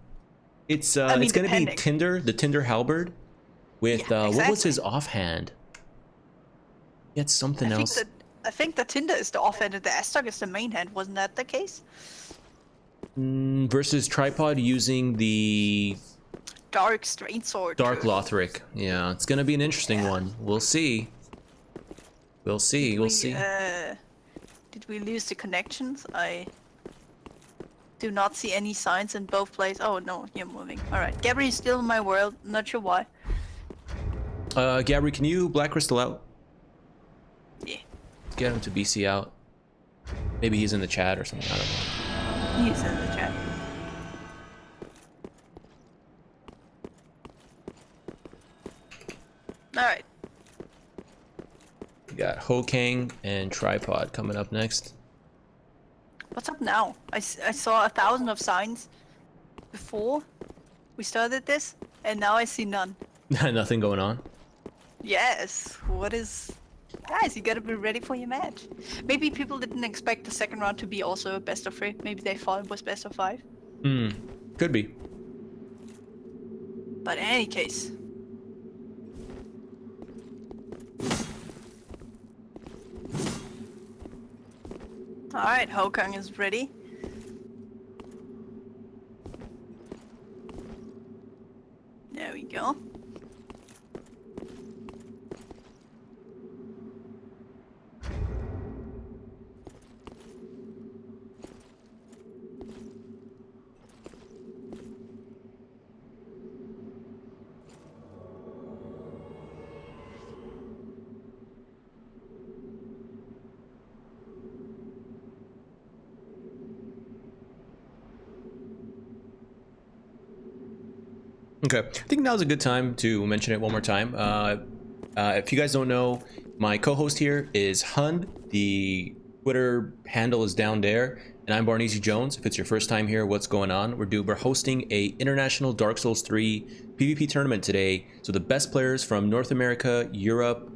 gonna be depending. Tinder, the Tinder halberd with Yeah, what was exactly. his offhand? He had I something think else. that I think the Tinder is the offhand and the Astog is the main hand. Wasn't that the case? Versus tripod using the Dark straight sword Dark turtle. Lothric. Yeah, it's gonna be an interesting Yeah. one. We'll see. We'll see. Did We'll we see. lose the connections? I do not see any signs in both places. Oh no, you're moving. All right, Gabri is still in my world. Not sure why. Gabri, can you Black Crystal out? Yeah, Get him to BC out. Maybe he's in the chat or something. I don't know. he's in the chat. All right. We got Hokang and Tripod coming up next. What's up now? I saw 1,000 of signs before we started this, and now I see none. Nothing going on. Yes, what is... Guys, you gotta be ready for your match. Maybe people didn't expect the second round to be also a best of 3. Maybe they thought it was best of 5. Could be. But in any case... Alright, Hokang is ready. There we go. Okay, I think now's a good time to mention it one more time. If you guys don't know, my co-host here is Hund. The Twitter handle is down there, and I'm Barnezy Jones. If it's your first time here, what's going on? We're hosting a international Dark Souls 3 PvP tournament today. So the best players from North America, Europe,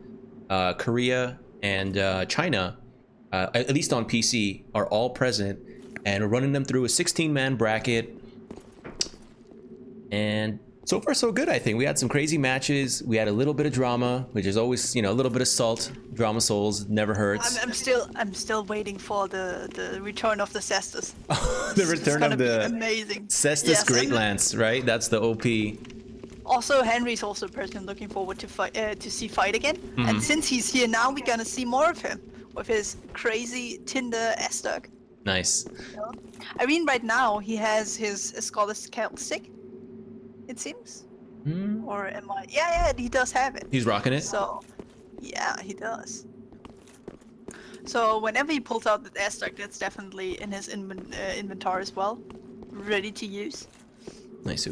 Korea, and China, at least on PC, are all present, and we're running them through a 16-man bracket. And so far, so good, I think. We had some crazy matches. We had a little bit of drama, which is always, you know, a little bit of salt. Drama souls never hurts. I'm still waiting for the return of the Cestus. The return of the amazing. Cestus Yes, Great and Lance, right? That's the OP. also Henry's also a person looking forward to fight to see fight again. And since he's here now, we're gonna see more of him with his crazy Tinder Estog. Nice. I mean, right now he has his Scholar's Celtic, it seems. Or am I? Yeah, he does have it. He's rocking it. So, yeah, he does. So whenever he pulls out the Estog, that's definitely in his inventory as well, ready to use. Nice.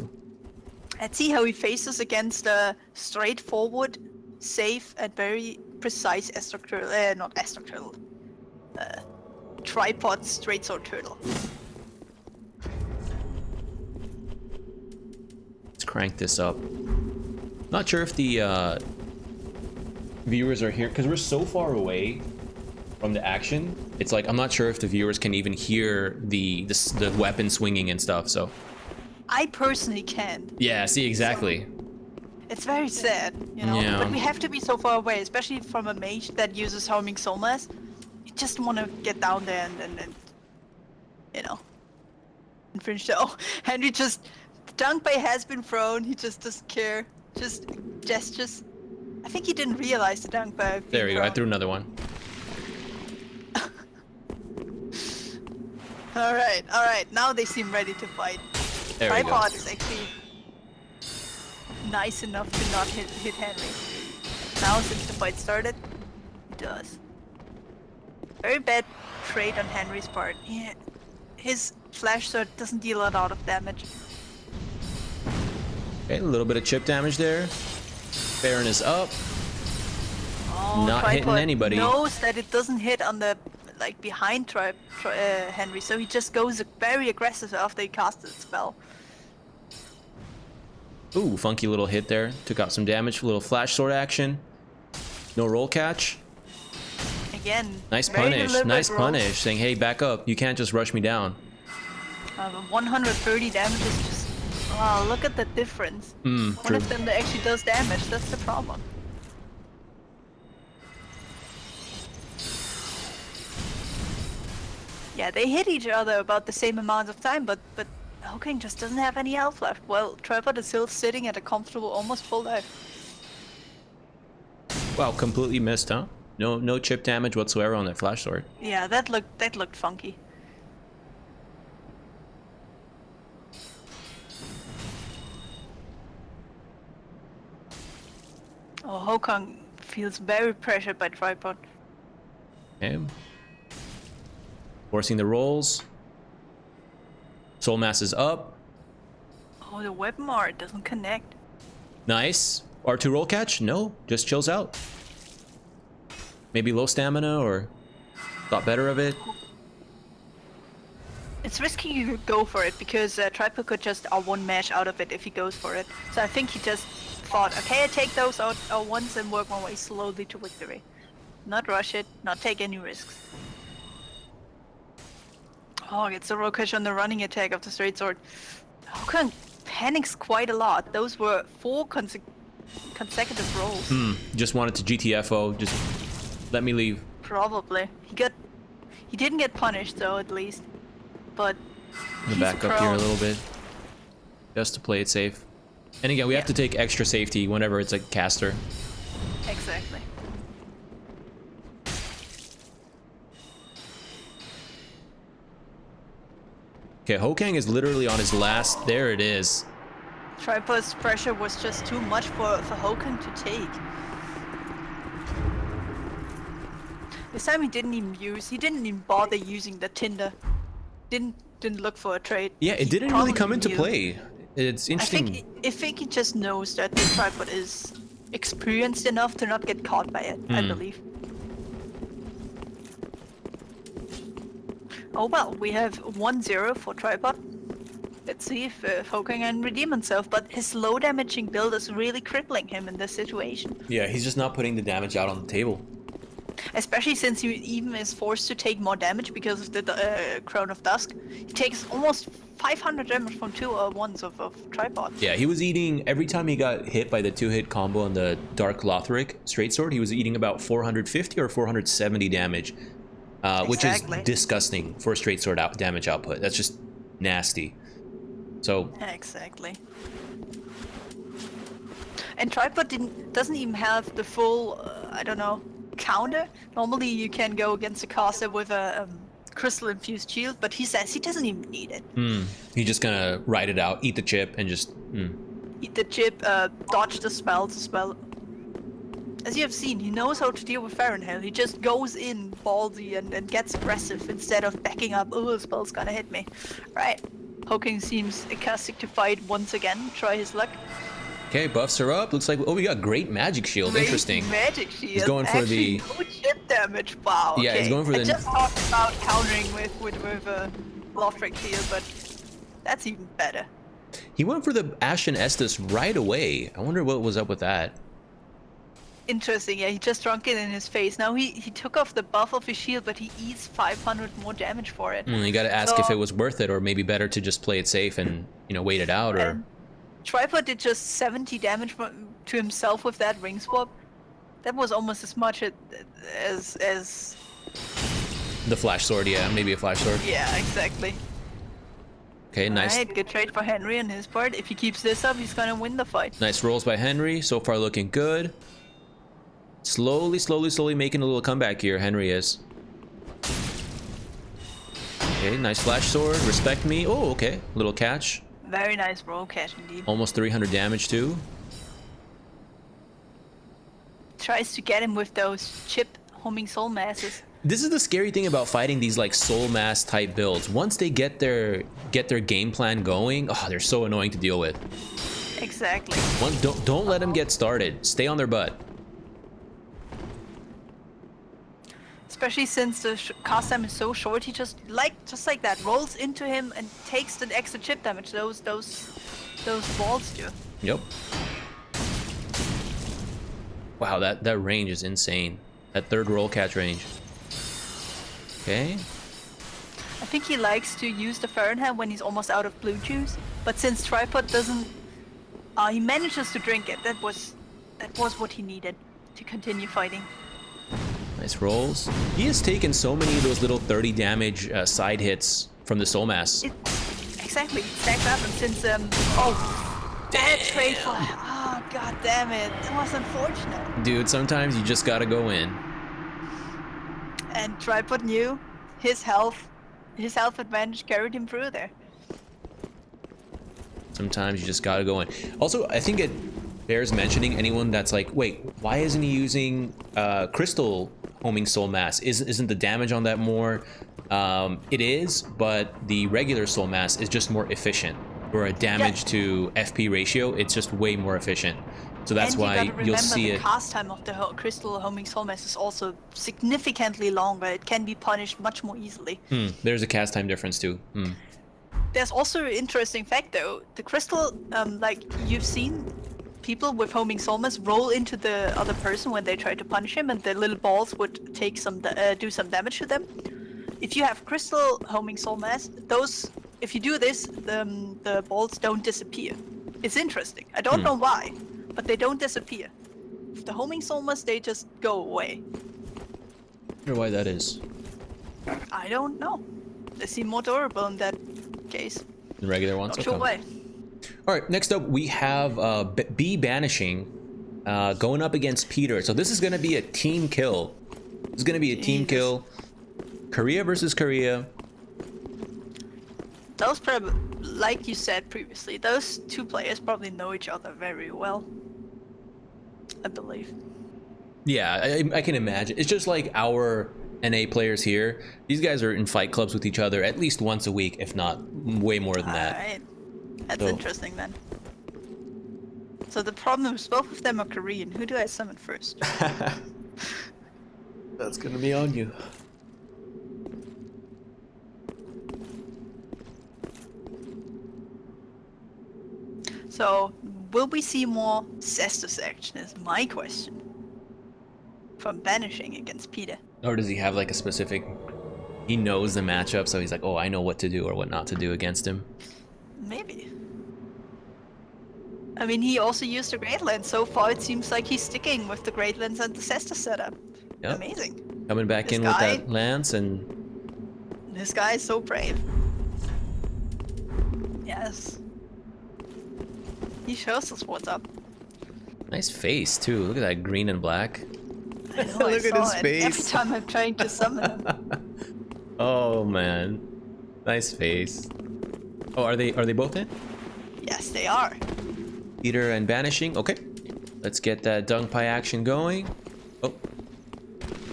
Let's see how he faces against a straightforward, safe, and very precise Estog turtle. Not Estog turtle. Tripod straight sword turtle. Let's crank this up. Not sure if the viewers are here because we're so far away from the action. It's like I'm not sure if the viewers can even hear the weapon swinging and stuff. So I personally can't. yeah, see, exactly. It's very sad, you know. Yeah. But we have to be so far away, especially from a mage that uses homing somas. You just want to get down there and you know, and finish it. Oh, Henry just, the dunk bay has been thrown. He just doesn't care. Just gestures. I think he didn't realize the dunk bay. had been There we go. I thrown. threw another one. All right. Now they seem ready to fight. There we go. Tripod is actually nice enough to not hit Henry. Now, since the fight started, he does. Very bad trade on Henry's part. Yeah, his flash sword doesn't deal a lot of damage. Okay, a little bit of chip damage there. Baron is up. Oh, Not hitting Tripod anybody. knows that it doesn't hit on the behind Henry, so he just goes very aggressive after he casts the spell. Ooh, funky little hit there. Took out some damage. A little flash sword action. No roll catch. Again, Nice very punish. deliberate Nice rolls. punish. Saying, hey, back up. You can't just rush me down. 130 damage is just... Wow, look at the difference. One True. of them that actually does damage, that's the problem. Yeah, they hit each other about the same amount of time, but Hawking just doesn't have any health left. Well, Trevor is still sitting at a comfortable, almost full life. Wow, completely missed, huh? No chip damage whatsoever on that flash sword. Yeah, that looked funky. Oh, Hokong feels very pressured by Tripod. Okay. Forcing the rolls. Soul mass is up. Oh, the weapon art doesn't connect. Nice. R2 roll catch? No, just chills out. Maybe low stamina or thought better of it. It's risky you go for it because Tripod could just R1 mash out of it if he goes for it. So I think he just thought, okay, I take those out R1s and work my way slowly to victory. Not rush it, not take any risks. Oh, it's a roll catch on the running attack of the straight sword. Hokong panics quite a lot. Those were 4 consecutive rolls. Just wanted to GTFO. Just let me leave. Probably. He didn't get punished though, at least. But I'm gonna back up here a little bit. Just to play it safe. And again, we have to take extra safety whenever it's a caster. Exactly. Okay, Hokang is literally on his last. There it is. Tripod's pressure was just too much for Hokong to take. This time he didn't even bother using the Tinder. Didn't look for a trade. Yeah, it He didn't really probably come into knew. play. It's interesting. I think he just knows that the Tripod is experienced enough to not get caught by it, I believe. Oh well, we have 1-0 for Tripod. Let's see if Hokong can redeem himself, but his low damaging build is really crippling him in this situation. Yeah, he's just not putting the damage out on the table. Especially since he even is forced to take more damage because of the Crown of Dusk. He takes almost 500 damage from 2 R1s of Tripod. Yeah, he was eating, every time he got hit by the 2-hit combo on the Dark Lothric straight sword, he was eating about 450 or 470 damage. Which is disgusting for a straight sword damage output. That's just nasty. So exactly. And Tripod doesn't even have the full, I don't know, counter. Normally you can go against a caster with a crystal infused shield, but he says he doesn't even need it. He's just gonna ride it out, eat the chip, and just eat the chip, dodge the spells as well. As you have seen, he knows how to deal with Fahrenheit. He just goes in ballsy and gets aggressive instead of backing up. Oh, the spell's gonna hit me. Right. Hokong seems ecstatic to fight once again. Try his luck. Okay, buffs are up. Looks like, oh, we got great magic shield. Great interesting. Magic shield. He's going for Actually, the no chip damage. Wow. Yeah, okay. he's going for the. I just talked about countering with Lothric shield, but that's even better. He went for the Ashen Estus right away. I wonder what was up with that. Interesting, yeah, he just drunk it in his face. Now he took off the buff of his shield, but he eats 500 more damage for it. You gotta ask if it was worth it, or maybe better to just play it safe and, you know, wait it out, or... Tripod did just 70 damage to himself with that ring swap. That was almost as much as... The flash sword, yeah, maybe a flash sword. Yeah, exactly. Okay, nice. Alright, good trade for Henry on his part. If he keeps this up, he's gonna win the fight. Nice rolls by Henry, so far looking good. Slowly making a little comeback here, Henry is. Okay, nice flash sword, respect me. Oh, okay, little catch. Very nice roll catch indeed. Almost 300 damage too. Tries to get him with those chip homing soul masses. This is the scary thing about fighting these like soul mass type builds. Once they get their game plan going, oh, they're so annoying to deal with. Exactly. Don't let them get started. Stay on their butt. Especially since the cast time is so short, he just like that rolls into him and takes the extra chip damage those balls do. Yep. Wow, that range is insane. That third roll catch range. Okay. I think he likes to use the Fahrenheit when he's almost out of blue juice. But since Tripod doesn't, he manages to drink it. That was what he needed to continue fighting. Nice rolls. He has taken so many of those little 30 damage side hits from the Soul Mass. Exactly, it stacks up, and since bad trade for. Oh god damn it! That was unfortunate. Dude, sometimes you just gotta go in. And Tripod knew his health advantage carried him through there. Sometimes you just gotta go in. Also, I think it bears mentioning anyone that's like, wait, why isn't he using crystal homing Soul Mass? Isn't the damage on that more? It is, but the regular Soul Mass is just more efficient. For a damage to FP ratio, it's just way more efficient. So that's why you'll see it. The cast time of the crystal homing Soul Mass is also significantly longer. It can be punished much more easily. There's a cast time difference too. There's also an interesting fact though. The crystal, like you've seen people with homing Soul Mass roll into the other person when they try to punish him, and the little balls would take some do some damage to them. If you have crystal homing Soul Mass, if you do this, the balls don't disappear. It's interesting. I don't know why, but they don't disappear. With the homing Soul Mass, they just go away. I wonder why that is. I don't know. They seem more durable in that case. The regular ones? Not sure why. All right, next up we have B Banishing going up against Peter. So this is going to be a team kill. This is going to be a team kill. Korea versus Korea. Those probably, like you said previously, those two players probably know each other very well. I believe. Yeah, I can imagine. It's just like our NA players here. These guys are in fight clubs with each other at least once a week, if not way more than that. Alright. That's interesting then. So the problem is both of them are Korean. Who do I summon first? That's gonna be on you. So, will we see more Cestus action is my question. From Banishing against Peter. Or does he have like a specific... He knows the matchup, so he's like, oh, I know what to do or what not to do against him. Maybe. I mean, he also used the Great Lens. So far, it seems like he's sticking with the Great Lens and the Cestus setup. Yep. Amazing. Coming back This in guy- with that lance and... This guy is so brave. Yes. He shows us what's up. Nice face, too. Look at that green and black. I know, I Look at saw his it. face. Every time I'm trying to summon him. Oh, man. Nice face. Oh, are they both in? Yes, they are. Peter and Banishing. Okay. Let's get that dung pie action going. Oh.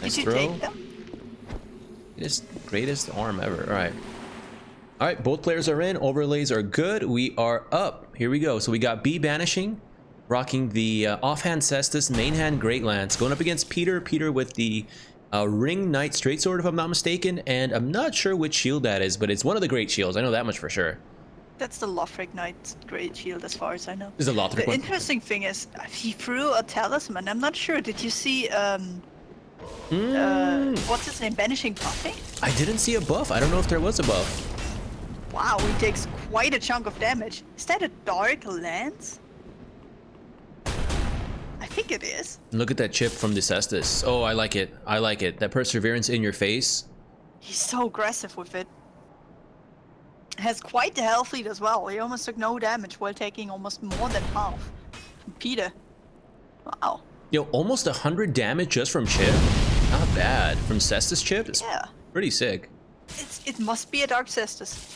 Nice Did you throw. take them? Greatest arm ever. All right. All right, both players are in. Overlays are good. We are up. Here we go. So we got B Banishing, rocking the offhand Cestus, main hand Great Lance, going up against Peter. Peter with the Ring Knight Straight Sword, if I'm not mistaken. And I'm not sure which shield that is, but it's one of the great shields. I know that much for sure. That's the Lothric Knight's great shield, as far as I know. Is it Lothric The one? interesting thing is, he threw a talisman. I'm not sure. Did you see, what's his name? Banishing buffing? I didn't see a buff. I don't know if there was a buff. Wow, he takes quite a chunk of damage. Is that a Dark Lance? I think it is. Look at that chip from the Cestus. Oh, I like it. I like it. That perseverance in your face. He's so aggressive with it. Has quite the health lead as well. He almost took no damage while taking almost more than half. From Peter. Wow. Yo, almost 100 damage just from chip. Not bad. From Cestus chip? It's Yeah. pretty sick. It must be a Dark Cestus.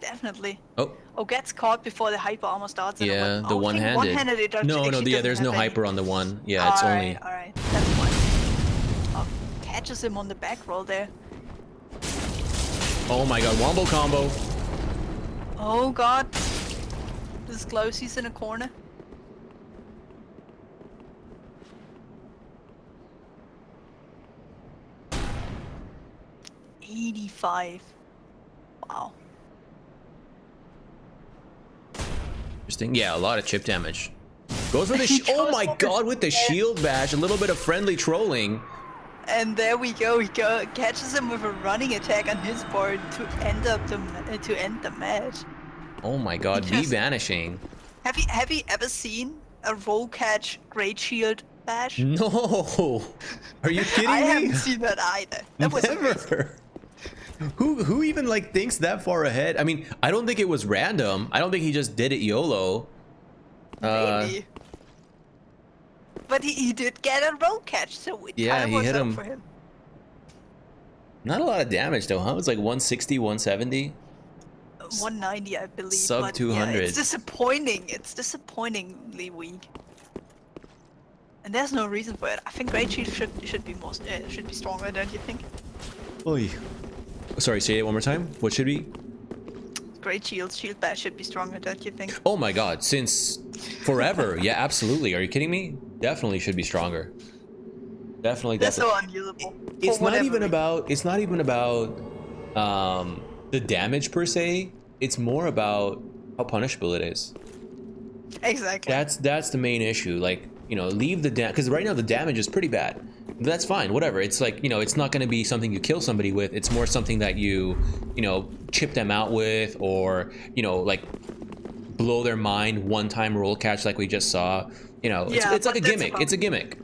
Definitely. Oh. Oh, gets caught before the hyper almost starts. and Yeah, I the think one-handed. One-handed it No, actually yeah, doesn't there's no have any. hyper on the one. Yeah, it's only... Alright, that's fine. Oh, catches him on the back roll there. Oh my god, wombo combo. Oh god. This is close, he's in a corner. $85. Wow. Interesting. Yeah, a lot of chip damage. Goes for the oh my Goes for god, with the shield bash, a little bit of friendly trolling. And there we go. He catches him with a running attack on his board to end up to end the match. Oh my god, V vanishing. Have you ever seen a roll catch great shield bash? No. Are you kidding I me? haven't seen that either. That was amazing. Never. Who even like thinks that far ahead? I mean, I don't think it was random. I don't think he just did it YOLO. Maybe. But he did get a roll catch, so it yeah, kind of he works hit out him. for him. Not a lot of damage though, huh? It was like 160, 170. 190, I believe. Sub but 200. Yeah, it's disappointing. It's disappointingly weak. And there's no reason for it. I think Great Shield should be more should be stronger, don't you think? Oy. Sorry, say it one more time. What should be? Great Shield bash should be stronger, don't you think? Oh my god, since forever. Yeah, absolutely. Are you kidding me? Definitely should be stronger. Definitely. They're so unusable. It's not even about the damage per se. It's more about how punishable it is. Exactly. That's the main issue. Like, you know, leave the damage, because right now the damage is pretty bad. That's fine, whatever. It's like, you know, it's not going to be something you kill somebody with. It's more something that you know, chip them out with, or, you know, like blow their mind one-time roll catch like we just saw. You know, it's like a gimmick. It's a gimmick.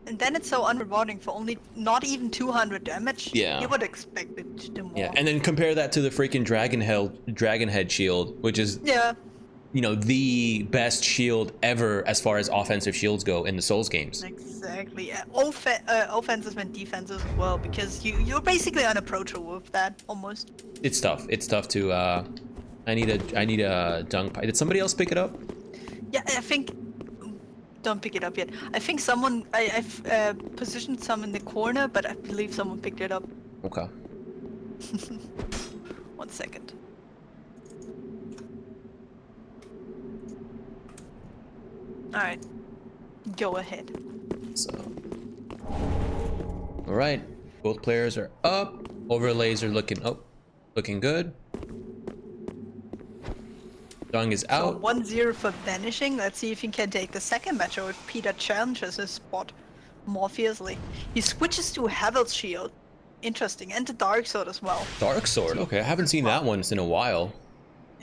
And then it's so unrewarding for only not even 200 damage. Yeah. You would expect it to do more. Yeah, and then compare that to the freaking dragon head shield, which is, you know, the best shield ever as far as offensive shields go in the Souls games. Exactly. Yeah. Offensive and defensive as well, because you're basically unapproachable with that almost. It's tough. It's tough to. I need a dunk pipe. Did somebody else pick it up? Yeah, I think. Don't pick it up yet. I think someone. I've positioned some in the corner, but I believe someone picked it up. Okay. 1 second. All right. Go ahead. So. All right. Both players are up. Overlays are looking looking good. Dung is out. So 1-0 for vanishing. Let's see if he can take the second match, or if Peter challenges his spot more fiercely. He switches to Havel's shield. Interesting, and the Dark Sword as well. Dark Sword. Okay, I haven't seen that one in a while.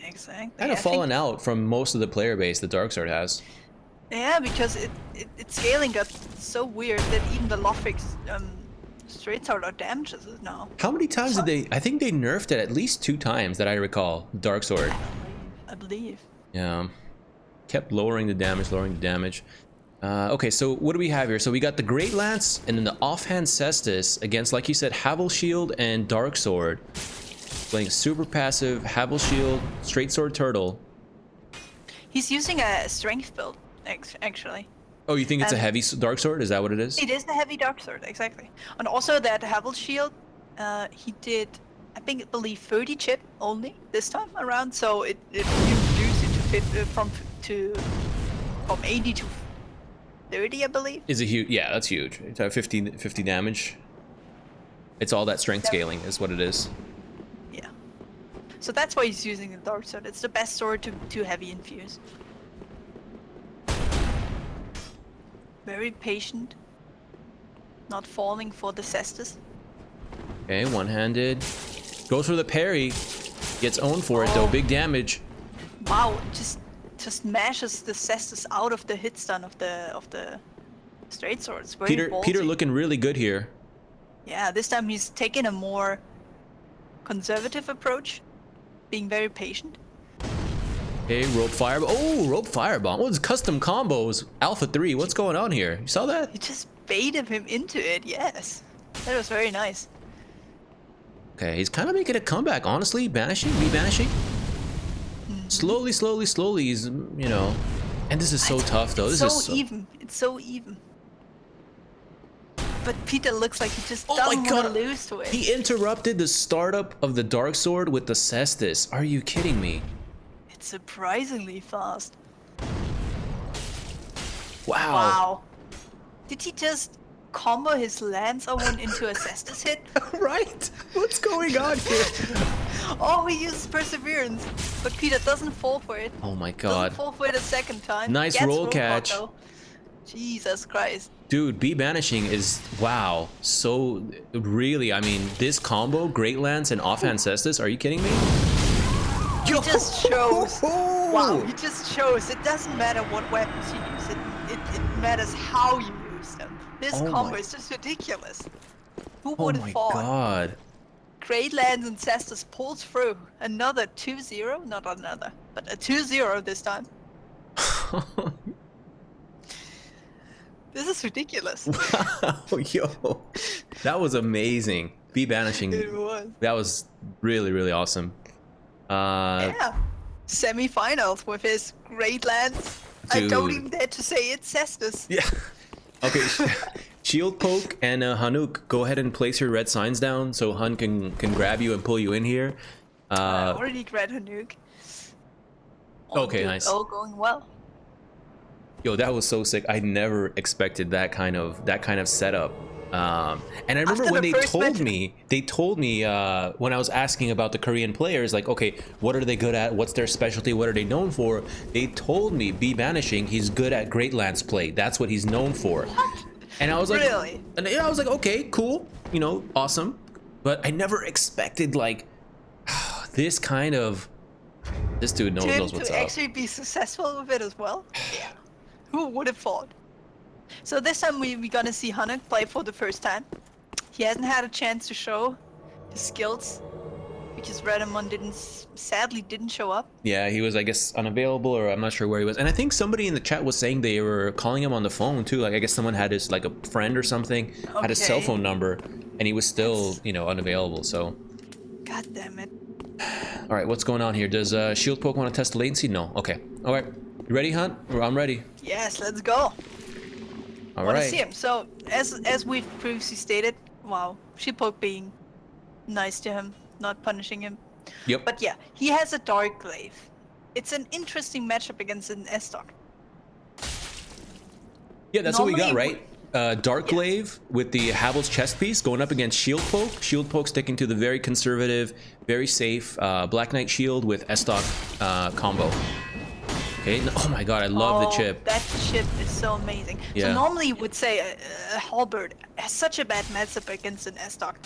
Exactly. Kind of fallen out from most of the player base the Dark Sword has. Yeah, because its scaling got so weird that even the Lothric straight sword out damages it now. How many times did they? I think they nerfed it at least 2 times that I recall. Dark Sword. I believe. Yeah. Kept lowering the damage, okay, so what do we have here? So we got the Great Lance and then the offhand Cestus against, like you said, Havel Shield and Dark Sword. Playing super passive, Havel Shield, Straight Sword Turtle. He's using a strength build, actually. Oh, you think it's a heavy Dark Sword? Is that what it is? It is the heavy Dark Sword, exactly. And also that Havel Shield, he did, I believe 30 chip only this time around, so it reduced it to from 80 to 30, I believe. Is it huge? Yeah, that's huge. It's 50 damage. It's all that strength scaling is what it is. Yeah. So that's why he's using the Dark Sword. It's the best sword to heavy infuse. Very patient. Not falling for the Cestus. Okay, one-handed. Goes for the parry. Gets owned for it though. Big damage. Wow, just mashes the Cestus out of the hit stun of the straight sword. It's very ballsy. Peter looking really good here. Yeah, this time he's taken a more conservative approach, being very patient. Okay, rope fire. Oh, rope firebomb. What's custom combos? Alpha 3. What's going on here? You saw that? He just baited him into it. Yes, that was very nice. Okay, he's kind of making a comeback. Honestly, banishing, re-banishing. Slowly, he's, you know. And this is so tough, though. This is so even. It's so even. But Peter looks like he just doesn't want to lose to it. He interrupted the startup of the Dark Sword with the Cestus. Are you kidding me? It's surprisingly fast. Wow. Wow. Did he just combo his Lance Owen into a Cestus hit? Right? What's going on here? Oh, he uses perseverance, but Peter doesn't fall for it. Oh my Doesn't god. fall for it a second time. Nice Gets roll caught catch. though. Jesus Christ. Dude, Bee Banishing is, wow. So, really, I mean, this combo, Great Lance and Offhand Cestus, are you kidding me? He just shows. Wow, he just shows. It doesn't matter what weapons you use. It matters how you use them. This Oh combo my, is just ridiculous. Who oh would have my thought? god. Great Lands and Cestus pulls through. Another 2-0? Not another, but a 2-0 this time. This is ridiculous. Wow, yo. That was amazing. Bee Banishing. It was. That was really, really awesome. Yeah. Semi-finals with his Great Lands. I don't Dude. even dare to say it's Cestus. Yeah. Okay. Shield poke and Hanuk, go ahead and place your red signs down so Hun can grab you and pull you in here. I already grabbed a nuke. Okay, nice. All going well. Yo, that was so sick. I never expected that kind of setup. And I remember After when the they first told match- me when I was asking about the Korean players, like, okay, what are they good at? What's their specialty? What are they known for? They told me Bee Banishing, he's good at Great Lance play. That's what he's known for. What? And I was like, Really? And I was like, okay, cool, you know, awesome. But I never expected like this kind of. This dude knows what's to up. actually be successful with it as well? Yeah. Who would have thought? So this time we're gonna see Hanuk play for the first time. He hasn't had a chance to show his skills because Redemon sadly didn't show up. Yeah, he was, I guess, unavailable, or I'm not sure where he was. And I think somebody in the chat was saying they were calling him on the phone too. Like, I guess someone had his, like, a friend or something had his cell Okay. phone number, and he was still, you know, unavailable. So, God damn it. all right, what's going on here? Does Shield Poke want to test the latency? No. Okay. All right. You ready, Hunt? I'm ready. Yes, let's go. All Want to right. see him. So as we've previously stated, wow, Shippoke being nice to him, not punishing him. Yep. But yeah, he has a Dark Glaive. It's an interesting matchup against an S-Stock. Yeah, that's what we got, Normally right? Dark Yes. Glaive with the Havel's chest piece going up against Shield Poke. Shield Poke sticking to the very conservative, very safe Black Knight Shield with S-Stock combo. Okay. Oh my god, I love the chip. That chip is so amazing. Yeah. So normally you would say a Halberd has such a bad matchup against an S-Stock.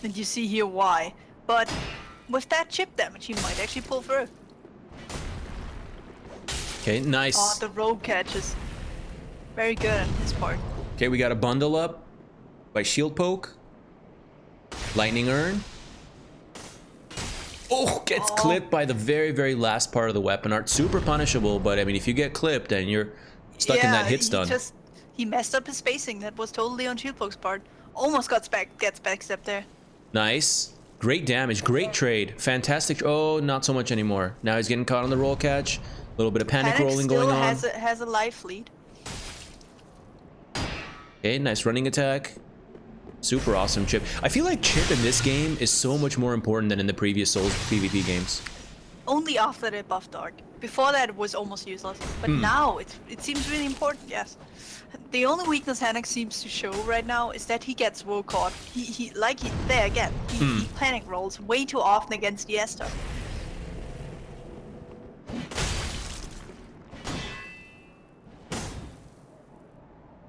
And you see here why. But with that chip damage, he might actually pull through. Okay, nice. Oh, the rogue catches. Very good on his part. Okay, we got a bundle up by Shield Poke. Lightning Urn. Oh, gets clipped by the very, very last part of the weapon art. Super punishable, but I mean, if you get clipped and you're stuck in that hit stun. He messed up his spacing. That was totally on Shieldpoke's part. Almost gets backstepped there. Nice. Great damage. Great trade. Fantastic. Oh, not so much anymore. Now he's getting caught on the roll catch. A little bit of panic rolling going on. Has a life lead. Okay, nice running attack. Super awesome chip. I feel like chip in this game is so much more important than in the previous Souls PvP games. Only after they buffed Dark. Before that, it was almost useless. But now it seems really important. Yes. The only weakness Hanek seems to show right now is that he gets roll caught. He panic rolls way too often against the Esther.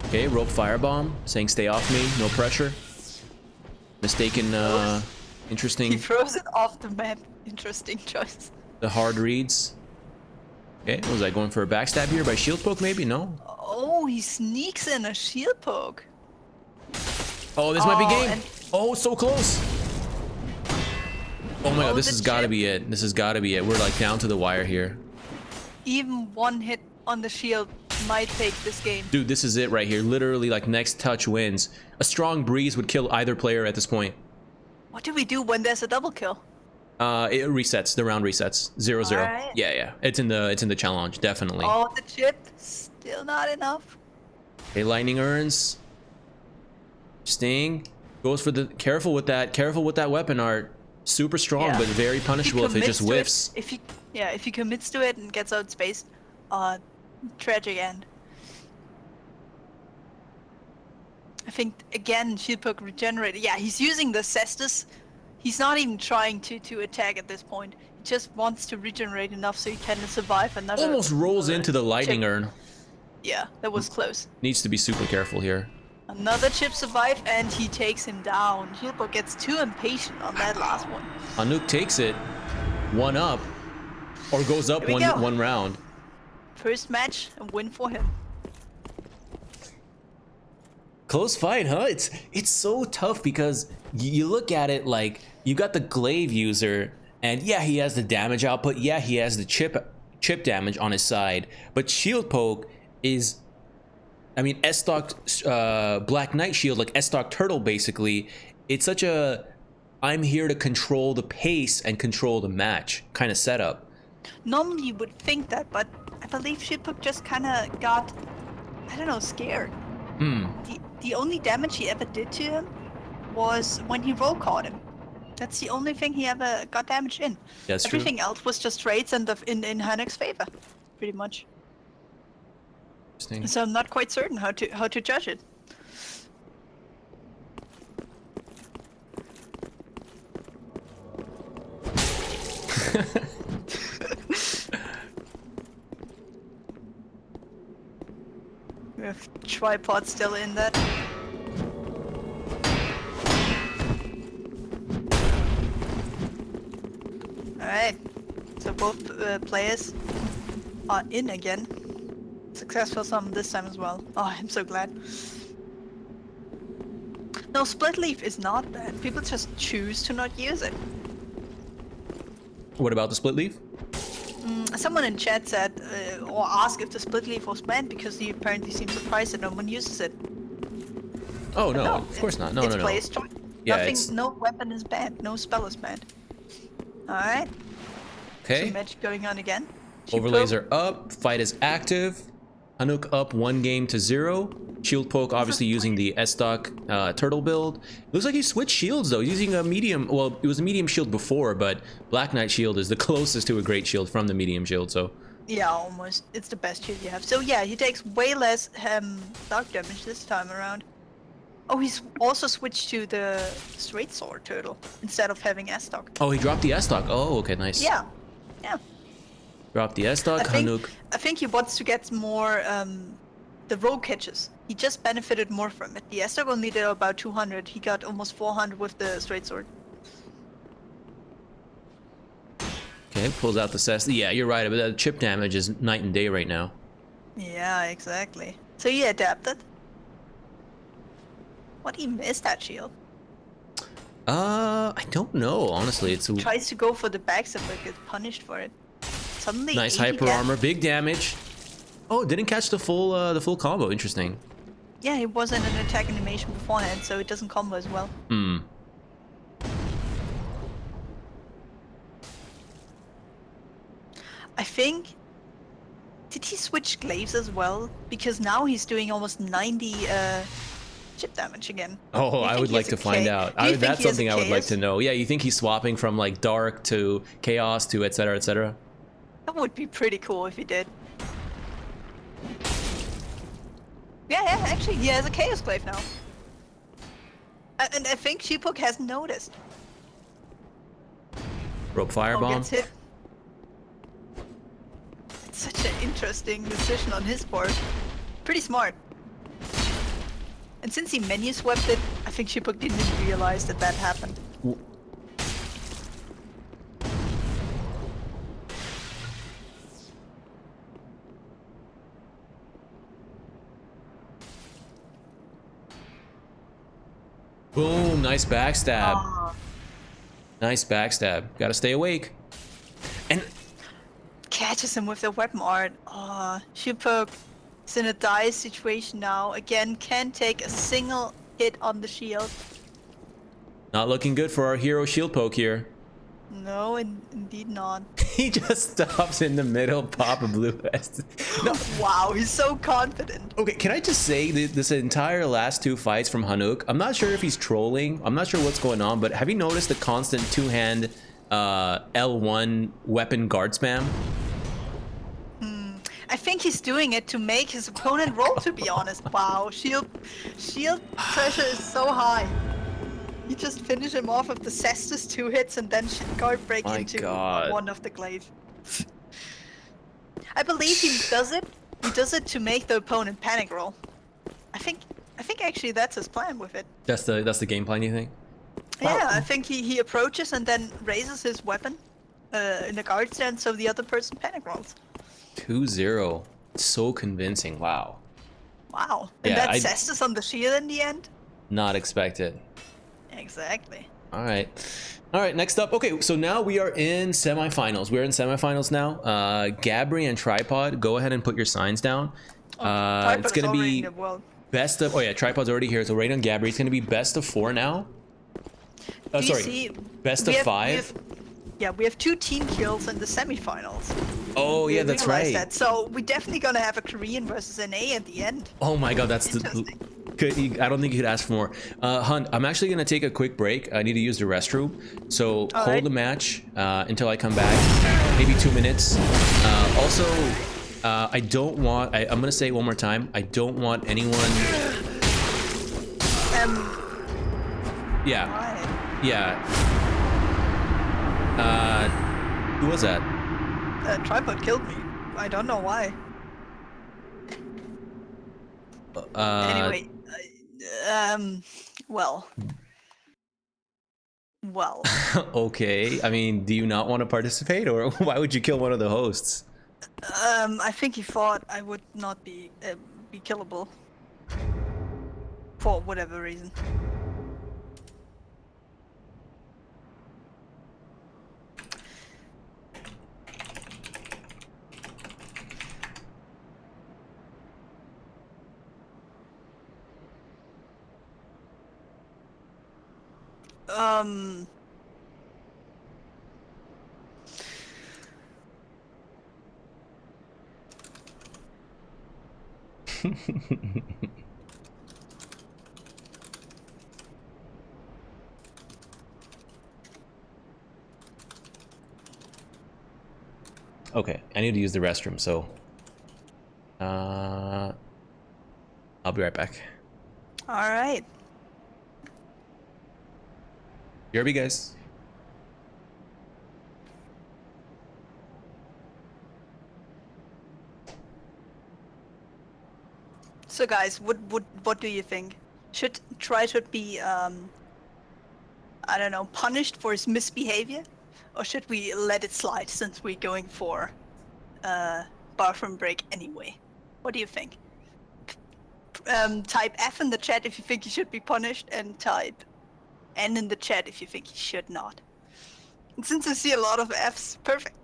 Okay, rope firebomb, saying stay off me, no pressure. Mistaken, interesting. He throws it off the map. Interesting choice. The hard reads. Okay, was I going for a backstab here by Shield Poke maybe? No. Oh, he sneaks in a shield poke. Oh, this might be game. and- Oh, so close. Oh my god, this the has got to chip. be it. This has got to be it. We're like down to the wire here. Even one hit on the shield might take this game. Dude, this is it right here. Literally, like, next touch wins. A strong breeze would kill either player at this point. What do we do when there's a double kill? It resets. The round resets. 0-0. Alright. Yeah, yeah. It's in the challenge, definitely. Oh, the chip still not enough. Okay, lightning urns. Sting goes for the careful with that weapon art. Super strong, Yeah. but very punishable if it just commits whiffs. to if he commits to it and gets outspaced, tragic end. I think again Shieldpoke regenerated. Yeah, he's using the Cestus He's not even trying to attack at this point. He just wants to regenerate enough so he can survive another. Almost rolls into the lightning chip. urn. Yeah, that was close. Needs to be super careful here. Another chip survived, and he takes him down. Shieldbook gets too impatient on that last one. Hanuk takes it, one up, or goes up one round. First match, a win for him. Close fight, huh? It's so tough because you look at it like you got the glaive user, and yeah, he has the damage output. Yeah, he has the chip damage on his side, but shield poke is, I mean, S-Stock Black Knight shield, like S-Stock Turtle, basically. It's such a I'm here to control the pace and control the match kind of setup. Normally you would think that, but I believe Shieldbook just kind of got, I don't know, scared. The only damage he ever did to him was when he roll caught him. That's the only thing he ever got damage in. That's Everything true. else was just trades and in Hanek's favor, pretty much. So I'm not quite certain how to judge it. We have tripod still in that. Alright, so both players are in again. Successful some this time as well. Oh, I'm so glad. No, split leaf is not bad. People just choose to not use it. What about the split leaf? Someone in chat said, or asked if the split leaf was banned because he apparently seemed surprised that no one uses it. Oh no, of course not. No, it's no, no. player's choice. Yeah, no weapon is banned. No spell is banned. Alright. Okay. So match going on again. Overlays are up. Fight is active. Hanuk up 1-0. Shield poke obviously using the S-Stock turtle build. Looks like he switched shields though. He's using a medium. Well, it was a medium shield before, but Black Knight shield is the closest to a great shield from the medium shield. So yeah, almost. It's the best shield you have. So yeah, he takes way less dark damage this time around. Oh, he's also switched to the straight sword turtle instead of having S-Stock. oh, he dropped the S-Stock. Oh, okay, nice. Yeah, yeah. Dropped the S-Stock. Hanuk. I think he wants to get more the rogue catches. He just benefited more from it. The S-Stock only did about 200. He got almost 400 with the straight sword. Okay, pulls out the cess. Yeah, you're right. But the chip damage is night and day right now. Yeah, exactly. So he adapted. What, he missed that shield? I don't know. Honestly, it's tries to go for the backstab but gets punished for it. Suddenly, nice hyper armor, big damage. Oh, didn't catch the full combo. Interesting. Yeah, he wasn't an attack animation beforehand, so it doesn't combo as well. I think... Did he switch glaives as well? Because now he's doing almost 90 chip damage again. Oh, I would like to find out. That's something I would like to know. Yeah, you think he's swapping from like dark to chaos to etc. etc.? That would be pretty cool if he did. Yeah, actually, he has a Chaos Glaive now. And I think Sheephook hasn't noticed. Rope Firebomb. Gets hit. It's such an interesting decision on his part. Pretty smart. And since he menu swept it, I think Sheephook didn't even realize that that happened. Boom, nice backstab. Nice backstab. Gotta stay awake. And catches him with the weapon art. Sheephook is in a dire situation now. Again, can't take a single hit on the shield. not looking good for our hero shield poke here. No, indeed not. He just stops in the middle, pop a blue vest. No. Wow, he's so confident. Okay, can I just say this entire last two fights from Hanuk, I'm not sure if he's trolling, I'm not sure what's going on, but have you noticed the constant two-hand L1 weapon guard spam? I think he's doing it to make his opponent roll, to be honest. Wow, shield pressure is so high. You just finish him off with the Cestus 2 hits and then guard break My into God. one of the glaive. I believe he does it. He does it to make the opponent panic roll. I think actually that's his plan with it. That's the game plan, you think? Yeah, I think he approaches and then raises his weapon in the guard stand so the other person panic rolls. 2-0. So convincing. Wow. Wow. And Yeah, that Cestus on the shield in the end? Not expected. Exactly. All right. All right, next up. Okay, so now we are in semifinals. We're in semifinals now. Gabri and Tripod, go ahead and put your signs down. It's going to be best of... Oh, yeah, Tripod's already here. So right on Gabri, it's going to be best of 4 now. Sorry, best of 5. We have 2 team kills in the semifinals. Oh, yeah, that's right. That. So we're definitely going to have a Korean versus an A at the end. Oh, my God, that's I don't think you could ask for more. Hunt, I'm actually going to take a quick break. I need to use the restroom. So hold the match until I come back. Maybe 2 minutes. Also, I don't want... I'm going to say it one more time. I don't want anyone... Yeah. Why? Yeah. Who was that? Tripod killed me. I don't know why. Anyway, well. Okay. I mean, do you not want to participate, or why would you kill one of the hosts? I think he thought I would not be killable for whatever reason. Okay, I need to use the restroom, so I'll be right back. All right. BRB, guys. So guys, what do you think? Should Tripod be I don't know, punished for his misbehavior, or should we let it slide since we're going for bathroom break anyway? What do you think? Type F in the chat if you think he should be punished, and type N in the chat if you think he should not. And since I see a lot of Fs, perfect.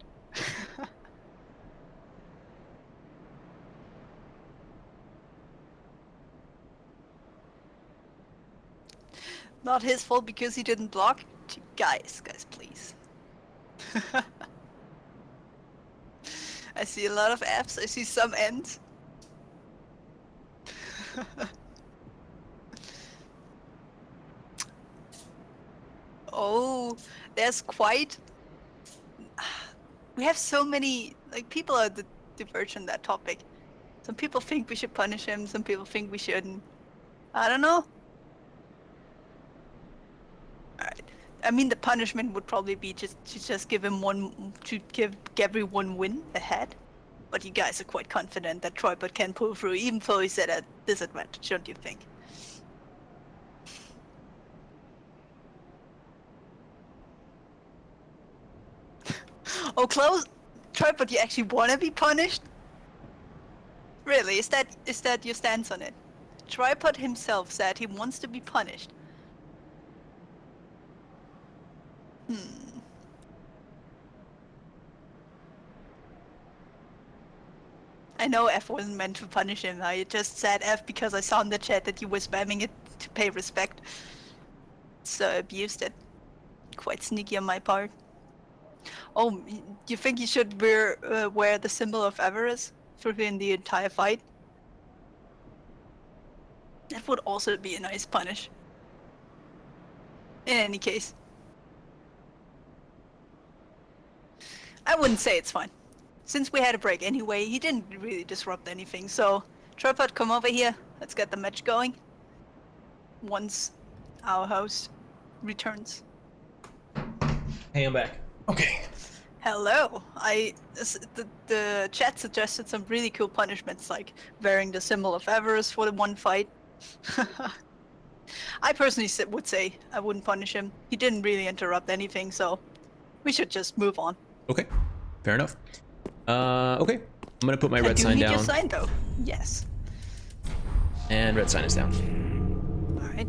Not his fault because he didn't block. Guys, please. I see a lot of Fs, I see some Ns. Oh, there's quite... We have so many... Like, people are divergent on that topic. Some people think we should punish him, some people think we shouldn't. I don't know. Alright. I mean, the punishment would probably be to just give him to give Gabri 1 win ahead. But you guys are quite confident that Tripod can pull through, even though he's at a disadvantage, don't you think? Oh, close. Tripod, you actually want to be punished? Really? Is that your stance on it? Tripod himself said he wants to be punished. I know F wasn't meant to punish him. I just said F because I saw in the chat that you were spamming it to pay respect. So I abused it. Quite sneaky on my part. Oh, do you think you should wear the symbol of avarice within the entire fight? That would also be a nice punish. In any case. I wouldn't say it's fine. Since we had a break anyway, he didn't really disrupt anything, so... Tripod, come over here. Let's get the match going. Once our host returns. Hey, I'm back. Okay. Hello. The chat suggested some really cool punishments, like wearing the symbol of avarice for the one fight. I personally would say I wouldn't punish him. He didn't really interrupt anything, so we should just move on. Okay. Fair enough. Okay. I'm gonna put my I red do sign need your down. sign though. Yes. And red sign is down. All right.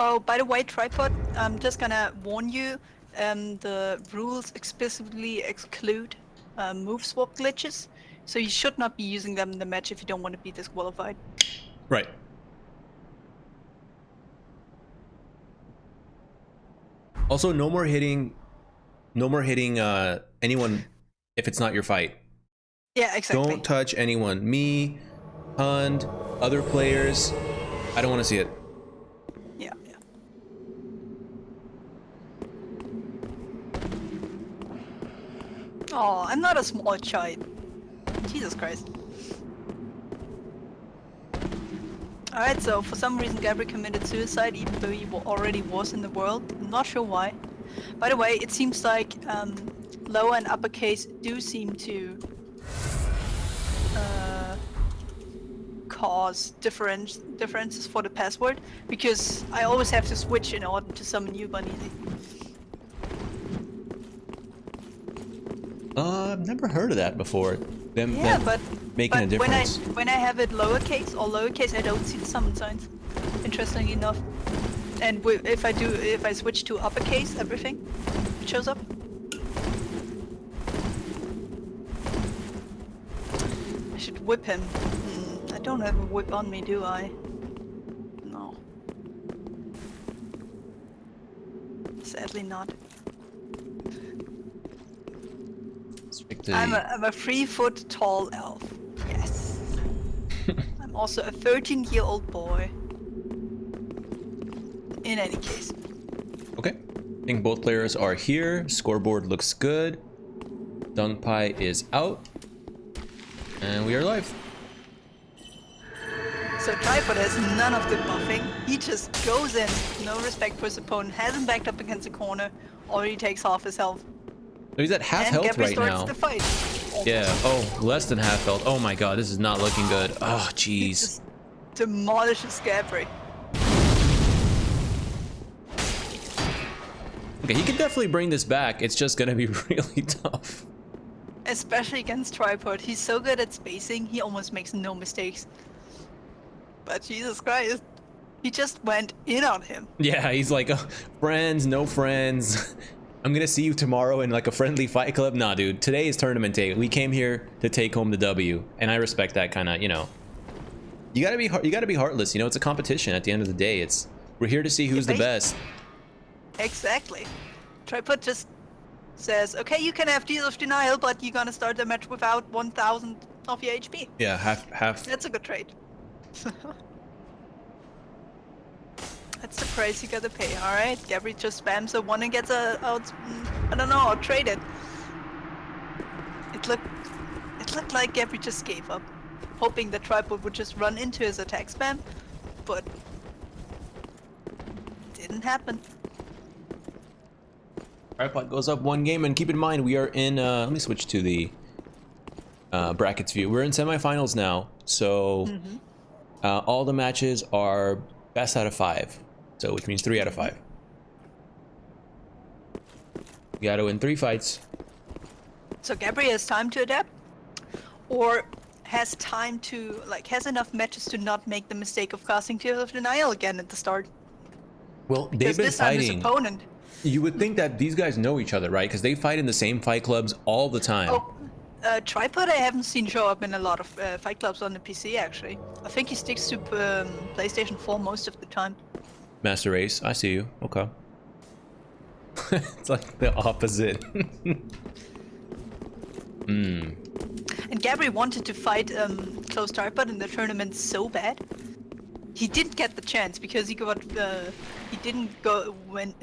Oh, by the way, Tripod, I'm just gonna warn you, the rules explicitly exclude move swap glitches, so you should not be using them in the match if you don't want to be disqualified. Right. Also, no more hitting anyone if it's not your fight. Yeah, exactly. Don't touch anyone. Me, Hund, other players. I don't want to see it. Yeah, yeah. Oh, I'm not a small child. Jesus Christ. Alright, so for some reason Gabriel committed suicide even though he already was in the world. I'm not sure why. By the way, it seems like lower and uppercase do seem to cause differences for the password, because I always have to switch in order to summon you, Bunny. I've never heard of that before. Yeah, but making a difference. when I have it lowercase, I don't see the summon signs. Interestingly enough, and if I switch to uppercase, everything shows up. I should whip him. I don't have a whip on me, do I? No. Sadly not. I'm a 3-foot tall elf. Yes. I'm also a 13-year-old boy. In any case. Okay. I think both players are here. Scoreboard looks good. Dung Pai is out. And we are live. So Tripod has none of the buffing. He just goes in, no respect for his opponent, hasn't backed up against the corner, already takes half his health. So he's at half And health Gabby right starts now. the fight. Almost. Yeah. Oh, less than half health. Oh my god, this is not looking good. Oh, He jeez. just demolishes Gabby. Okay, he can definitely bring this back. It's just gonna be really tough. Especially against Tripod. He's so good at spacing, he almost makes no mistakes. But Jesus Christ, he just went in on him. Yeah, he's like, oh, friends, no friends. I'm gonna see you tomorrow in like a friendly fight club. Nah, dude, today is tournament day. We came here to take home the W, and I respect that kind of, you know. You gotta be heartless. You know, it's a competition. At the end of the day, we're here to see who's the best. Exactly. Tripod just says, okay, you can have Deal of Denial, but you're gonna start the match without 1,000 of your HP. Yeah, half. That's a good trade. That's the price you gotta pay, alright? Gabby just spams a 1 and gets I don't know, traded. It looked like Gabby just gave up, hoping that Tripod would just run into his attack spam, but it didn't happen. Tripod goes up 1 game, and keep in mind we are in. Let me switch to the brackets view. We're in semifinals now, so all the matches are best out of 5, so which means 3 out of 5. You got to win 3 fights. So Gabby has time to adapt, or has time to has enough matches to not make the mistake of casting Tears of Denial again at the start. Well, Because they've been this time his fighting. opponent. You would think that these guys know each other, right? Because they fight in the same fight clubs all the time. Oh, Tripod I haven't seen show up in a lot of fight clubs on the PC actually. I think he sticks to PlayStation 4 most of the time. Master Race, I see you. Okay. It's like the opposite. And Gabri wanted to fight close tripod in the tournament so bad. He didn't get the chance because he didn't go when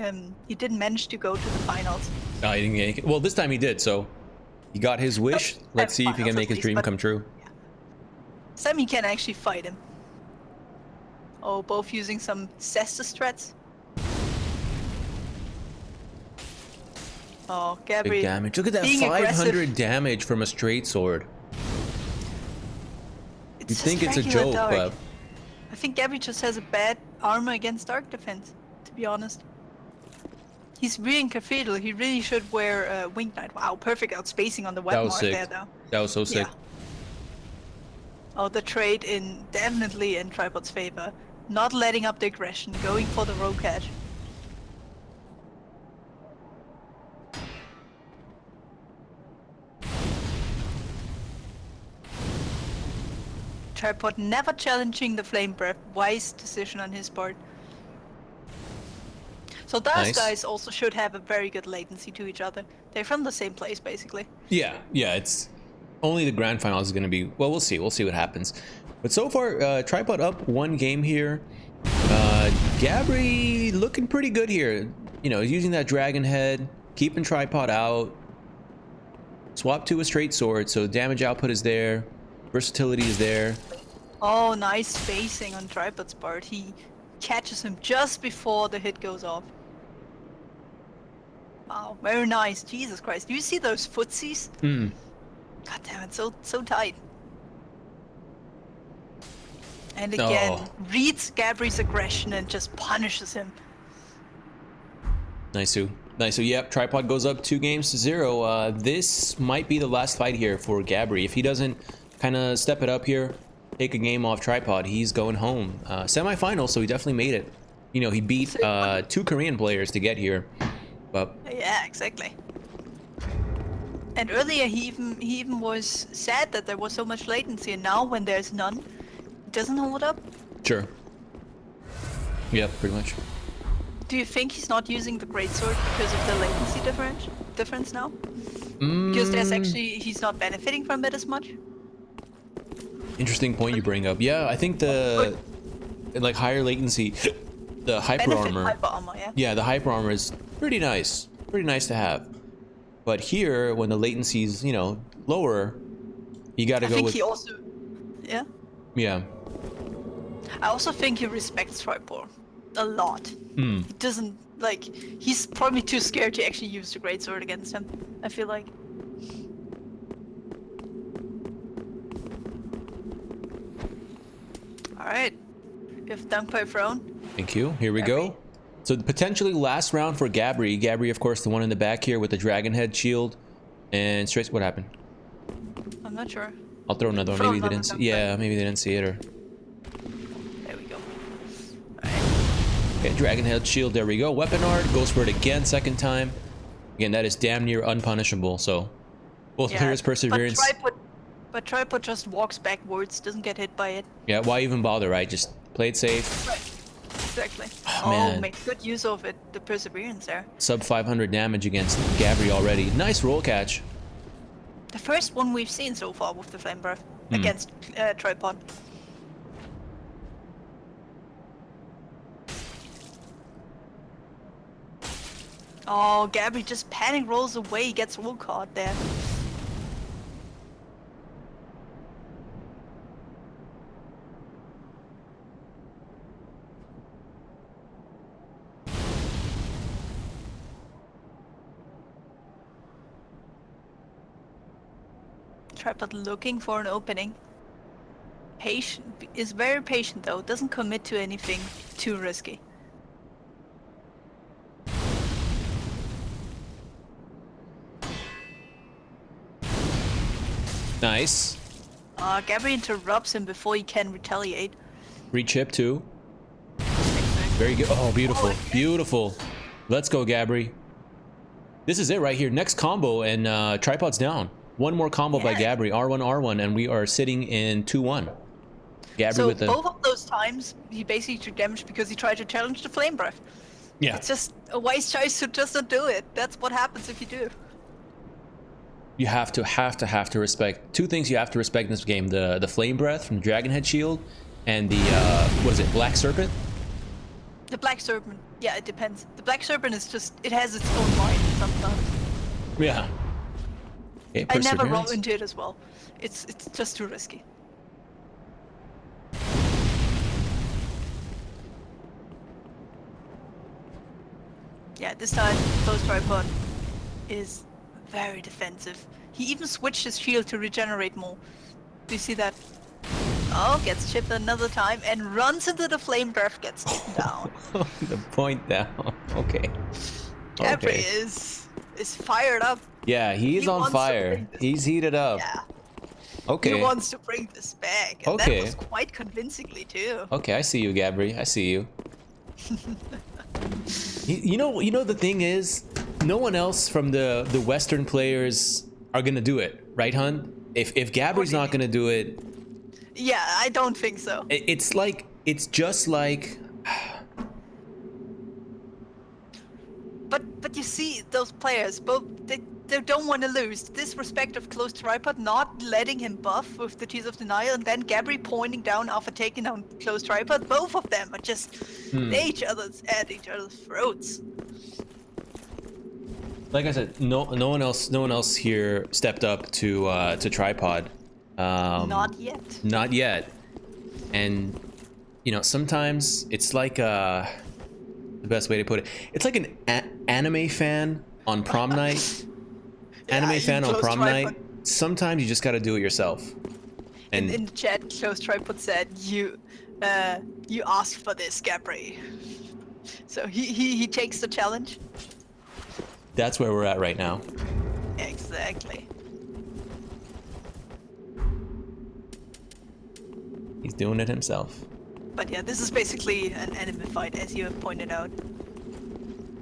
he didn't manage to go to the finals. Oh, he didn't get, well, this time he did, so he got his wish. Let's see if he can make his dream come true. Yeah. Sam, he can actually fight him. Oh, both using some Cestus threats. Oh, Gabri. Big damage. Look at that, 500 damage from a straight sword. You think it's a joke, but I think Gabri just has a bad armor against dark defense, to be honest. He's reading Cathedral. He really should wear Wing Knight. Wow, perfect outspacing on the weapon mark there, though. That was so sick. Yeah. Oh, the trade definitely in Tripod's favor. Not letting up the aggression, going for the row catch. Tripod never challenging the flame breath. Wise decision on his part. So those guys also should have a very good latency to each other. They're from the same place, basically. Yeah, it's only the grand finals is going to be, well, we'll see what happens. But so far, Tripod up 1 game here. Gabri looking pretty good here. You know, he's using that dragon head, keeping Tripod out. Swap to a straight sword, so damage output is there. Versatility is there. Oh, nice spacing on Tripod's part. He catches him just before the hit goes off. Wow, very nice. Jesus Christ. Do you see those footsies? God damn it, so tight. And again, reads Gabri's aggression and just punishes him. Nice. Yep, Tripod goes up 2-0. This might be the last fight here for Gabri. If he doesn't kind of step it up here, take a game off Tripod, he's going home. Semi-final, so he definitely made it. You know, he beat 2 Korean players to get here. But yeah, exactly. And earlier he even was sad that there was so much latency, and now when there's none, it doesn't hold up. Sure. Yep, pretty much. Do you think he's not using the greatsword because of the latency difference now? Because he's not benefiting from it as much? Interesting point you bring up. Yeah, I think the like higher latency, the hyper armor. Yeah, the hyper armor is pretty nice to have. But here, when the latency's, you know, lower, you got to go with. I think he also, yeah. Yeah. I also think he respects Tripod a lot. He doesn't he's probably too scared to actually use the greatsword against him, I feel like. Alright. We have Dunk by Throne. Thank you. Here we go. So potentially last round for Gabri. Gabri, of course, the one in the back here with the dragon head shield. And straight, what happened? I'm not sure. I'll throw another one. Maybe they didn't see, yeah, maybe they didn't see it, or. There we go. Okay, dragon head shield, there we go. Weapon art, goes for it again, second time. Again, that is damn near unpunishable, so. Both players' perseverance. But Tripod just walks backwards, doesn't get hit by it. Yeah, why even bother, right? Just play it safe. Right. Exactly. Oh, man. Makes good use of it, the perseverance there. Sub 500 damage against Gabri already. Nice roll catch. The first one we've seen so far with the Flame Breath against Tripod. Oh, Gabri just panic rolls away, gets roll caught there. Tripod looking for an opening. Patient is very patient though, doesn't commit to anything too risky. Nice. Gabri interrupts him before he can retaliate. Re-chip too. Very good. Oh, beautiful. Beautiful. Let's go, Gabri. This is it right here. Next combo and Tripod's down. One more combo by Gabri, R1, R1, and we are sitting in 2-1. Gabri so with the... both of those times, he basically took damage because he tried to challenge the Flame Breath. Yeah. It's just a wise choice to just not do it. That's what happens if you do. You have to respect two things. You have to respect in this game: the flame breath from the dragon head shield, and the what is it, black serpent? The Black Serpent, yeah, it depends. The Black Serpent is just, it has its own mind sometimes. Yeah. Okay, I never roll perseverance. into it as well. It's just too risky. Yeah, this time, close tripod is very defensive. He even switched his shield to regenerate more. Do you see that? Oh, gets chipped another time and runs into the flame breath, gets taken down. The point down. Okay. Jeffrey Okay. is fired up. Yeah, he's He on wants to fire. bring this- He's heated up. Yeah, he Okay. wants to bring this back, and that Okay. was quite convincingly too. Okay, I see you, Gabri. I see you. You know the thing is, no one else from the Western players are gonna do it, right, Hun? If Gabri's not gonna do it, Yeah, I don't think so. it's just like. But you see, those players, both they don't want to lose. Disrespect of close tripod, not letting him buff with the Tears of Denial, and then Gabri pointing down after taking down close tripod. Both of them are just at each other's throats. Like I said, no one else here stepped up to tripod. Not yet. Not yet. And you know, sometimes it's like the best way to put it. It's like an anime fan on prom night. Anime fan on close prom tripod. night. Sometimes you just got to do it yourself. And In the chat, close tripod said you asked for this, Gabri. So he takes the challenge. that's where we're at right now. Exactly. He's doing it himself. But yeah, this is basically an anime fight, as you have pointed out.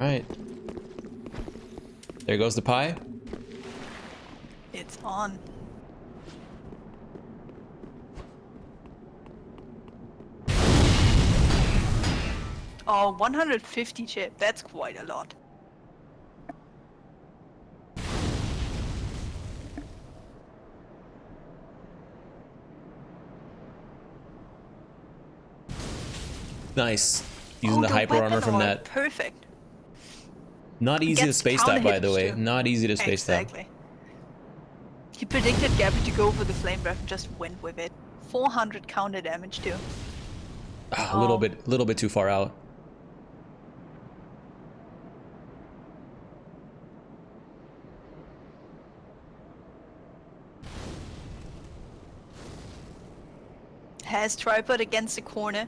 All right. There goes the pie. It's on. Oh, 150 chip. That's quite a lot. Nice. Using the the hyper armor weapon from orb, that. Perfect. Not easy to Gets space that, by counter the hits way. too. Not easy to space that. Exactly. He predicted Gabby to go for the flame breath and just went with it. 400 counter damage too. A little bit too far out. Has tripod against the corner,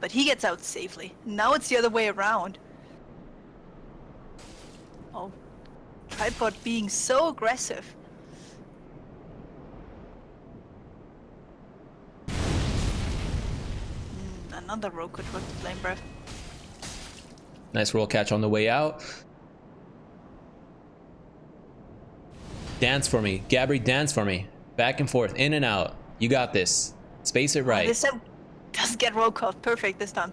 but he gets out safely. Now it's the other way around. Oh, tripod being so aggressive. Another rogue could with the flame breath. Nice roll catch on the way out. Dance for me. Gabri, dance for me. Back and forth, in and out. You got this. Space it right. This time doesn't get rogue caught. Perfect this time.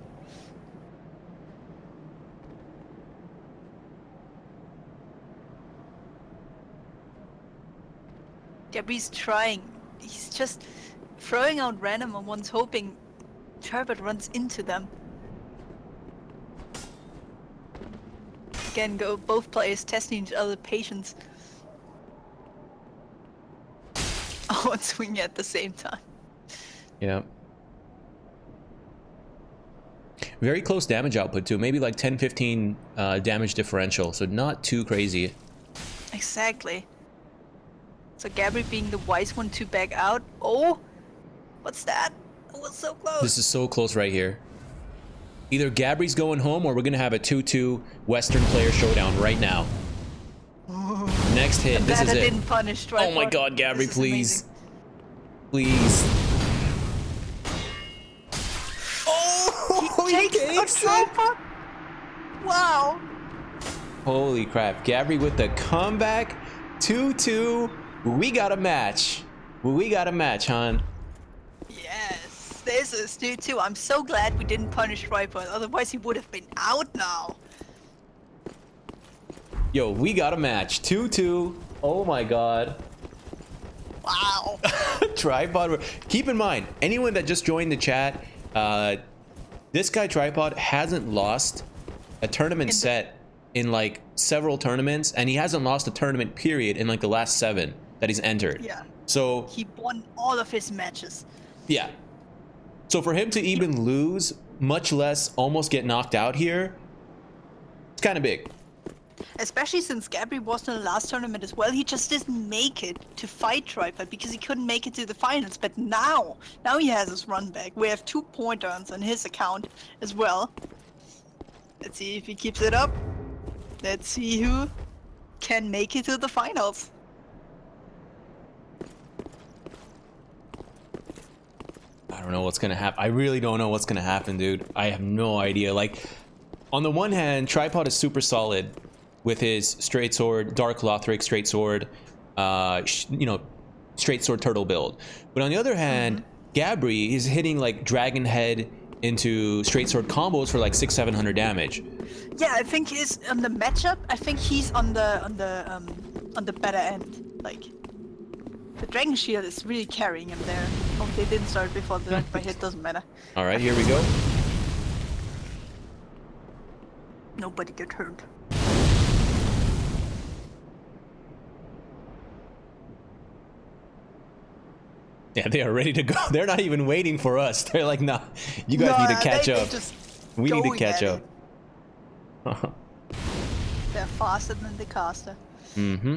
Gabri's trying. He's just throwing out random and one's hoping Turbot runs into them. Again, go both players testing each other's patience. Oh, and swinging at the same time. Yeah. Very close damage output too. Maybe like 10-15 damage differential. So not too crazy. Exactly. So Gabri being the wise one to back out. Oh! What's that? It was so close. This is so close right here. Either Gabri's going home or we're going to have a 2-2 Western player showdown right now. Next hit. This is I it. didn't punish Oh my tripod. god, Gabri, This is please. amazing. Please. Oh, He takes a tripod. Wow. Holy crap. Gabri with the comeback. 2-2. We got a match. We got a match, hon. Yes, this is 2-2. I'm so glad we didn't punish tripod. Otherwise, he would have been out now. Yo, we got a match. 2-2. Oh my god. Wow. Tripod. Keep in mind, anyone that just joined the chat, this guy Tripod hasn't lost a tournament set in like several tournaments, and he hasn't lost a tournament period in like the last 7 that he's entered. Yeah. So He won all of his matches. yeah. So for him to even lose, much less almost get knocked out here, it's kind of big. Especially since Gabby was in the last tournament as well. He just didn't make it to fight Tripod because he couldn't make it to the finals. But now he has his run back. We have 2 pointers on his account as well. Let's see if he keeps it up. Let's see who can make it to the finals. I don't know what's gonna happen. I really don't know what's gonna happen, dude. I have no idea. Like, on the one hand, Tripod is super solid with his straight sword, Dark Lothric straight sword, you know, straight sword turtle build. But on the other hand, Gabri is hitting like Dragon Head into straight sword combos for like 600-700 damage. Yeah, I think he's on the matchup. I think he's on the better end. Like, the Dragon Shield is really carrying him there. Oh, they didn't start before the by hit. Doesn't matter. All right, here we go. Nobody get hurt. Yeah, they are ready to go. They're not even waiting for us. They're like, nah, you guys need to catch up. We need to catch up. They're faster than the caster. Mm-hmm.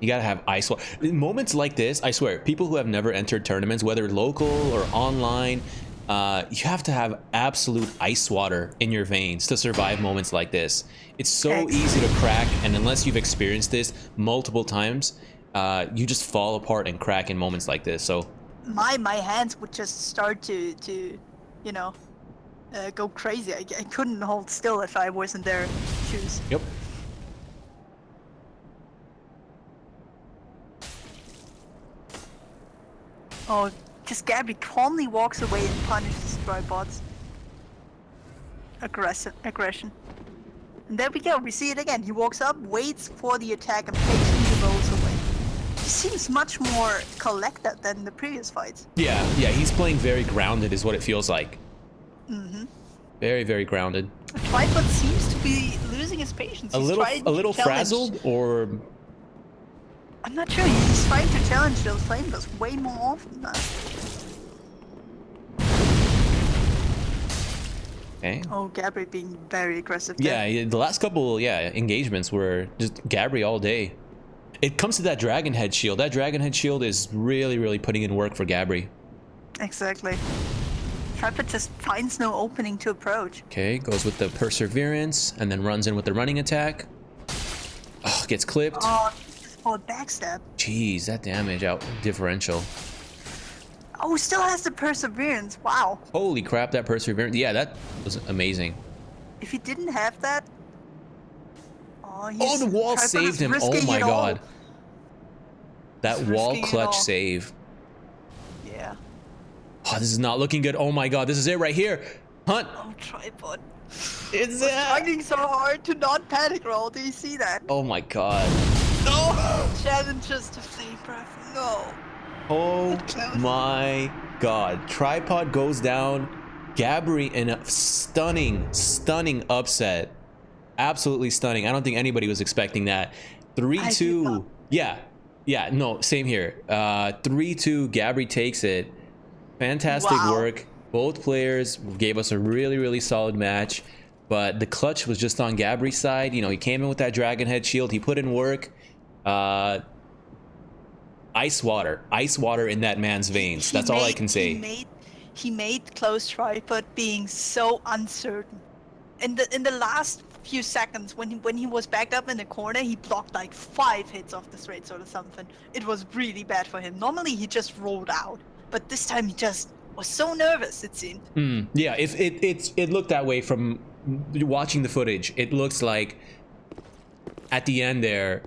You gotta have ice water. Moments like this, I swear, people who have never entered tournaments, whether local or online, you have to have absolute ice water in your veins to survive moments like this. It's so easy to crack, and unless you've experienced this multiple times, you just fall apart and crack in moments like this. So my hands would just start to you know, go crazy. I couldn't hold still if I was in their shoes. yep. Oh, just Gabby calmly walks away and punishes Tripods. Aggression. And there we go, we see it again. He walks up, waits for the attack, and patiently rolls away. He seems much more collected than the previous fights. Yeah, he's playing very grounded is what it feels like. Mm-hmm. Very, very grounded. Tripod seems to be losing his patience. A little frazzled, or I'm not sure. He's trying to challenge those flamers way more often now. okay. Oh, Gabri being very aggressive. Yeah, the last couple engagements were just Gabri all day. It comes to that Dragon Head shield. That Dragon Head shield is really, really putting in work for Gabri. Exactly. Tripod just finds no opening to approach. Okay, goes with the Perseverance and then runs in with the running attack. Oh, gets clipped. Oh, backstab. Jeez, that damage out differential. Oh, still has the Perseverance. Wow. Holy crap, that Perseverance. Yeah, that was amazing. If he didn't have that... Oh, the wall saved him. Oh my god. That wall clutch save. Yeah. Oh, this is not looking good. Oh my god, this is it right here. Hunt. Oh, Tripod. It's Trying so hard to not panic roll. Do you see that? Oh my god. No! Challenges to flame breath. No. Oh my god. Tripod goes down. Gabri in a stunning upset. Absolutely stunning. I don't think anybody was expecting that. 3-2. Yeah, no, same here. 3-2, Gabri takes it. Fantastic work. Both players gave us a really, really solid match, but the clutch was just on Gabri's side. You know, he came in with that Dragon Head shield. He put in work. Ice water in that man's veins. That's all I can say. He made close Tripod being so uncertain. In the last few seconds, when he was backed up in the corner, he blocked like 5 hits off the straight sword or something. It was really bad for him. Normally he just rolled out, but this time he just was so nervous, it seemed. Yeah, it looked that way from watching the footage. It looks like at the end there,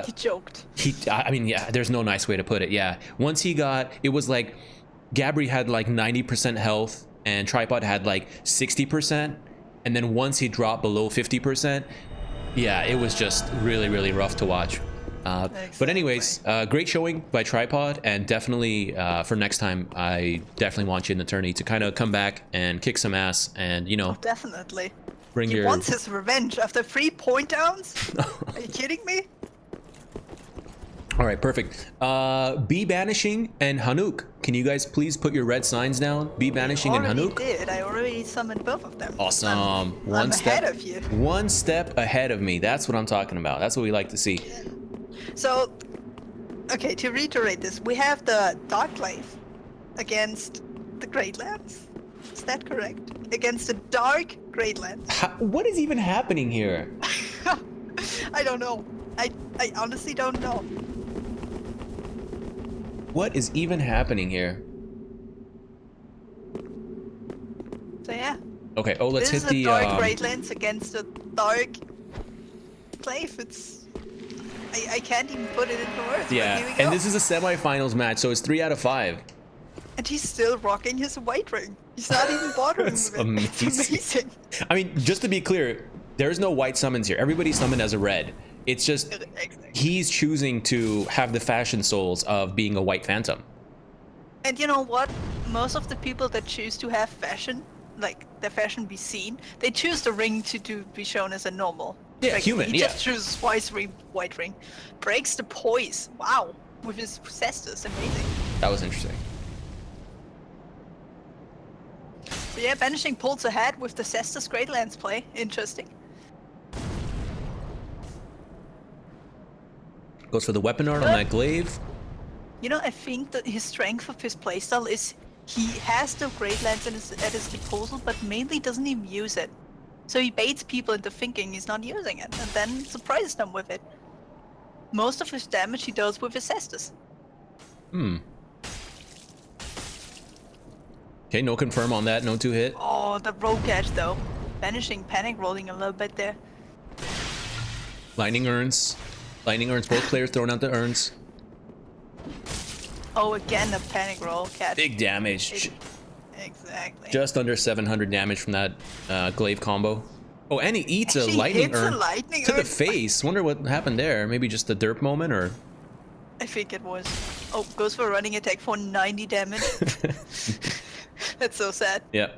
he choked. I mean, yeah, there's no nice way to put it. Yeah, once he got, it was like Gabri had like 90% health and Tripod had like 60%. And then once he dropped below 50%, Yeah, it was just really, really rough to watch. But Exactly. anyways, great showing by Tripod, and definitely for next time, I definitely want you in the tourney to kind of come back and kick some ass, and you Oh, know, definitely. bring He your. wants his revenge after 3 point downs? Are you kidding me? All right, perfect. Be Banishing and Hanuk. Can you guys please put your red signs down? Be I Banishing and already Hanuk. did. I already summoned both of them. Awesome. I'm ahead of you. One step ahead of me. That's what I'm talking about. That's what we like to see. So, okay, to reiterate this, we have the Dark Glaive against the Great Lands. Is that correct? Against the Dark Great Lands. What is even happening here? I don't know. I honestly don't know. What is even happening here? So yeah. Okay. Oh, let's This hit is the. a Dark Great Lands against the Dark Glaive. It's... I can't even put it into words. Yeah, But here we go. and this is a semifinals match, so it's 3 out of 5. And he's still rocking his white ring. He's not even bothering It's with it. It's amazing. I mean, just to be clear, there's no white summons here. Everybody's summoned as a red. It's just Exactly. he's choosing to have the fashion souls of being a white phantom. And you know what? Most of the people that choose to have fashion, like their fashion be seen, they choose the ring to be shown as a normal. Yeah, like, human, He yeah. just chooses white ring. Breaks the poise. Wow. With his Cestus. Amazing. That was interesting. So yeah, Banishing pulls ahead with the Cestus Great Lands play. Interesting. Goes for the weapon art on that glaive. You know, I think that his strength of his playstyle is he has the Great Lands at his disposal, but mainly doesn't even use it. So he baits people into thinking he's not using it, and then surprises them with it. Most of his damage he does with his Cestus. Okay, no confirm on that. No 2-hit. Oh, the rogue catch though. Banishing panic rolling a little bit there. Lightning urns. Lightning urns. Both players throwing out the urns. Oh, again a panic roll catch. Big damage. Exactly. Just under 700 damage from that glaive combo. Oh, and he eats a Actually lightning hits a urn lightning to the urn. face. Wonder what happened there. Maybe just a derp moment, or... I think it was. Oh, goes for a running attack for 90 damage. That's so sad. Yeah.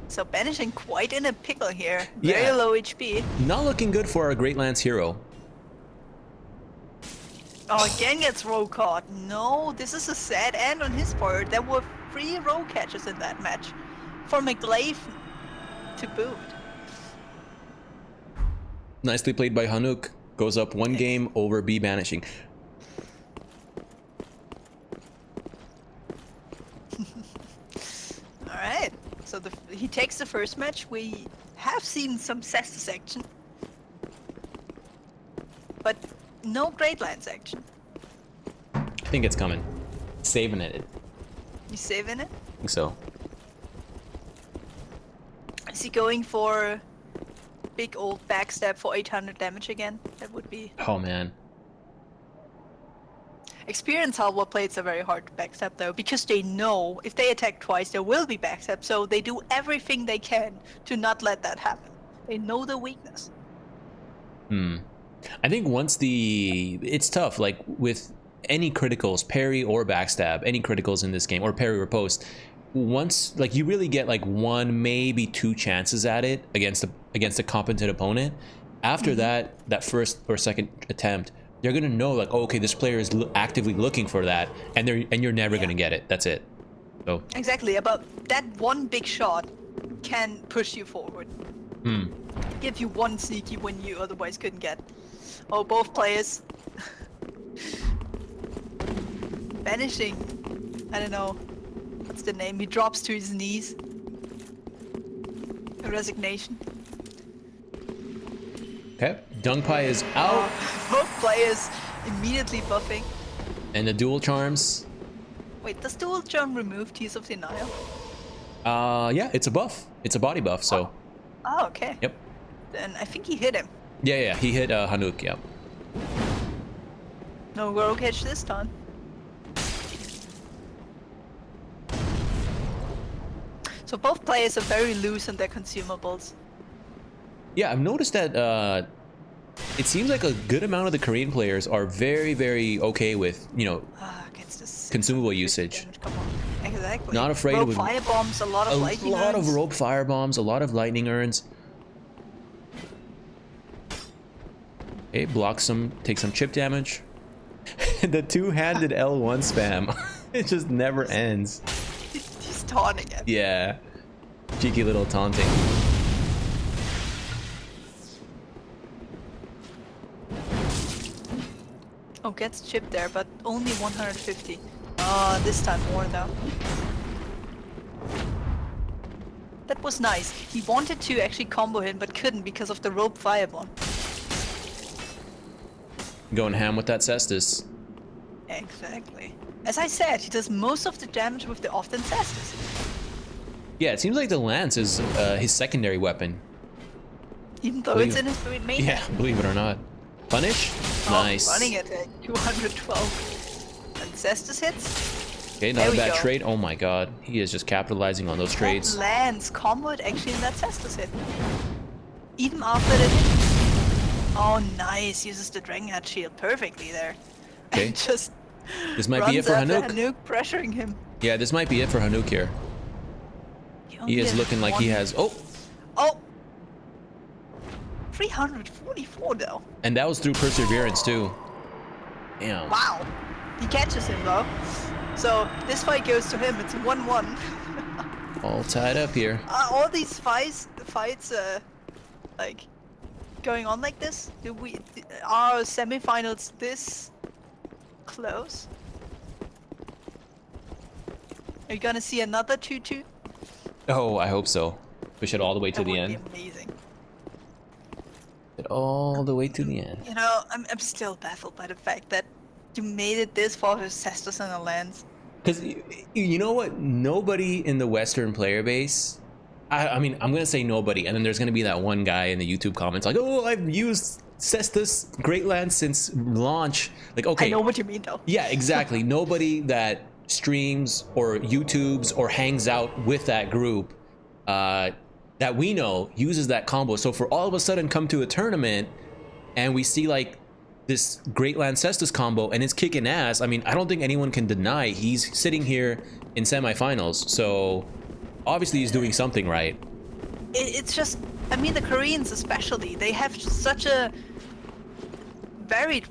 So Banishing quite in a pickle here. Very Yeah. low HP. Not looking good for our Great Lance hero. Oh, again gets roll caught. No, this is a sad end on his part. There were 3 roll catches in that match. From a glaive to boot. Nicely played by Hanuk. Goes up 1 game over B Banishing. Alright, so he takes the first match. We have seen some Cestus action. But no Great Lands action. I think it's coming. Saving it. You saving it? I think so. Is he going for big old backstab for 800 damage again? That would be... Oh, man. Experienced hardware plates are very hard to backstab though, because they know if they attack twice there will be backstab, so they do everything they can to not let that happen. They know the weakness. I think once it's tough, like with any criticals, parry or backstab, any criticals in this game, or parry or post, once, like, you really get like 1, maybe 2 chances at it against a competent opponent. After that first or second attempt, they're gonna know, like, oh, okay, this player is actively looking for that, and you're never gonna get it. That's it. So Exactly, about that one big shot can push you forward. Give you one sneaky win you otherwise couldn't get. Oh, both players. Banishing. I don't know. What's the name? He drops to his knees. A resignation. okay, Dung Pai is out, Both players immediately buffing. and the dual charms. Wait, does Dual Charm remove Tears of Denial? Yeah, it's a buff. It's a body buff. So Oh, okay. yep. Then I think he hit him. Yeah, he hit Hanuk. Yep. No rogue catch this time. So both players are very loose in their consumables. Yeah, I've noticed that it seems like a good amount of the Korean players are very, very okay with, you know, Gets this consumable 650 usage. damage. Come on. Exactly. Not afraid Rope of fire bombs, a lot a of lightning lot of urns. rope fire bombs, a lot of lightning urns. Okay, block some, take some chip damage. The two-handed L1 spam. It just never ends. He's taunting him. Yeah. Cheeky little taunting. Oh, gets chipped there, but only 150. This time more though. That was nice. He wanted to actually combo him, but couldn't because of the rope firebomb. Going ham with that Cestus. Exactly. As I said, he does most of the damage with the often Cestus. Yeah, it seems like the lance is his secondary weapon. Even though it's in his main. Yeah, believe it or not. Punish? Nice. Running it at 212. And Cestus hits. Okay, not a bad trade. Oh my god, he is just capitalizing on those trades. That lands comboed actually in that Cestus hit. Even after the hit. Oh, nice. Uses the Dragon Head shield perfectly there. Okay. And just This might be it for Hanuk. Hanuk pressuring him. Yeah, this might be it for Hanuk here. He is looking like he has... Oh! Oh! 344 though. And that was through Perseverance too. Damn. Wow. He catches him though. So this fight goes to him. It's 1-1. All tied up here. All these fights like going on like this? Are semifinals this close? Are you gonna see another 2-2? Oh, I hope so. Push it all the way to That the would end. be amazing. It all the way to the end. You know, I'm still baffled by the fact that you made it this far with Cestus and a lance. Because you know what? Nobody in the Western player base. I mean, I'm gonna say nobody, and then there's gonna be that one guy in the YouTube comments like, "Oh, I've used Cestus Great Lance since launch." Like, okay, I know what you mean though. yeah, exactly. Nobody that streams or YouTubes or hangs out with that group that we know uses that combo. So for all of a sudden come to a tournament and we see like this Great Lance Cestus combo and it's kicking ass. I mean, I don't think anyone can deny he's sitting here in semifinals. So obviously he's doing something right. It's just, I mean, the Koreans especially, they have such a varied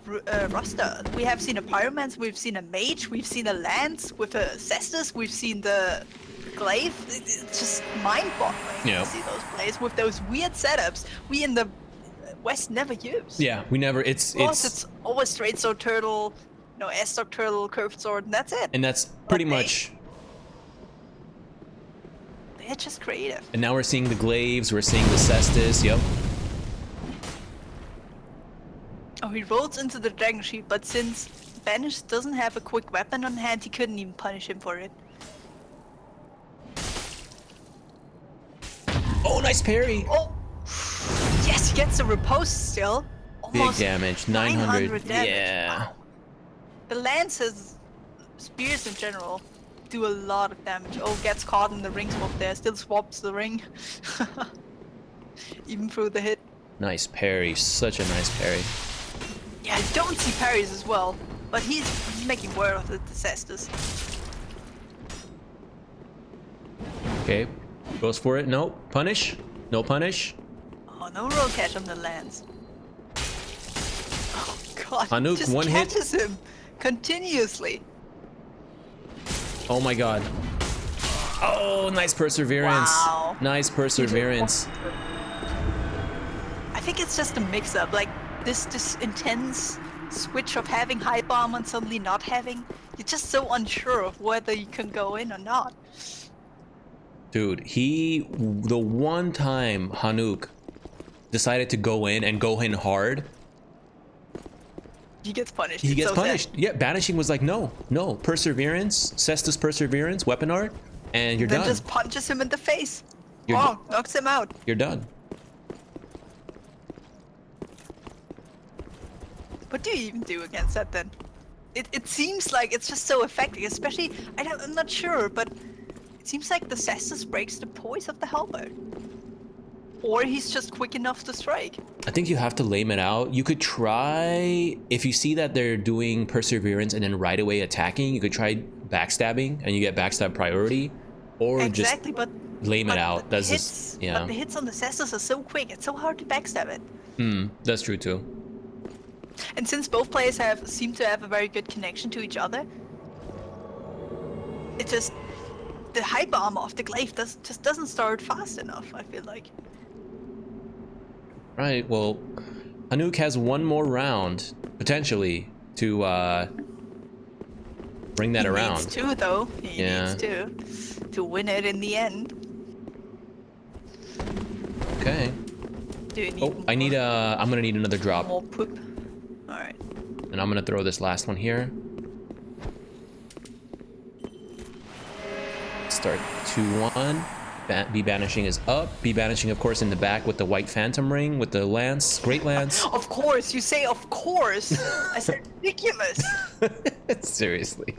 roster. We have seen a Pyromance, we've seen a Mage, we've seen a Lance with a Cestus, we've seen the Glaive. It's just mind-boggling to see those plays with those weird setups we in the West never use. Yeah, we never. It's always straight sword turtle, S-stock turtle, curved sword, and that's it. And that's pretty much. They're just creative. And now we're seeing the Glaives, we're seeing the Cestus. Yep. Oh, he rolls into the Dragon Shield, but since Banish doesn't have a quick weapon on hand, he couldn't even punish him for it. Oh, nice parry. Oh, yes, he gets a riposte still. Almost big damage, 900. damage. Yeah. Wow. The lances, spears in general, do a lot of damage. Oh, gets caught in the ring swap there. Still swaps the ring. Even through the hit. Nice parry. Such a nice parry. Yeah, I don't see parries as well, but he's making word of the Cestus. Okay, goes for it. No punish. No punish. Oh, no roll catch on the lance. Oh god, Hanuk, just one hit. catches him continuously. Oh my god. Oh, nice perseverance. Wow. Nice perseverance. I think it's just a mix-up, like this intense switch of having high bomb and suddenly not having. You're just so unsure of whether you can go in or not. Dude, the one time Hanuk decided to go in and go in hard, he gets punished. He It's gets so punished. sad. Yeah, Banishing was like, no, Perseverance, Cestus Perseverance, Weapon Art, and you're Then done. just punches him in the face. You're Oh, knocks him out. You're done. What do you even do against that then? It seems like it's just so effective, especially, I'm not sure, but seems like the Cestus breaks the poise of the halberd. Or he's just quick enough to strike. I think you have to lame it out. You could try, if you see that they're doing perseverance and then right away attacking, you could try backstabbing and you get backstab priority, or Exactly, just lame it out. That's just, yeah. But the hits on the Cestus are so quick, it's so hard to backstab it. That's true too. And since both players seem to have a very good connection to each other, it just, the hyper armor of the glaive just doesn't start fast enough, I feel like. Right, well, Hanuk has one more round, potentially, to bring that around. He needs to, though. He needs to win it in the end. Okay. Do you need I'm gonna need another drop. more poop? Alright. And I'm gonna throw this last one here. Start 2-1. Be Banishing is up. Be Banishing, of course, in the back with the white phantom ring, with the lance, great lance. Of course, you say of course. I said ridiculous. Seriously.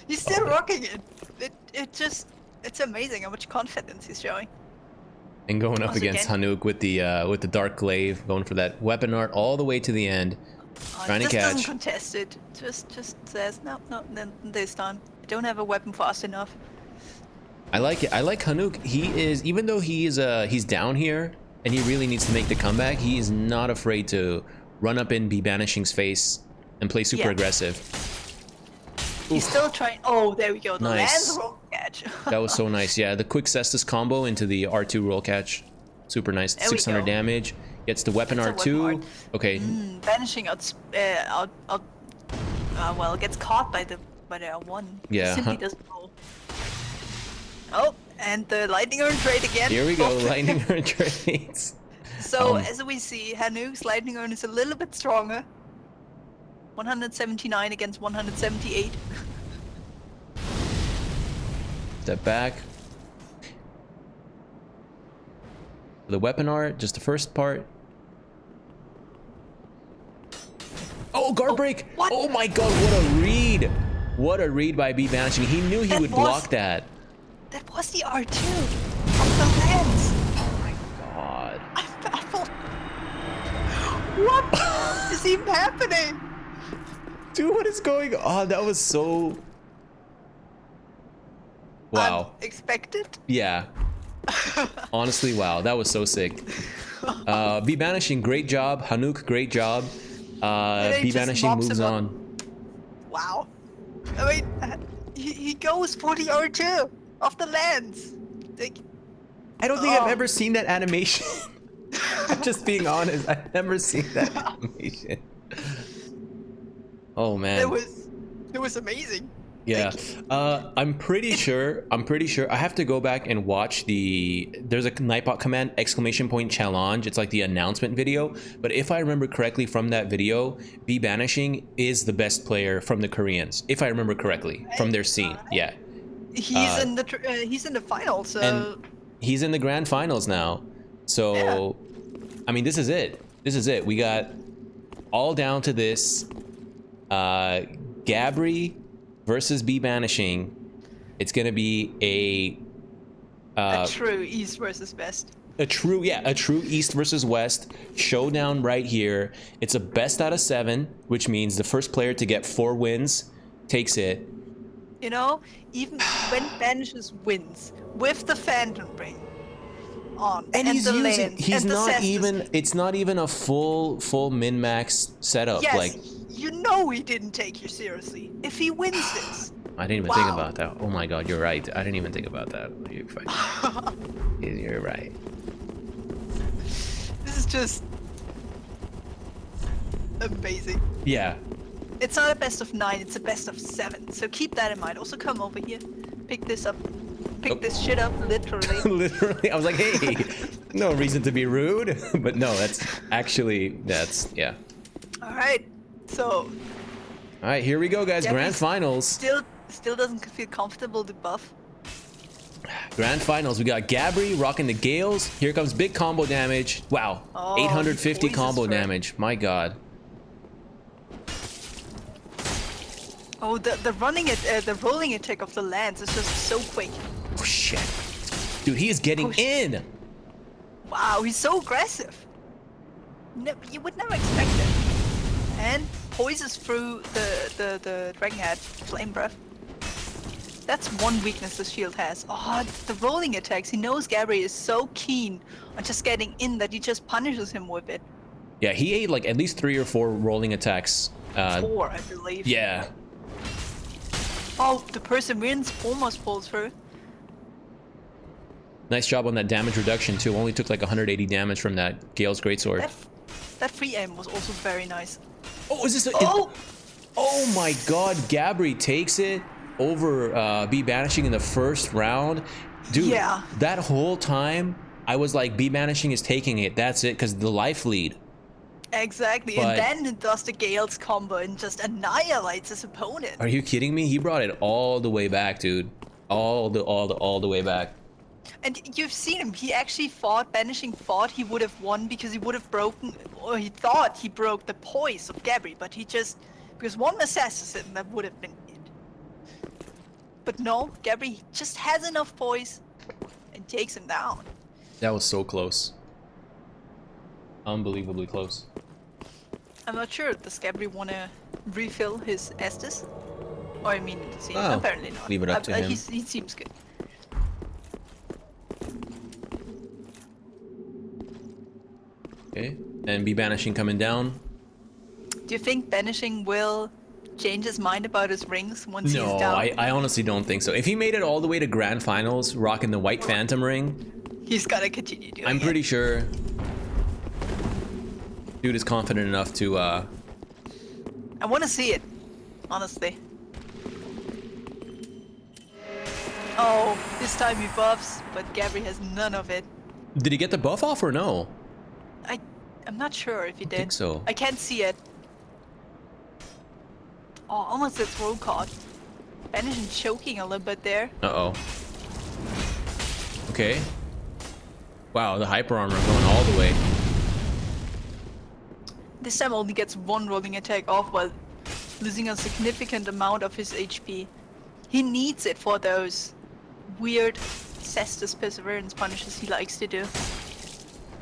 He's still rocking it. It's amazing how much confidence he's showing. And going up Once against again. Hanuk with the dark glaive, going for that weapon art all the way to the end, trying to just catch. doesn't contest it. Just says no. Then this time, I don't have a weapon fast enough. I like it. I like Hanuk. He is, even though he's down here and he really needs to make the comeback, he is not afraid to run up in Be Banishing's face and play super aggressive. He's still trying. Oh, there we go. The Nice. lance roll catch. That was so nice. Yeah, the quick Cestus combo into the R2 roll catch. Super nice. There we 600 go. damage. Gets the weapon Gets a R2. weapon Okay. Banishing well, gets caught by the R1. Yeah, Simply doesn't roll. Oh, and the lightning urn trade again. Here we go. Oh. Lightning urn trades. So as we see, Hanuk's lightning urn is a little bit stronger. 179 against 178. Step back. The weapon art, just the first part. Oh, guard break! what? Oh my god, what a read! What a read by Be Banishing. He knew he That would was- block that. That was the R2 of the lens. Oh my god. I'm baffled. What is even happening? Dude, what is going on? That was so... Wow. Unexpected. Yeah. Honestly, wow. That was so sick. Be Banishing, great job. Hanuk, great job. then he Be just Banishing mops moves him up. on. Wow. I mean, he goes for the R2 of the lens. Like, I don't think Oh. I've ever seen that animation. Just being honest, I've never seen that animation. Oh man. it was amazing. Yeah. I'm pretty sure I have to go back and watch there's a Nightbot command ! challenge. It's like the announcement video. But if I remember correctly from that video, Be Banishing is the best player from the Koreans. If I remember correctly from their scene. Yeah. He's in the finals. So And he's in the grand finals now. So, I mean, this is it. This is it. We got all down to this. Gabri versus Be Banishing. It's gonna be a true East versus West. a true East versus West showdown right here. It's a best out of 7, which means the first player to get 4 wins takes it. You know, even when Banishes wins with the Phantom Ring on And he's the using lens, he's and the not Cestus. even it's not even a full min-max setup. Yes, Like, you know he didn't take you seriously. If he wins this, I didn't even think Wow. about that. Oh my god, you're right. I didn't even think about that. You're right. this is just amazing. Yeah. It's not a best of 9, it's a best of 7. So keep that in mind. Also come over here, pick this up, pick this shit up, literally. Literally, I was like, hey, no reason to be rude. But no, that's yeah. All right, so All right, here we go, guys. Yeah, Grand he's finals. still doesn't feel comfortable to buff. Grand finals. We got Gabri rocking the Gales. Here comes big combo damage. Wow. Oh, 850 he combo poises for it. damage. My god. Oh, the rolling attack of the lance is just so quick. Oh shit. Dude, he is getting in. Wow, he's so aggressive. No, you would never expect it. And poises through the Dragon Head Flame Breath. That's one weakness the shield has. Oh, the rolling attacks. He knows Gabri is so keen on just getting in that he just punishes him with it. Yeah, he ate like at least 3 or 4 rolling attacks. 4, I believe. Yeah. Oh, the Perseverance almost pulls through. Nice job on that damage reduction too. Only took like 180 damage from that Gale's Greatsword. That free aim was also very nice. Oh, is this a... Oh! Oh my god, Gabri takes it over Be Banishing in the first round. Dude, Yeah. that whole time, I was like, Be Banishing is taking it. That's it, because the life lead. Exactly, But- and then it does the Gale's combo and just annihilates his opponent. Are you kidding me? He brought it all the way back, dude. All the way back. And you've seen him, he actually Banishing thought he would have won because he would have broken, or he thought he broke the poise of Gabri, but he just, because one assassin that would have been it. But no, Gabri just has enough poise and takes him down. That was so close. Unbelievably close. I'm not sure, does Gabri want to refill his Estus? Or I mean, see, Oh, apparently not. leave it up to him. He seems good. Okay, and Be Banishing coming down. Do you think Banishing will change his mind about his rings once No, he's down? I honestly don't think so. If he made it all the way to Grand Finals, rocking the White Phantom ring, He's gotta continue doing I'm it. pretty sure dude is confident enough to I want to see it, honestly. Oh, this time he buffs, but Gabri has none of it. Did he get the buff off or no? I'm not sure if he did. think so. I can't see it. Oh, almost a throw caught. Banishing choking a little bit there. Uh-oh. Okay. Wow, the hyper armor going all the way. This time only gets one rolling attack off while losing a significant amount of his HP. He needs it for those weird Cestus Perseverance punishes he likes to do.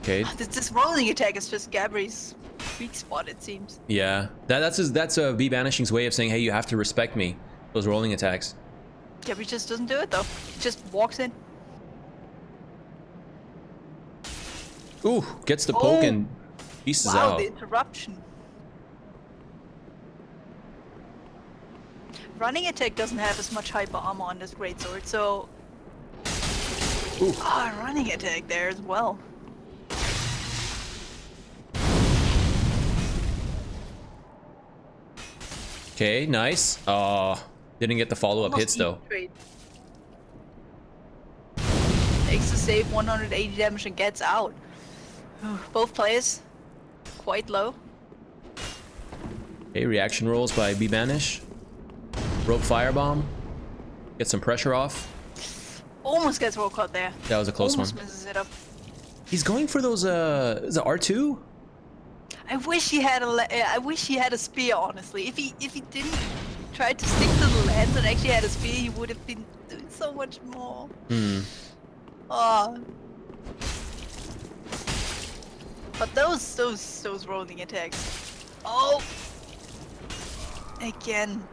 Okay. This rolling attack is just Gabri's weak spot, it seems. Yeah. That's a Be Banishing's way of saying, hey, you have to respect me. Those rolling attacks. Gabri just doesn't do it though. He just walks in. Ooh, gets the poke Oh. and pieces Wow, out. the interruption. Running attack doesn't have as much hyper armor on this greatsword, so... Ooh. Ah, running attack there as well. Okay, nice. Didn't get the follow-up hits though. Trade. Takes the save 180 damage and gets out. Both players quite low. Okay, reaction rolls by Be Banish. Rope Firebomb. Get some pressure off. Almost gets roll caught there. That was a close Almost one. misses it up. He's going for those, is it R2? I wish he had I wish he had a spear, honestly. If he didn't try to stick to the lance and actually had a spear, he would have been doing so much more. Hmm. Ah. But those rolling attacks. Oh. Again.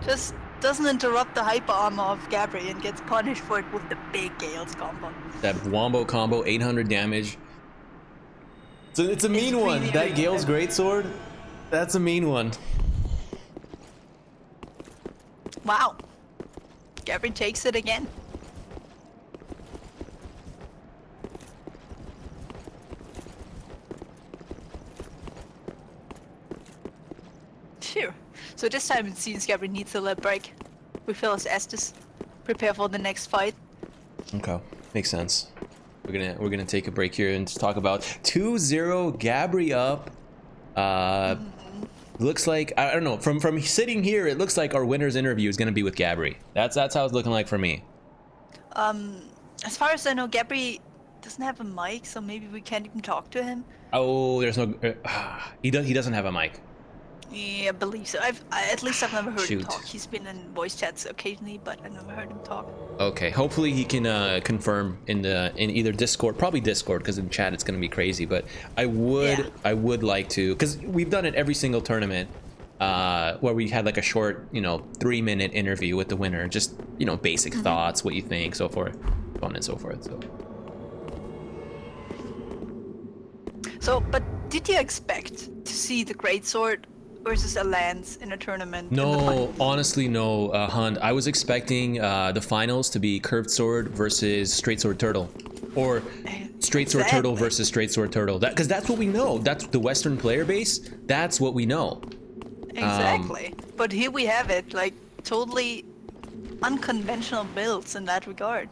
Just doesn't interrupt the hyper armor of Gabri and gets punished for it with the big Gale's combo. That Wombo combo, 800 damage. So it's a mean one. really, That really Gale's good. Greatsword, that's a mean one. Wow. Gabri takes it again. Phew. So this time it seems Gabri needs a little break. Refill his Estus. Prepare for the next fight. Okay, makes sense. We're gonna take a break here and just talk about 2-0 Gabri up. Looks like, I don't know, from sitting here, it looks like our winner's interview is gonna be with Gabri. That's how it's looking like for me. As far as I know, Gabri doesn't have a mic, so maybe we can't even talk to him. Oh, there's no. He doesn't have a mic. Yeah, I believe so. At least I've never heard him Shoot. talk. He's been in voice chats occasionally, but I've never heard him talk. Okay, hopefully he can confirm in either Discord, probably Discord, because in chat it's gonna be crazy. But I Yeah. would like to, because we've done it every single tournament, where we had like a short, 3-minute interview with the winner, just basic thoughts, what you think, so forth, so on and so forth. So, but did you expect to see the greatsword versus a lance in a tournament? In the No, finals? honestly, no, Hunt. I was expecting the finals to be curved sword versus straight sword turtle, or straight sword turtle Exactly. versus straight sword turtle. Because that's what we know. That's the Western player base. That's what we know. Exactly. But here we have it, like totally unconventional builds in that regard.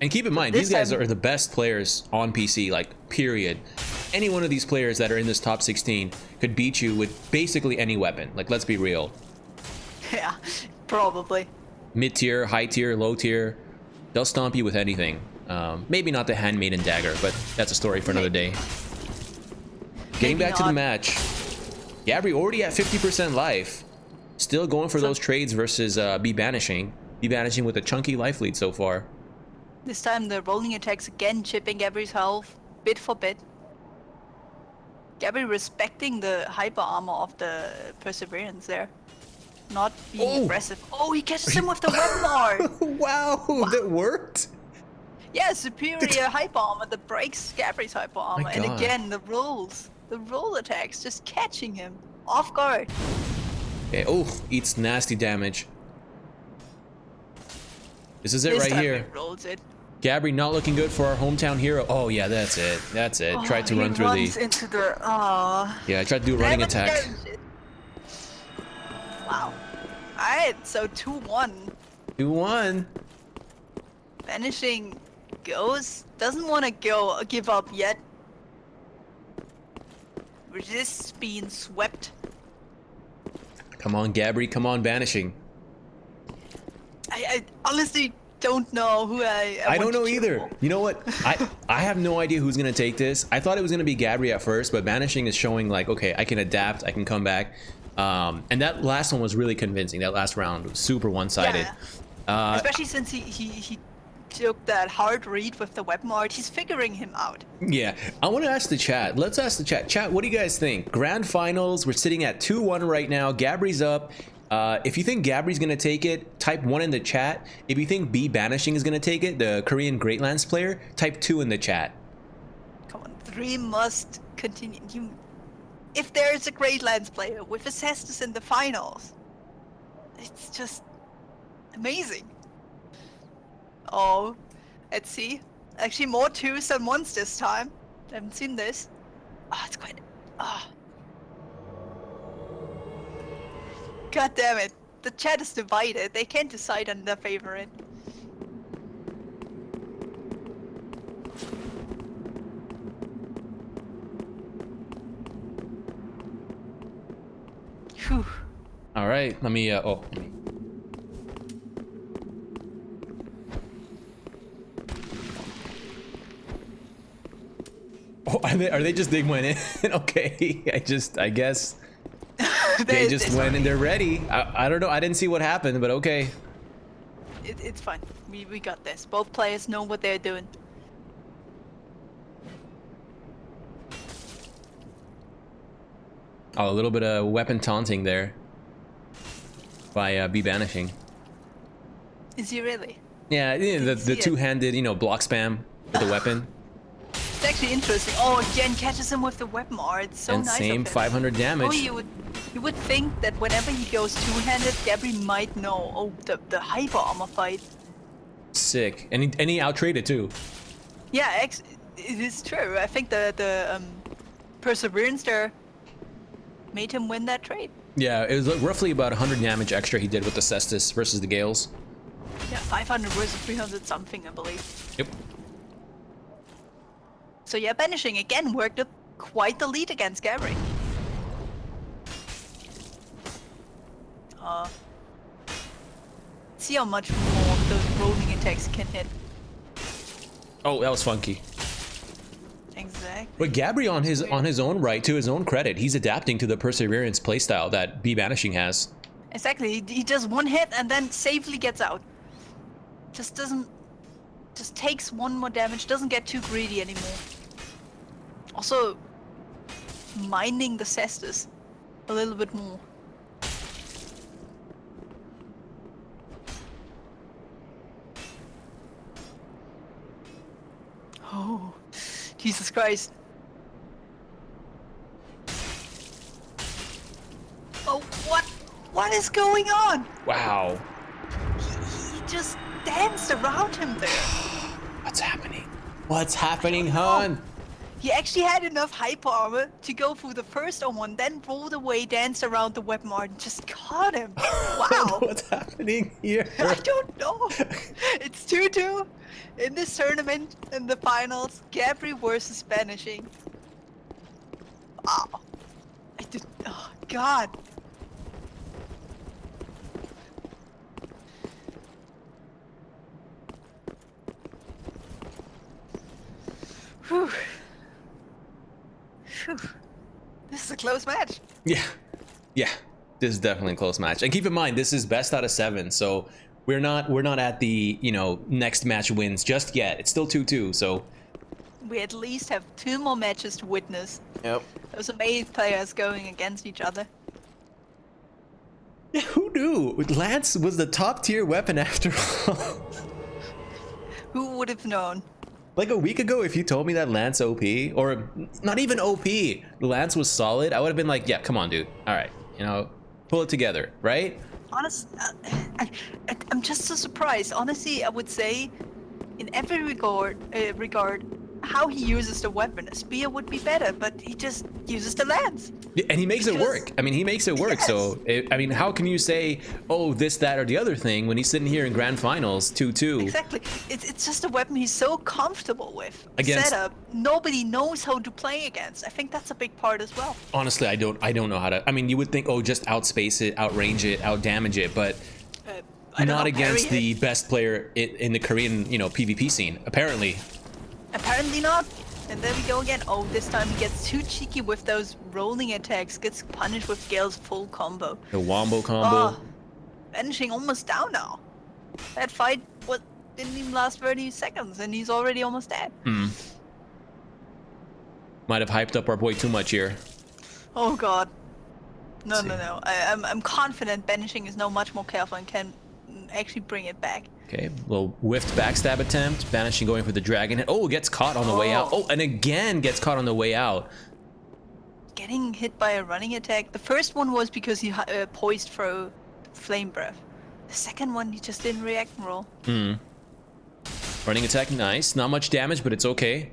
And keep in mind, this these guys time- are the best players on PC, like, period. Any one of these players that are in this top 16 could beat you with basically any weapon. Like, let's be real. Yeah, probably. Mid-tier, high-tier, low-tier, they'll stomp you with anything. Maybe not the handmaiden dagger, but that's a story for another day. Getting back to the match, Gabri already at 50% life. Still going for those trades versus Be Banishing. Be Banishing with a chunky life lead so far. This time the rolling attacks again chipping Gabri's health bit for bit. Gabri respecting the hyper armor of the Perseverance there. Not being aggressive. Oh, he catches him with the web art! Wow, that worked? Yeah, superior hyper armor that breaks Gabri's hyper armor. And God. again, the roll attacks just catching him off guard. Okay, oh, eats nasty damage. This is it This right time here. he rolls it. Gabri not looking good for our hometown hero. Oh yeah, that's it. That's it. Tried to run through He runs into the... Yeah, I tried to do a running Never attack. dodge it. Wow. Alright, so 2-1. 2-1. Vanishing goes. Doesn't want to give up yet. Resists being swept. Come on, Gabri. Come on, Banishing. I honestly don't know who I I don't want to know cheer either. for. You know what? I have no idea who's gonna take this. I thought it was gonna be Gabri at first, but Banishing is showing like, okay, I can adapt, I can come back. And that last one was really convincing. That last round was super one-sided. Yeah. Especially since he took that hard read with the weapon art. He's figuring him out. Yeah, I want to ask the chat. Let's ask the chat. Chat, what do you guys think? Grand finals, we're sitting at 2-1 right now. Gabri's up. If you think Gabri's gonna take it, type 1 in the chat. If you think B Banishing is gonna take it, the Korean Greatlands player, type 2 in the chat. Come on, 3 must continue. If there's a Greatlands player with Acestus in the finals, it's just amazing. Oh, let's see. Actually, more 2s than 1s this time. I haven't seen this. Oh, it's quite... Oh. God damn it. The chat is divided. They can't decide on their favorite. Whew. All right, let me. Oh, are they just they went in? Okay, I guess they just went and they're ready. I don't know. I didn't see what happened, but okay. It's fine. We got this. Both players know what they're doing. Oh, a little bit of weapon taunting there by Be Banishing. Is he really? Yeah, the two-handed, block spam with the weapon. It's actually interesting. Oh, again catches him with the weapon art. It's so And nice same of him. 500 damage. Oh, you would think that whenever he goes two-handed, Gabri might know. Oh, the hyper armor fight. Sick. And he outtraded too. Yeah, it is true. I think the Perseverance there made him win that trade. Yeah, it was roughly about 100 damage extra he did with the Cestus versus the Gales. Yeah, 500 versus 300 something, I believe. Yep. So yeah, Banishing again worked up quite the lead against Gabri. See how much more of those rolling attacks can hit. Oh, that was funky. Exactly. But Gabri on his own right, to his own credit, he's adapting to the Perseverance playstyle that B Banishing has. Exactly. He does one hit and then safely gets out. Just takes one more damage. Doesn't get too greedy anymore. Also, minding the cestus a little bit more. Oh, Jesus Christ. Oh, what? What is going on? Wow. He just danced around him there. What's happening? What's happening, hon? He actually had enough hyper armor to go through the first one, then rolled away, danced around the weapon art, and just caught him. Wow. What's happening here? I don't know. It's 2-2 in this tournament in the finals. Gabri versus Banishing. Wow. Oh, God. Whew. Whew. This is a close match. Yeah. This is definitely a close match. And keep in mind, this is best out of 7, so we're not at the, next match wins just yet. It's still 2-2, so We at least have 2 more matches to witness. yep. Those amazing players going against each other. Yeah, who knew? Lance was the top tier weapon after all. Who would have known? Like a week ago, if you told me that Lance OP, or not even OP, Lance was solid, I would have been like, yeah, come on, dude. All right, pull it together, right? Honestly, I'm just so surprised. Honestly, I would say, in every regard, how he uses the weapon, a spear would be better, but he just uses the lance. And he makes it work. I mean, he makes it work. Yes. So, how can you say, oh, this, that, or the other thing when he's sitting here in grand finals, 2-2? Exactly. It's just a weapon he's so comfortable with. Against- Setup, nobody knows how to play against. I think that's a big part as well. Honestly, I don't know how to. I mean, you would think, oh, just outspace it, outrange it, outdamage it, but I don't not know, against parry the it. best player in the Korean, PvP scene. Apparently. Apparently not. And there we go again. Oh, this time he gets too cheeky with those rolling attacks. Gets punished with Gale's full combo. The wombo combo. Oh, Banishing almost down now. That fight didn't even last 30 seconds, and he's already almost dead. Might have hyped up our boy too much here. Oh God. No, See. no. I'm confident Banishing is now much more careful and can actually bring it back. Okay, little whiffed backstab attempt. Banishing going for the dragon hit. Oh, gets caught on the way out. Oh, and again gets caught on the way out. Getting hit by a running attack. The first one was because he poised through flame breath. The second one, he just didn't react and roll. Running attack, nice. Not much damage, but it's okay.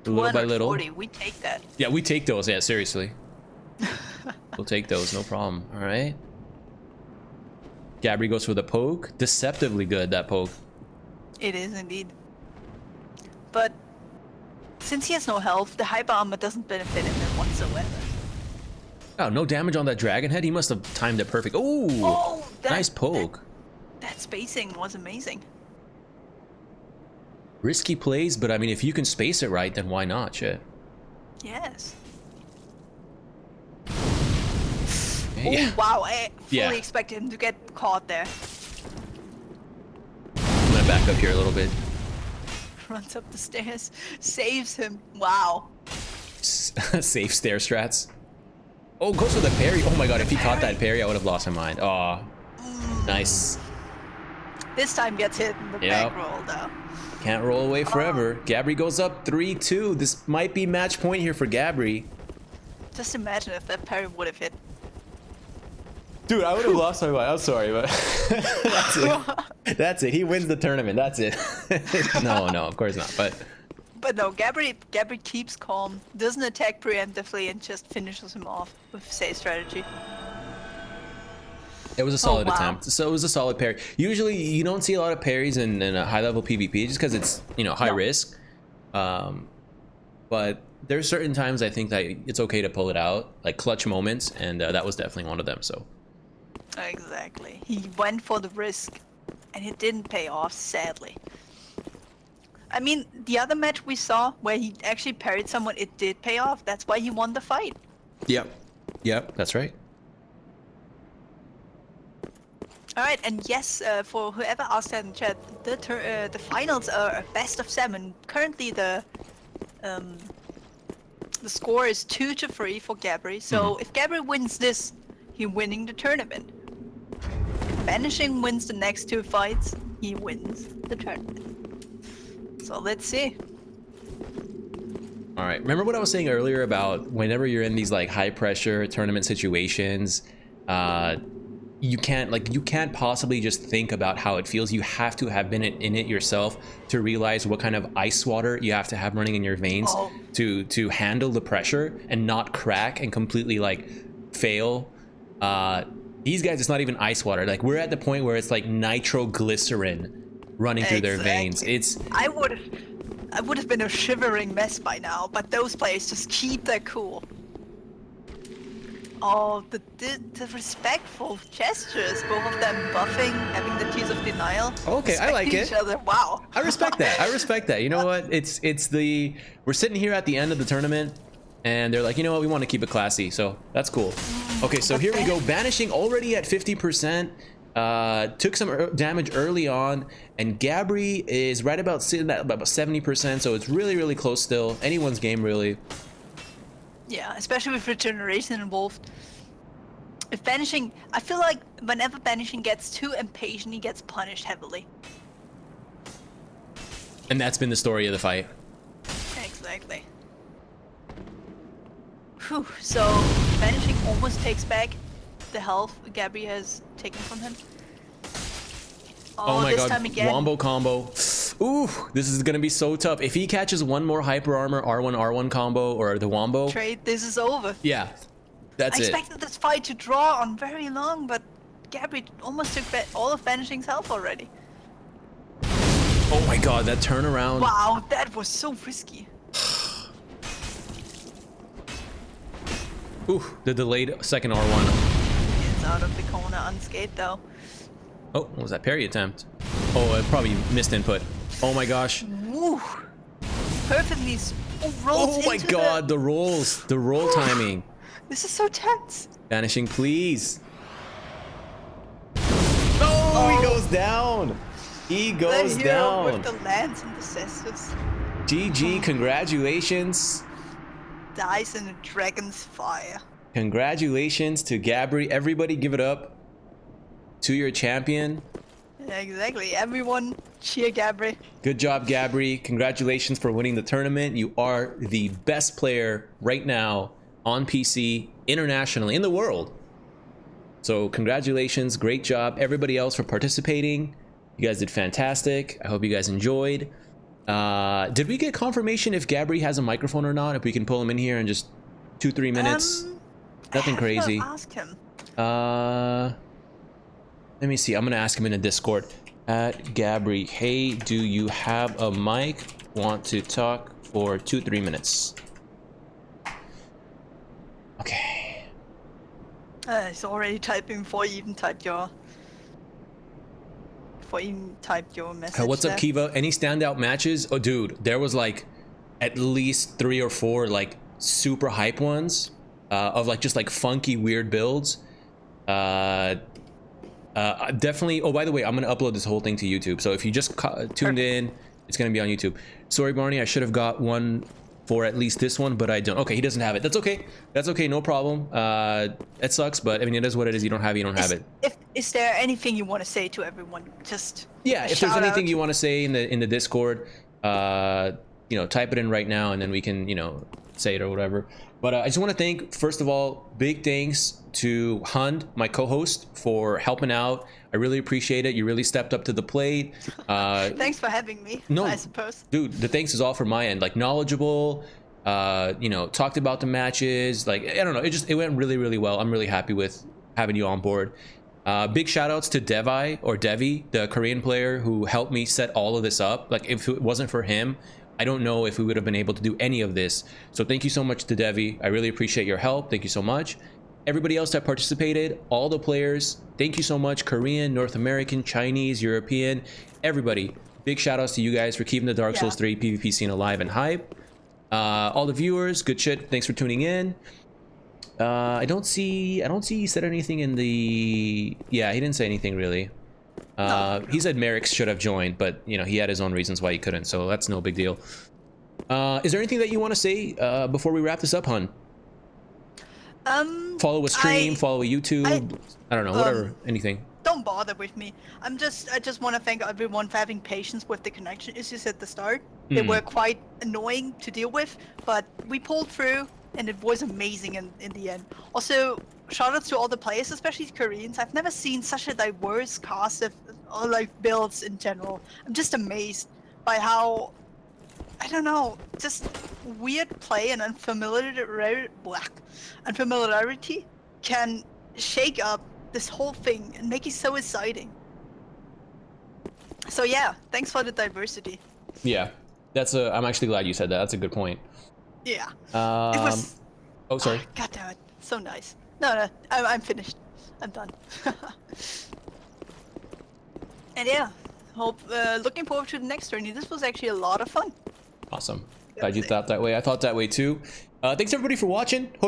Little by little. 140, we take that. Yeah, we take those. Yeah, seriously. We'll take those, no problem. All right. Gabri goes for the poke. Deceptively good, that poke. It is indeed. But since he has no health, the hyper armor doesn't benefit him whatsoever. Oh, no damage on that dragon head. He must have timed it perfect. Ooh, Oh, nice poke. That spacing was amazing. Risky plays, but I mean, if you can space it right, then why not? Shit. Yes. Yeah. Oh, wow, I fully Yeah. expected him to get caught there. I'm gonna back up here a little bit. Runs up the stairs, saves him. Wow. Safe stair strats. Oh, goes for the parry. Oh my god, if he caught that parry, I would have lost my mind. Oh, nice. This time gets hit in the Yep. back roll, though. Can't roll away forever. Gabri goes up 3-2. This might be match point here for Gabri. Just imagine if that parry would have hit. Dude, I would have lost my mind. I'm sorry, but that's it. That's it. He wins the tournament. That's it. No, of course not. But no, Gabri keeps calm, doesn't attack preemptively, and just finishes him off with save strategy. It was a solid wow. attempt. So it was a solid parry. Usually, you don't see a lot of parries in a high-level PvP just because it's high No. risk. But there's certain times I think that it's okay to pull it out, like clutch moments, and that was definitely one of them. So. Exactly. He went for the risk, and it didn't pay off, sadly. I mean, the other match we saw where he actually parried someone, it did pay off. That's why he won the fight. Yep. Yep, that's right. All right, and yes, for whoever asked that in chat, the finals are a best of 7. Currently, the score is 2-3 for Gabri. So if Gabri wins this, he's winning the tournament. If Vanishing wins the next 2 fights, he wins the tournament. So let's see. All right. Remember what I was saying earlier about whenever you're in these like high pressure tournament situations, you can't possibly just think about how it feels. You have to have been in it yourself to realize what kind of ice water you have to have running in your veins to handle the pressure and not crack and completely like fail. These guys, it's not even ice water. Like we're at the point where it's like nitroglycerin running through their veins. It's I would have been a shivering mess by now, but those players just keep their cool. Oh, the respectful gestures, both of them buffing, having the tears of denial. Okay, I like it. Each other. Wow. I respect that. I respect that. You know what? We're sitting here at the end of the tournament, and they're like, you know what? We want to keep it classy, so that's cool. Okay, so here we go. Vanishing already at 50%. Took some damage early on, and Gabri is right about sitting at about 70%, so it's really, really close still. Anyone's game, really. Yeah, especially with regeneration involved. If Vanishing, I feel like whenever Vanishing gets too impatient, he gets punished heavily. And that's been the story of the fight. Exactly. Whew, so Vanishing almost takes back the health Gabri has taken from him. Oh my this god, time again. wombo combo. Ooh, this is gonna be so tough. If he catches one more hyper armor R1 combo or the wombo. Trade, this is over. Yeah, that's I it. expected this fight to draw on very long, but Gabri almost took all of Vanishing's health already. Oh my god, that turnaround. Wow, that was so risky. Ooh, the delayed second R1. It's out of the corner unscathed though. Oh, what was that parry attempt? Oh, it probably missed input. Oh my gosh. Woo! Perfectly rolls Oh my into god, the rolls, the roll timing. This is so tense. Vanishing, please. Oh, he goes down. He goes The hero down. with the lance and the cestus GG, congratulations. dies in a dragon's fire. Congratulations to Gabri. Everybody give it up to your champion. Yeah, exactly. Everyone cheer Gabri. Good job, Gabri. Congratulations for winning the tournament. You are the best player right now on PC, internationally, in the world. So congratulations. Great job. Everybody else for participating. You guys did fantastic. I hope you guys enjoyed. Did we get confirmation if Gabri has a microphone or not? If we can pull him in here in just 2-3 minutes? Nothing crazy. Ask him. Let me see. I'm gonna ask him in a Discord. At Gabri, hey, do you have a mic? Want to talk for 2-3 minutes? Okay. He's already typing before you even typed your message. What's up, there. Kiva? Any standout matches? Oh, dude, there was like at least 3 or 4 like super hype ones of like just like funky weird builds. Definitely. Oh, by the way, I'm gonna upload this whole thing to YouTube. So if you just tuned in, it's gonna be on YouTube. Sorry, Barney, I should have got one for at least this one, but I don't. Okay, he doesn't have it. That's okay. That's okay. No problem. It sucks, but I mean, it is what it is. You don't have it. You don't have it. Is there anything you want to say to everyone? Just Yeah. a If there's shout anything out. you want to say in the Discord, you know, type it in right now, and then we can, you know, say it or whatever. But I just want to thank, first of all, big thanks to Hund, my co-host, for helping out. I really appreciate it. You really stepped up to the plate. Thanks for having me. No, I suppose. dude, the thanks is all from my end. Like knowledgeable, you know, talked about the matches. Like, I don't know, it went really, really well. I'm really happy with having you on board. Big shout outs to Devi, the Korean player who helped me set all of this up. Like, if it wasn't for him, I don't know if we would have been able to do any of this. So thank you so much to Devi. I really appreciate your help. Thank you so much. Everybody else that participated, all the players, thank you so much. Korean, North American, Chinese, European, everybody. big shout outs to you guys for keeping the Dark Souls 3 PvP scene alive and hype. All the viewers, good shit. Thanks for tuning in. I don't see he said anything in the... Yeah, he didn't say anything really. He said Merrick should have joined, but you know, he had his own reasons why he couldn't, so that's no big deal. Is there anything that you want to say before we wrap this up, Hun? Follow a stream, follow a YouTube, I don't know, whatever, anything. Don't bother with me. I just want to thank everyone for having patience with the connection issues at the start. They were quite annoying to deal with, but we pulled through, and it was amazing in the end. Also, shoutouts to all the players, especially Koreans. I've never seen such a diverse cast of like builds in general. I'm just amazed by how, I don't know, just weird play and unfamiliarity can shake up this whole thing and make it so exciting. So yeah, thanks for the diversity. Yeah, I'm actually glad you said that. That's a good point. Yeah. It was... Oh, sorry. God damn it. So nice. No, I'm finished. I'm done. And yeah, looking forward to the next journey. This was actually a lot of fun. Awesome. Glad you thought that way. I thought that way too. Thanks everybody for watching. Hope